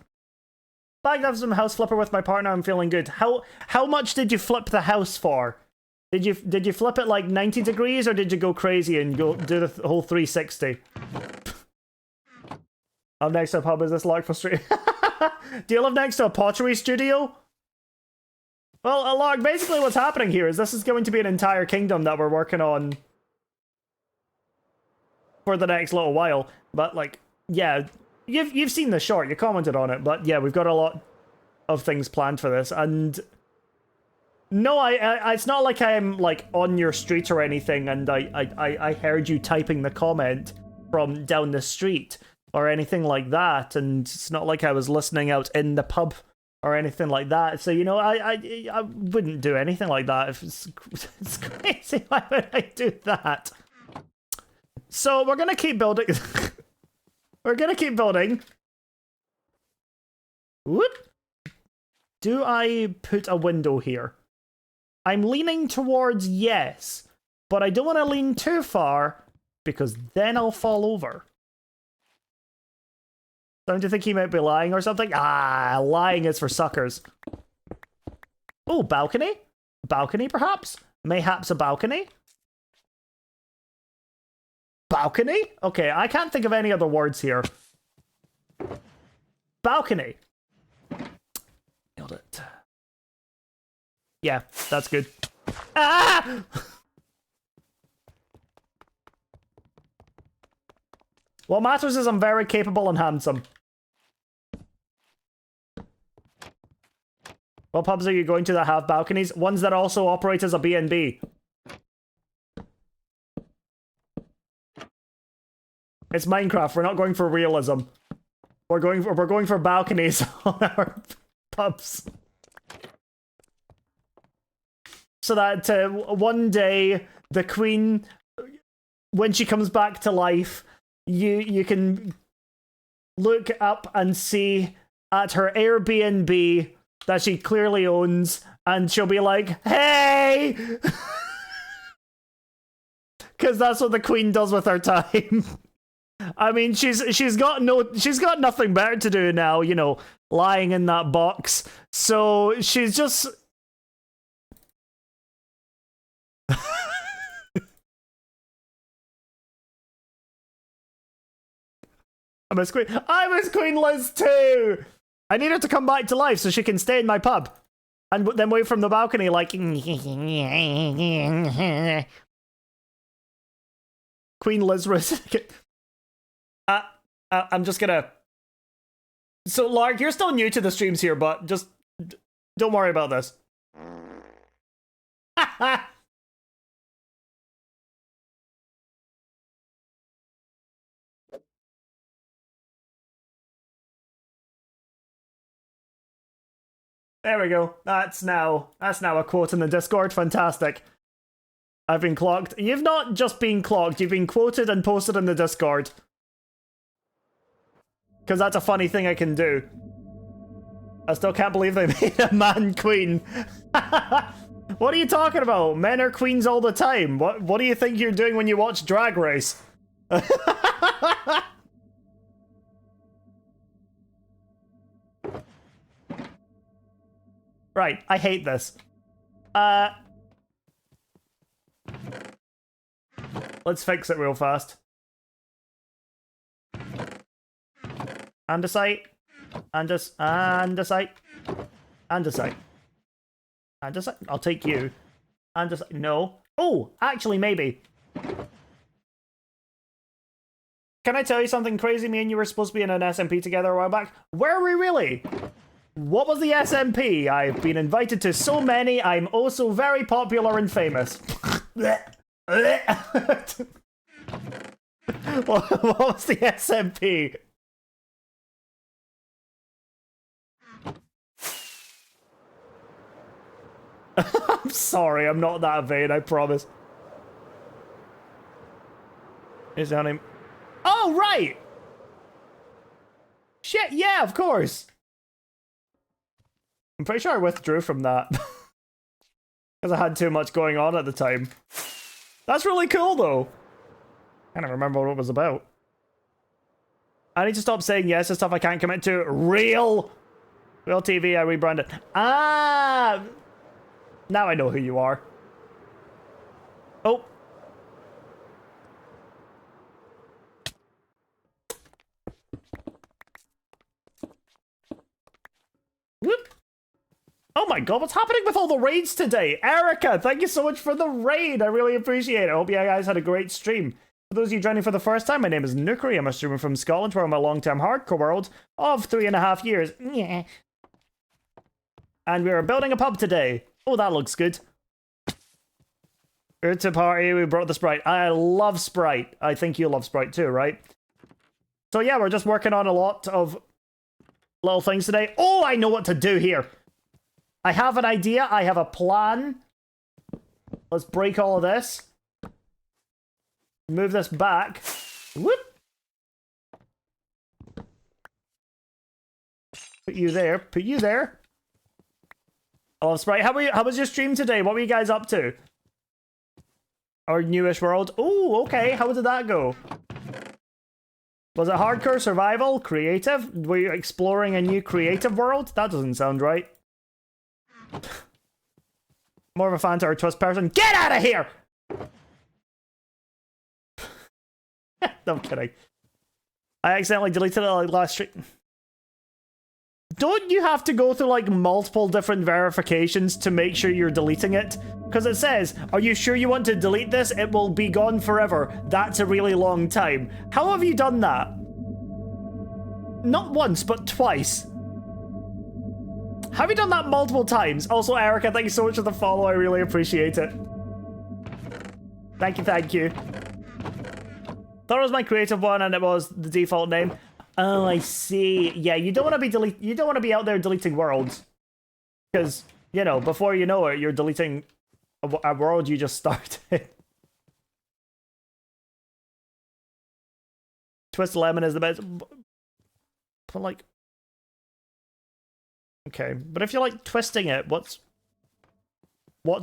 Bagged up some house flipper with my partner, I'm feeling good. How much did you flip the house for? Did you flip it like 90 degrees, or did you go crazy and go do the whole 360? Up next to a pub is this Lark for street. Do you live next to a pottery studio? Well, Lark, basically what's happening here is this is going to be an entire kingdom that we're working on for the next little while. But, like, yeah, you've seen the short, you commented on it, but yeah, we've got a lot of things planned for this, and no, I it's not like I'm, like, on your street or anything, and I heard you typing the comment from down the street or anything like that, and it's not like I was listening out in the pub or anything like that. So, you know, I wouldn't do anything like that. If it's crazy. Why would I do that? So we're gonna keep building. We're gonna keep building. Whoop. Do I put a window here? I'm leaning towards yes, but I don't want to lean too far because then I'll fall over. Don't you think he might be lying or something? Ah, lying is for suckers. Oh, balcony? Balcony, perhaps? Mayhaps a balcony? Balcony? Okay, I can't think of any other words here. Balcony. Nailed it. Yeah, that's good. Ah! What matters is I'm very capable and handsome. What pubs are you going to that have balconies? Ones that also operate as a B&B. It's Minecraft. We're not going for realism. We're going for balconies on our pubs. So that one day the queen, when she comes back to life, you can look up and see at her Airbnb that she clearly owns, and she'll be like, "Hey!" Because that's what the queen does with her time. I mean, she's got nothing better to do now, you know, lying in that box. So she's just I miss Queen Liz too! I need her to come back to life so she can stay in my pub. And then wave from the balcony like... Queen Liz... I'm just gonna... So, Lark, you're still new to the streams here, but just... Don't worry about this. There we go. That's now a quote in the Discord. Fantastic. I've been clocked. You've not just been clocked, you've been quoted and posted in the Discord. Because that's a funny thing I can do. I still can't believe they made a man queen. What are you talking about? Men are queens all the time. What do you think you're doing when you watch Drag Race? Right, I hate this. Let's fix it real fast. Andesite. Andesite. Andesite. Andesite. I'll take you. Andesite. No. Oh, actually, maybe. Can I tell you something crazy? Me and you were supposed to be in an SMP together a while back. Were we really? What was the SMP? I've been invited to so many. I'm also very popular and famous. What was the SMP? I'm sorry, I'm not that vain, I promise. Is that name? Oh, right! Shit, yeah, of course! I'm pretty sure I withdrew from that. Because I had too much going on at the time. That's really cool, though. I don't remember what it was about. I need to stop saying yes to stuff I can't commit to. Real TV, I rebranded. Ah! Now I know who you are. Oh. Whoop. Oh my god, what's happening with all the raids today? Erica, thank you so much for the raid. I really appreciate it. I hope you guys had a great stream. For those of you joining for the first time, my name is Nukeri. I'm a streamer from Scotland, where I'm a long-term hardcore world of 3.5 years. Yeah. And we are building a pub today. Oh, that looks good. Good to party, we brought the Sprite. I love Sprite. I think you love Sprite too, right? So yeah, we're just working on a lot of little things today. Oh, I know what to do here. I have an idea. I have a plan. Let's break all of this. Move this back. Whoop. Put you there. Put you there. Oh, Sprite, how was your stream today? What were you guys up to? Our newish world. Oh, okay. How did that go? Was it hardcore, survival, creative? Were you exploring a new creative world? That doesn't sound right. More of a fan to our twist person. Get out of here! No, I'm kidding. I accidentally deleted it like last stream. Don't you have to go through like multiple different verifications to make sure you're deleting it? Because it says, are you sure you want to delete this? It will be gone forever. That's a really long time. How have you done that? Not once, but twice. Have you done that multiple times? Also, Erica, thank you so much for the follow. I really appreciate it. Thank you, thank you. Thought it was my creative one and it was the default name. Oh, I see. Yeah, you don't want to be out there deleting worlds. Because, you know, before you know it, you're deleting a world you just started. Twist Lemon is the best. But like, okay, but if you're like twisting it, what's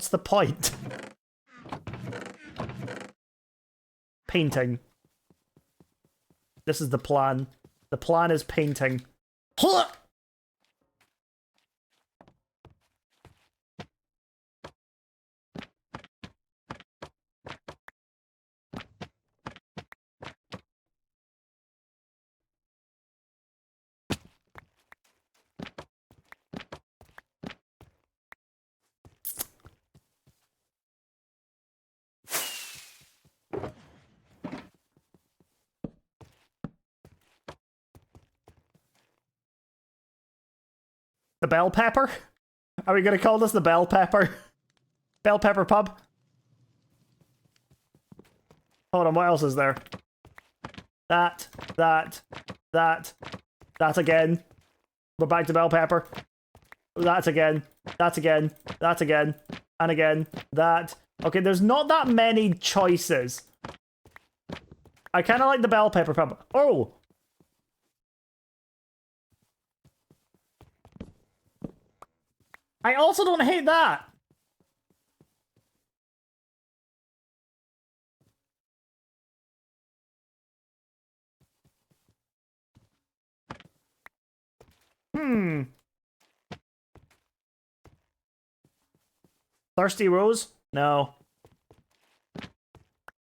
the point? Painting. This is the plan. The plan is painting. The bell pepper? Are we gonna call this the bell pepper? Bell pepper pub? Hold on, what else is there? That again. We're back to bell pepper. That again, and again, that. Okay, there's not that many choices. I kind of like the bell pepper pub. Oh! I also don't hate that. Thirsty Rose? No.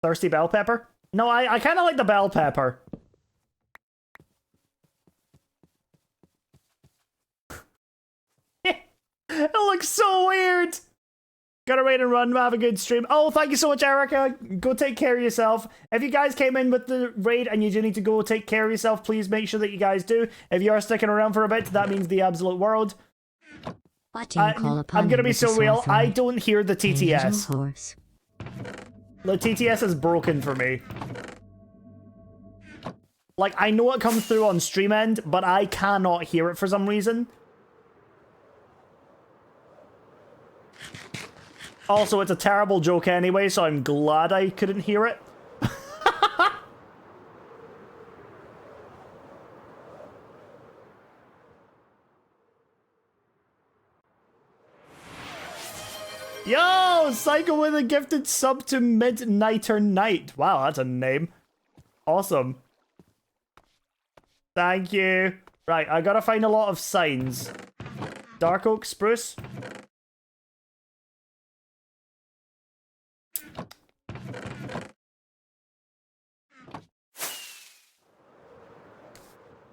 Thirsty Bell Pepper? No, I kind of like the Bell Pepper. It looks so weird. Gotta raid and run, have a good stream. Oh, thank you so much, Erica. Go take care of yourself. If you guys came in with the raid and you do need to go take care of yourself, please make sure that you guys do. If you are sticking around for a bit, that means the absolute world. What do you call upon I'm gonna be with so the real. sorcerer? I don't hear the A little TTS. horse. The TTS is broken for me. Like, I know it comes through on stream end, but I cannot hear it for some reason. Also, it's a terrible joke anyway, so I'm glad I couldn't hear it. Yo! Psycho with a gifted sub to Midnighter Night. Wow, that's a name. Awesome. Thank you. Right, I gotta find a lot of signs. Dark oak spruce.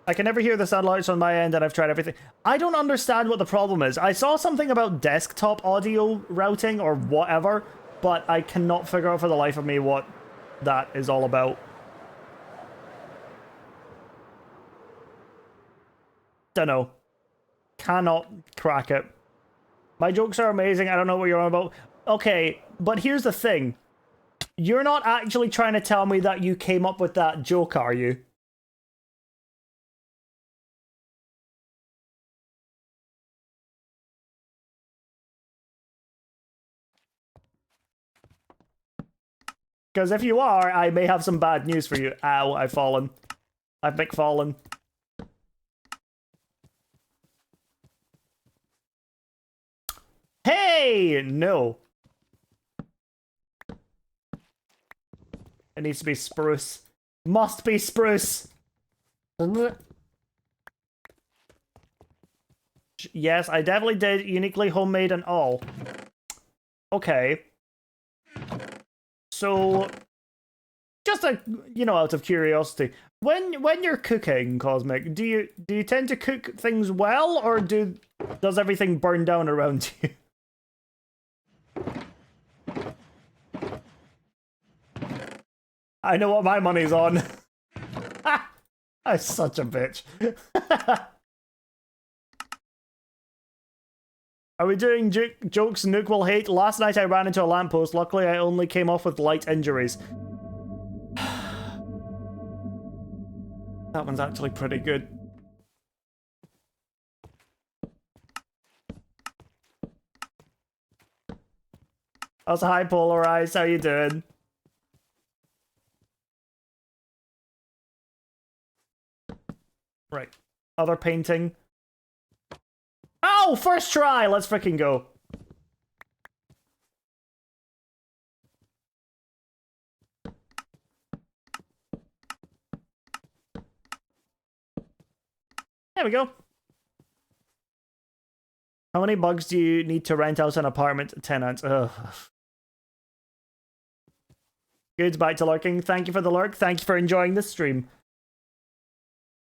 I can never hear the sound lights on my end, and I've tried everything. I don't understand what the problem is. I saw something about desktop audio routing or whatever, but I cannot figure out for the life of me what that is all about. Dunno. Cannot crack it. My jokes are amazing. I don't know what you're on about. Okay, but here's the thing. You're not actually trying to tell me that you came up with that joke, are you? Because if you are, I may have some bad news for you. Ow, I've fallen. I've McFallen. Hey! No. It needs to be spruce. Must be spruce! Yes, I definitely did. Uniquely homemade and all. Okay. So, just out of curiosity, when you're cooking, Cosmic, do you tend to cook things well, or does everything burn down around you? I know what my money's on. I'm such a bitch. Are we doing jokes Nuke will hate? Last night I ran into a lamppost. Luckily I only came off with light injuries. That one's actually pretty good. How's hi Polarized? How you doing? Right. Other painting. Oh, first try! Let's freaking go. There we go. How many bugs do you need to rent out an apartment tenant? Ugh. Good, back to lurking. Thank you for the lurk. Thank you for enjoying the stream.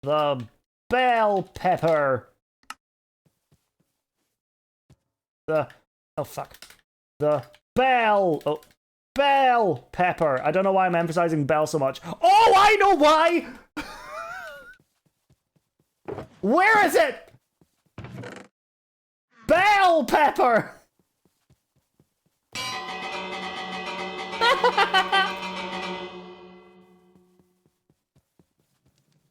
The bell pepper. Oh fuck. The bell. Oh, bell pepper. I don't know why I'm emphasizing bell so much. Oh, I know why! Where is it? Bell pepper!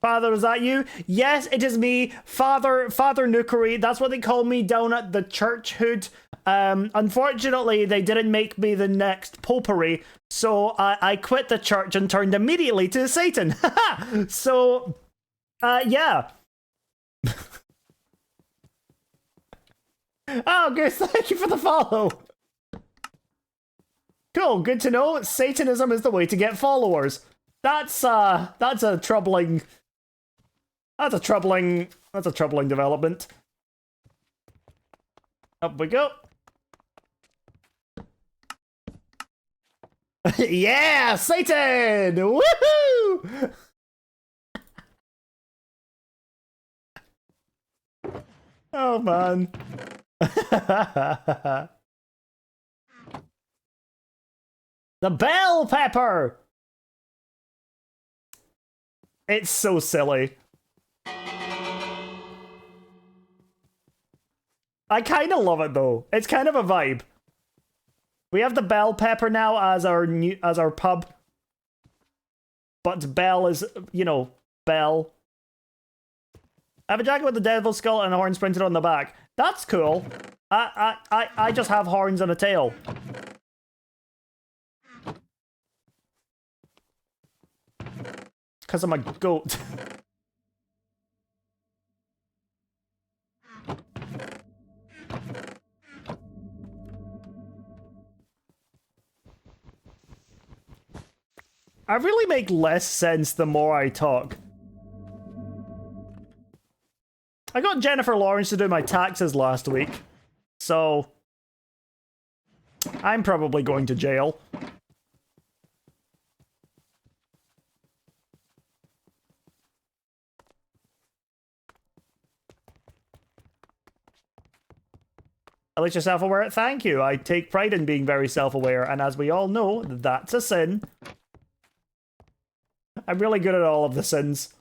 Father, is that you? Yes, it is me, Father Nukeri. That's what they call me down at the church hood. Unfortunately, they didn't make me the next popery, so I quit the church and turned immediately to Satan. So, yeah. Oh, good. Thank you for the follow. Cool. Good to know. Satanism is the way to get followers. That's a troubling. That's a troubling development. Up we go. Yeah, Satan! Woohoo! Oh man. The bell pepper! It's so silly. I kind of love it though. It's kind of a vibe. We have the bell pepper now as our pub. But bell is, bell. I have a jacket with the devil skull and horns printed on the back. That's cool. I just have horns and a tail. Because I'm a goat. I really make less sense the more I talk. I got Jennifer Lawrence to do my taxes last week, so I'm probably going to jail. At least you're self-aware. Thank you. I take pride in being very self-aware, and as we all know, that's a sin. I'm really good at all of the sins.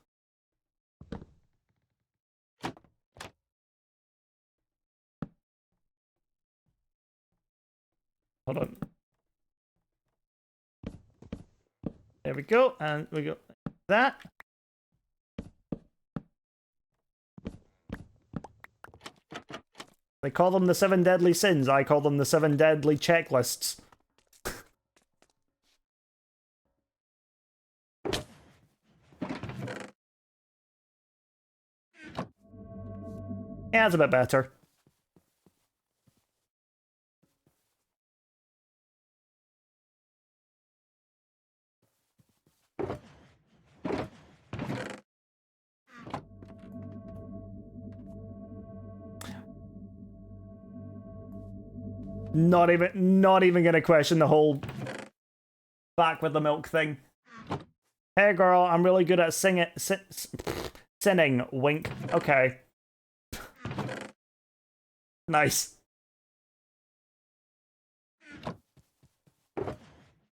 Hold on. There we go, and we go that. They call them the 7 deadly sins. I call them the 7 deadly checklists. Yeah, it's a bit better. Not even gonna question the whole back with the milk thing. Hey girl, I'm really good at sinning. Wink. Okay. Nice.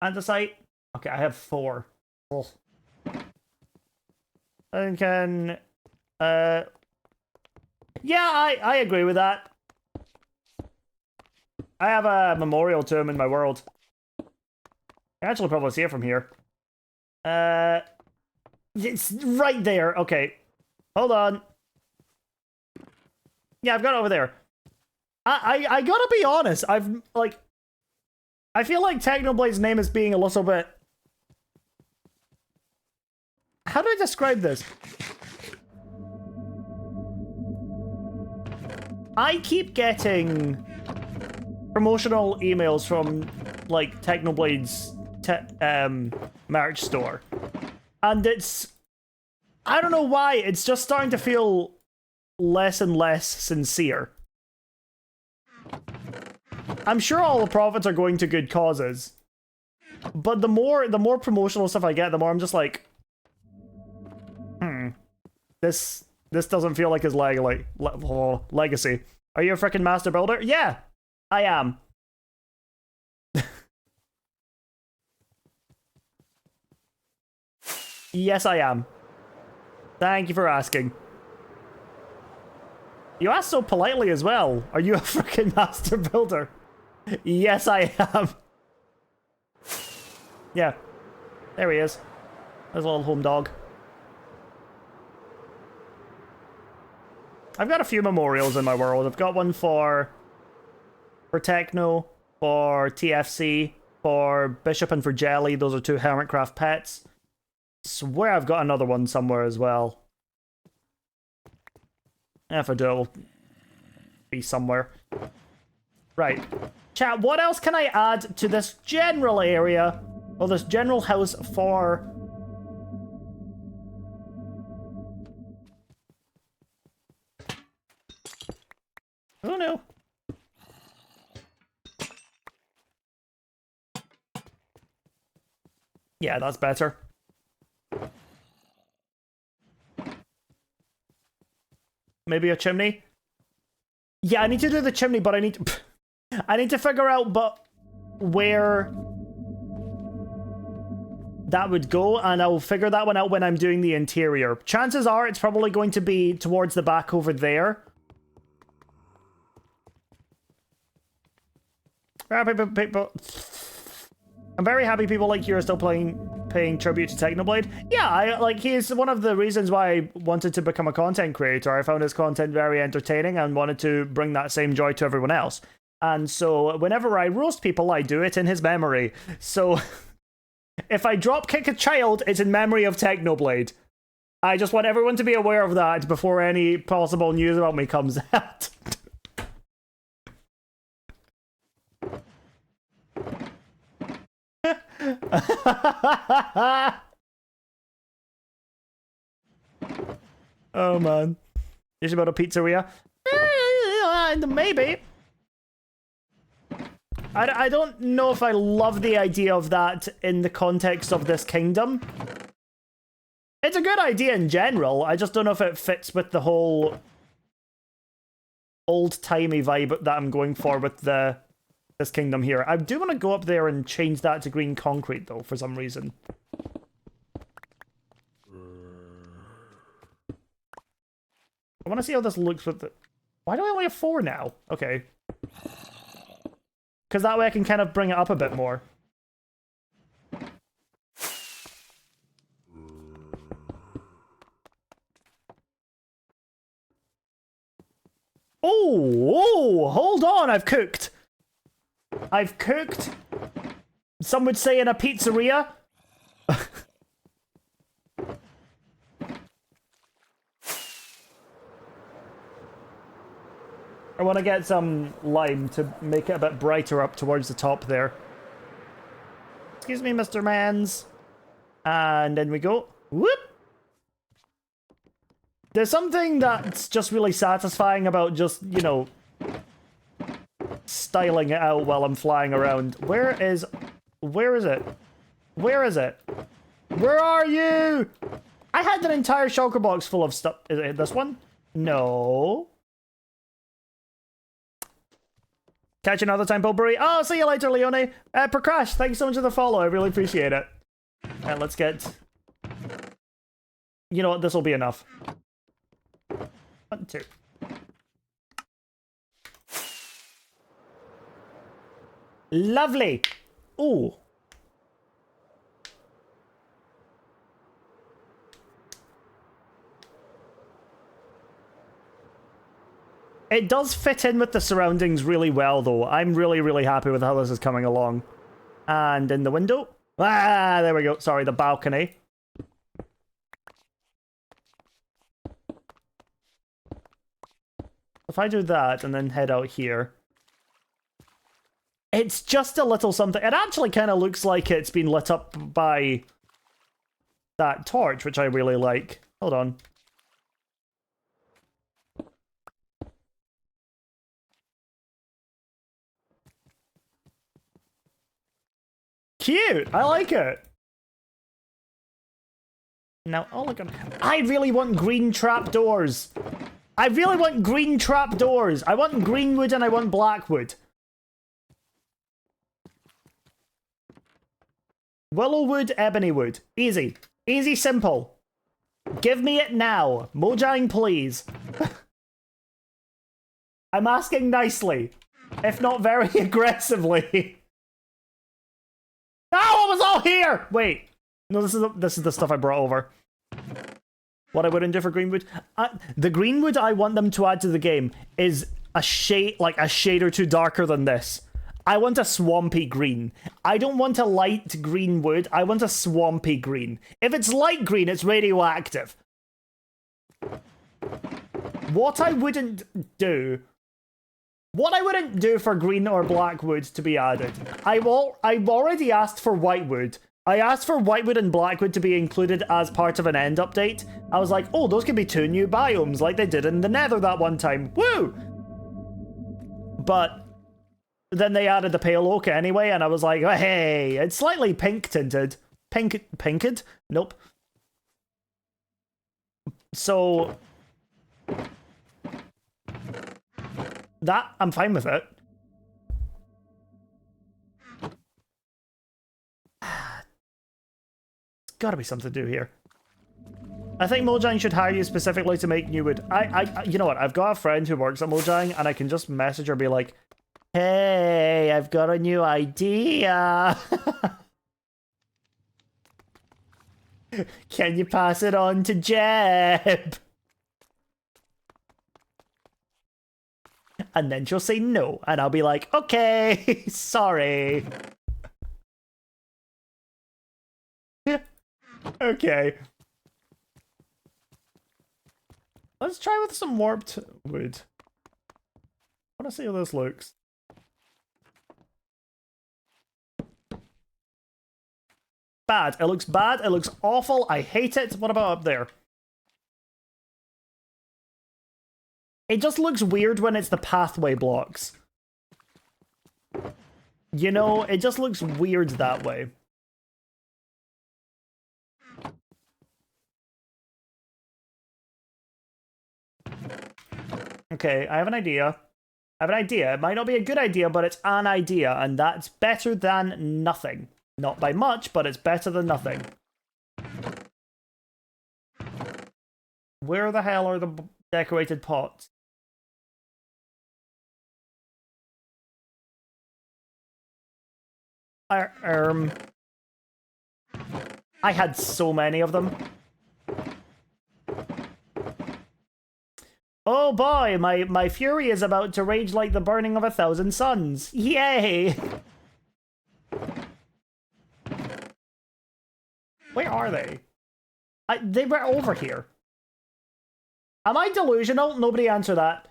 Andesite. Okay, I have 4. Oh. I can. Yeah, I agree with that. I have a memorial to him in my world. I can actually probably see it from here. It's right there. Okay. Hold on. Yeah, I've got it over there. I gotta be honest. I feel like Technoblade's name is being a little bit... How do I describe this? I keep getting promotional emails from, like, Technoblade's merch store. And it's... I don't know why, it's just starting to feel less and less sincere. I'm sure all the profits are going to good causes. But the more promotional stuff I get, the more I'm just like... This doesn't feel like his legacy. Are you a freaking master builder? Yeah, I am. Yes, I am. Thank you for asking. You asked so politely as well. Are you a freaking master builder? Yes, I am. Yeah. There he is. There's a little home dog. I've got a few memorials in my world. I've got one for Techno, for TFC, for Bishop, and for Jelly. Those are 2 Hermitcraft pets. I swear I've got another one somewhere as well. If I do, it'll be somewhere. Right. Chat, what else can I add to this general area, or this general house for... Oh no. Yeah, that's better. Maybe a chimney? Yeah, I need to do the chimney, but I need to... I need to figure out where that would go, and I'll figure that one out when I'm doing the interior. Chances are it's probably going to be towards the back over there. People. I'm very happy people like you are still paying tribute to Technoblade. Yeah, he's one of the reasons why I wanted to become a content creator. I found his content very entertaining and wanted to bring that same joy to everyone else. And so whenever I roast people, I do it in his memory. So if I drop kick a child, it's in memory of Technoblade. I just want everyone to be aware of that before any possible news about me comes out. Oh man. You should build a pizzeria? Maybe. I don't know if I love the idea of that in the context of this kingdom. It's a good idea in general, I just don't know if it fits with the whole old-timey vibe that I'm going for with this kingdom here. I do want to go up there and change that to green concrete, though, for some reason. I want to see how this looks with the... Why do I only have 4 now? Okay. Because that way I can kind of bring it up a bit more. Oh, hold on, I've cooked. I've cooked. Some would say in a pizzeria. I want to get some lime to make it a bit brighter up towards the top there. Excuse me, Mr. Mans. And in we go. Whoop! There's something that's just really satisfying about just, you know, styling it out while I'm flying around. Where is it? Where is it? Where are you? I had an entire shulker box full of stuff. Is it this one? No. Catch you another time, Potpourri. Oh, see you later, Leone. Prakash, thanks so much for the follow. I really appreciate it. And let's get... You know what? This will be enough. 1, 2. Lovely. Ooh. It does fit in with the surroundings really well, though. I'm really, really happy with how this is coming along. And in the window. Ah, there we go. Sorry, the balcony. If I do that and then head out here. It's just a little something. It actually kind of looks like it's been lit up by that torch, which I really like. Hold on. Cute! I like it! Now, oh look, I really want green trapdoors! I really want green trapdoors! I want green wood and I want black wood. Willow wood, ebony wood. Easy. Easy, simple. Give me it now. Mojang, please. I'm asking nicely, if not very aggressively. Oh, it was all here! Wait. No, this is the stuff I brought over. What I wouldn't do for Greenwood? The Greenwood I want them to add to the game is a shade, like a shade or two darker than this. I want a swampy green. I don't want a light green wood. I want a swampy green. If it's light green, it's radioactive. What I wouldn't do for green or black wood to be added. I've already asked for white wood. I asked for white wood and black wood to be included as part of an end update. I was like, oh, those could be 2 new biomes like they did in the Nether that one time. Woo! But then they added the pale oak anyway, and I was like, oh, hey, it's slightly pink tinted. Pinked? Nope. So that, I'm fine with it. There's gotta be something to do here. I think Mojang should hire you specifically to make new wood. You know what? I've got a friend who works at Mojang, and I can just message her and be like, hey, I've got a new idea. Can you pass it on to Jeb? And then she'll say no, and I'll be like, okay, sorry. Okay. Let's try with some warped wood. I want to see how this looks. Bad. It looks bad. It looks awful. I hate it. What about up there? It just looks weird when it's the pathway blocks. You know, it just looks weird that way. Okay, I have an idea. I have an idea. It might not be a good idea, but it's an idea, and that's better than nothing. Not by much, but it's better than nothing. Where the hell are the decorated pots? I had so many of them. Oh boy, my fury is about to rage like the burning of 1,000 suns. Yay! Where are they? They were over here. Am I delusional? Nobody answer that.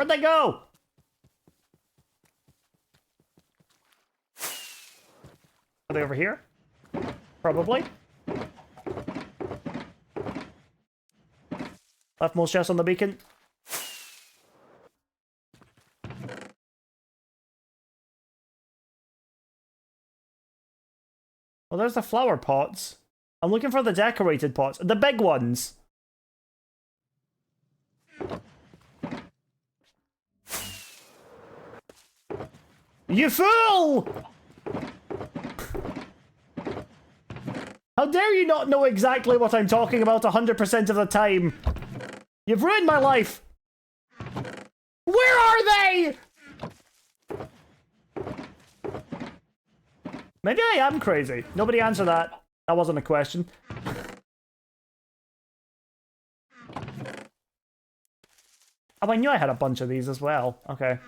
Where'd they go? Are they over here? Probably. Leftmost chest on the beacon. Well, there's the flower pots. I'm looking for the decorated pots. The big ones. You fool! How dare you not know exactly what I'm talking about 100% of the time? You've ruined my life! Where are they? Maybe I am crazy. Nobody answer that. That wasn't a question. Oh, I knew I had a bunch of these as well. Okay.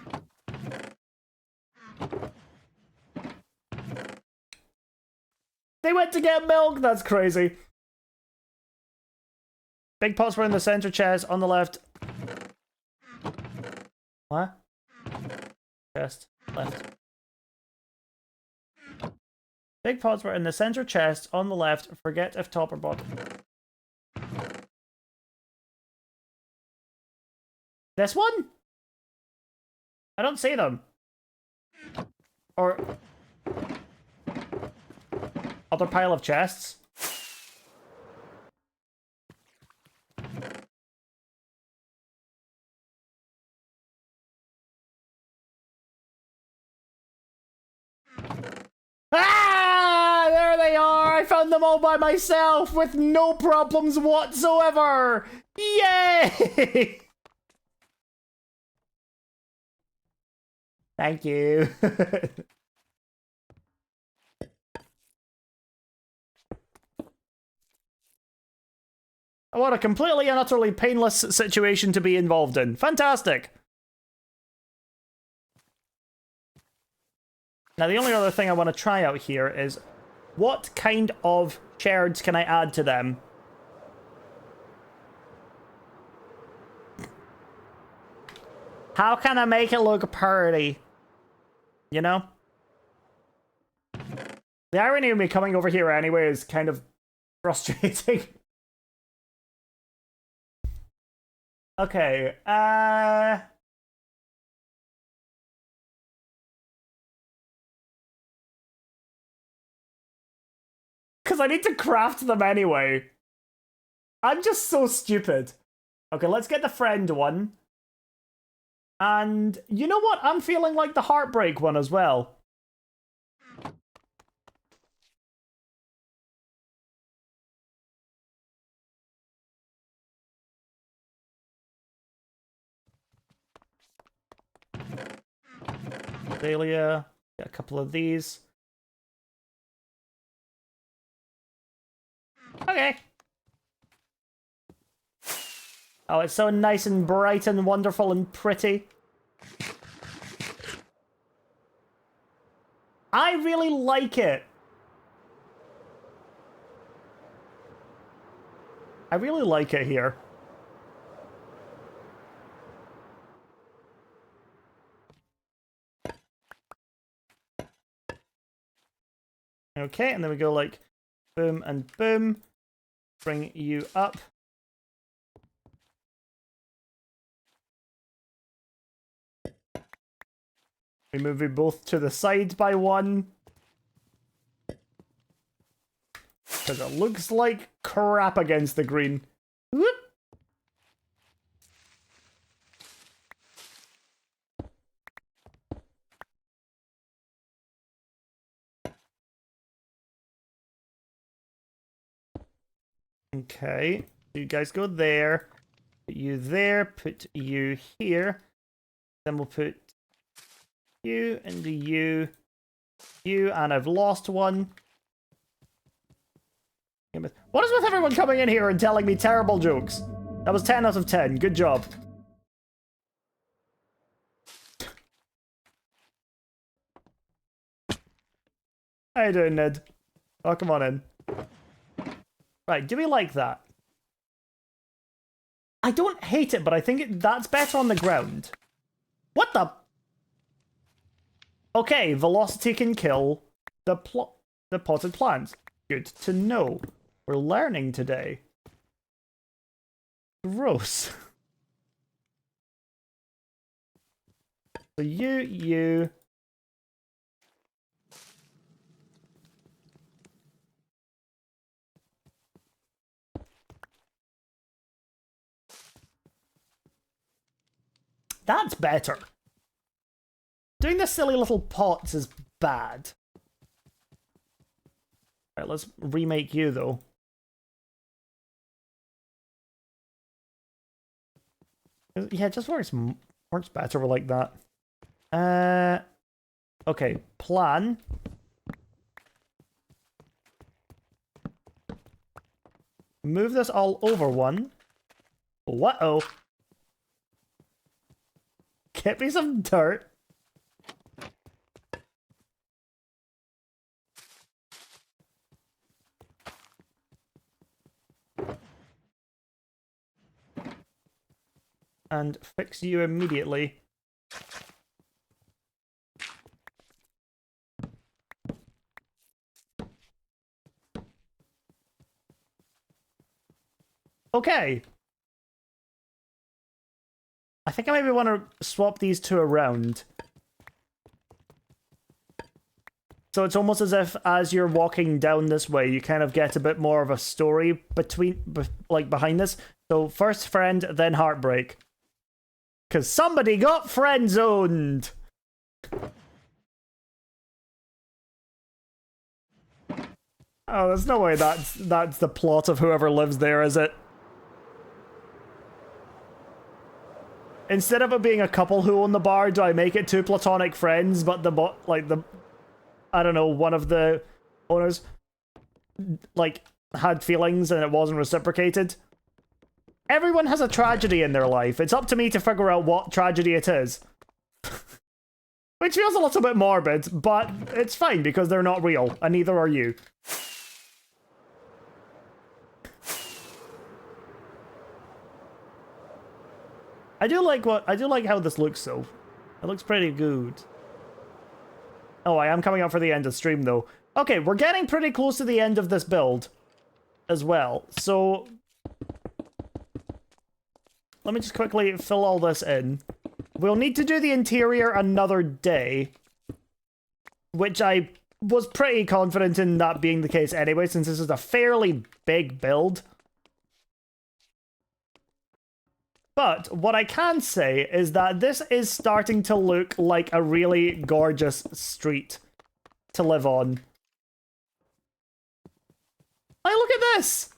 They went to get milk? That's crazy. Big pots were in the center chest on the left. What? Chest. Left. Big pots were in the center chest on the left. Forget if top or bottom. This one? I don't see them. Or... other pile of chests? Ah! There they are! I found them all by myself with no problems whatsoever! Yay! Thank you. What a completely and utterly painless situation to be involved in. Fantastic! Now, the only other thing I want to try out here is what kind of shards can I add to them? How can I make it look pretty? You know? The irony of me coming over here anyway is kind of frustrating. Okay, because I need to craft them anyway. I'm just so stupid. Okay, let's get the friend one. And you know what? I'm feeling like the heartbreak one as well. Dahlia, get a couple of these. Okay. Oh, it's so nice and bright and wonderful and pretty. I really like it. I really like it here. Okay, and then we go like boom and boom. Bring you up. We move you both to the side by one. Because it looks like crap against the green. Whoop. Okay, you guys go there. Put you there, put you here. Then we'll put you into you, and I've lost one. What is with everyone coming in here and telling me terrible jokes? That was 10 out of 10. Good job. How you doing, Ned? Oh, come on in. Right, do we like that? I don't hate it, but I think that's better on the ground. What the? Okay, velocity can kill the potted plants. Good to know. We're learning today. Gross. So you. That's better. Doing the silly little pots is bad. Alright, let's remake you, though. Yeah, it just works better like that. Okay, plan. Move this all over one. What-oh. Get me some dirt. And fix you immediately. Okay. I think I maybe want to swap these two around. So it's almost as if as you're walking down this way, you kind of get a bit more of a story behind this. So first friend, then heartbreak. Because somebody got friend-zoned! Oh, there's no way that's the plot of whoever lives there, is it? Instead of it being a couple who own the bar, do I make it two platonic friends, but I don't know, one of the owners, had feelings and it wasn't reciprocated? Everyone has a tragedy in their life. It's up to me to figure out what tragedy it is. Which feels a little bit morbid, but it's fine because they're not real, and neither are you. I do like how this looks though. It looks pretty good. Oh, I am coming up for the end of stream though. Okay, we're getting pretty close to the end of this build as well. So let me just quickly fill all this in. We'll need to do the interior another day, which I was pretty confident in that being the case anyway, since this is a fairly big build. But what I can say is that this is starting to look like a really gorgeous street to live on. Hey, look at this!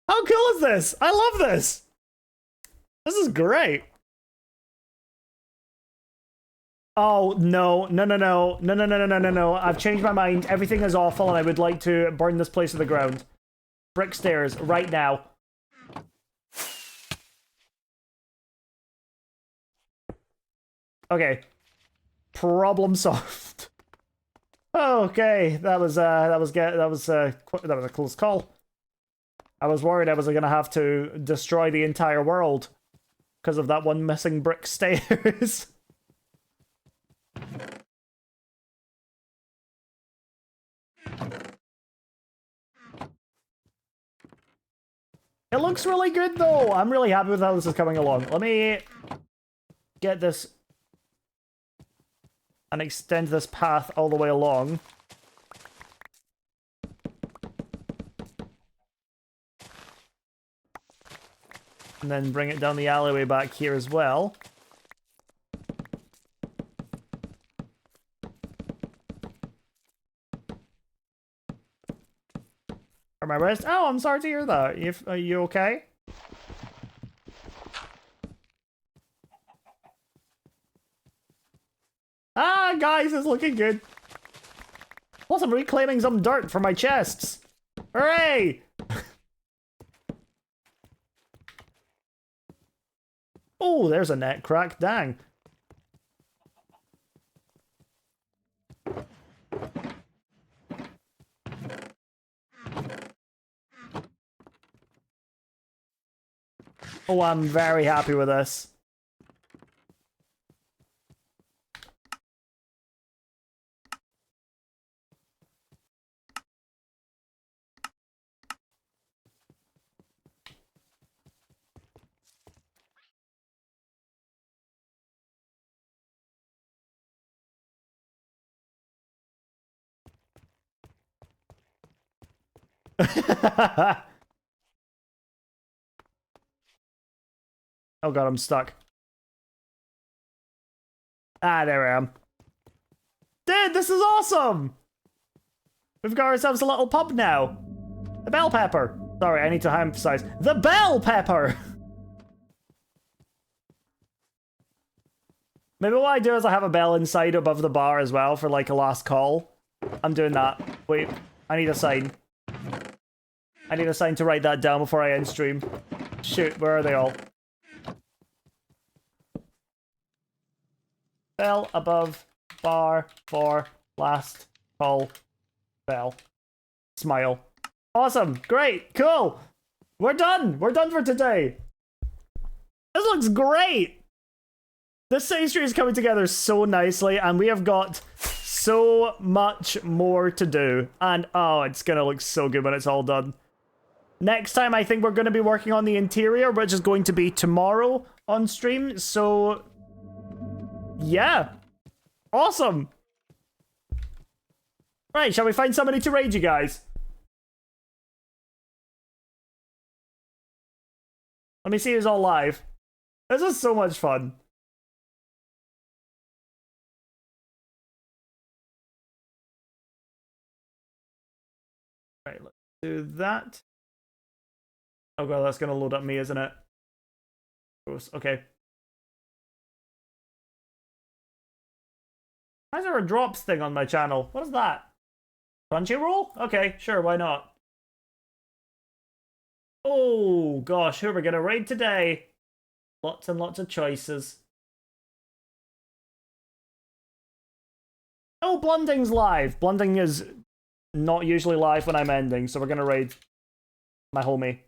How cool is this? I love this! This is great! Oh, no. No, no, no. No, no, no, no, no, no, no. I've changed my mind. Everything is awful and I would like to burn this place to the ground. Brick stairs, right now. Okay. Problem solved. Okay, that was a close call. I was worried I was gonna have to destroy the entire world because of that one missing brick stairs. It looks really good though. I'm really happy with how this is coming along. Let me get this and extend this path all the way along. And then bring it down the alleyway back here as well. Are my wrist? Oh, I'm sorry to hear that. Are you okay? Ah, guys, it's looking good. Plus, I'm reclaiming some dirt for my chests. Hooray! Oh, there's a net crack. Dang. Oh, I'm very happy with this. Oh god, I'm stuck. Ah, there I am. Dude, this is awesome! We've got ourselves a little pub now. The bell pepper. Sorry, I need to emphasize. The bell pepper! Maybe what I do is I have a bell inside above the bar as well for like a last call. I'm doing that. Wait, I need a sign. I need a sign to write that down before I end stream. Shoot, where are they all? Bell above bar for last call. Bell. Smile. Awesome. Great. Cool. We're done. We're done for today. This looks great. This city street is coming together so nicely, and we have got so much more to do. And oh, it's gonna look so good when it's all done. Next time, I think we're going to be working on the interior, which is going to be tomorrow on stream. So, yeah. Awesome. Right, shall we find somebody to raid you guys? Let me see who's all live. This is so much fun. Right, let's do that. Oh god, that's gonna load up me, isn't it? Gross. Okay. Why is there a drops thing on my channel? What is that? Crunchyroll? Okay, sure, why not? Oh gosh, who are we gonna raid today? Lots and lots of choices. Oh, Blunding's live. Blunding is not usually live when I'm ending, so we're gonna raid my homie.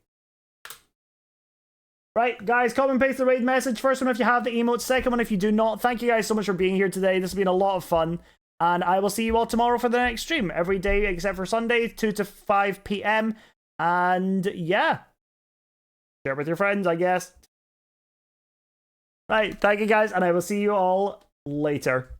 Right, guys, copy and paste the raid message. First one if you have the emote, second one if you do not. Thank you guys so much for being here today. This has been a lot of fun. And I will see you all tomorrow for the next stream. Every day except for Sunday, 2 to 5 p.m. And yeah. Share it with your friends, I guess. Right, thank you guys, and I will see you all later.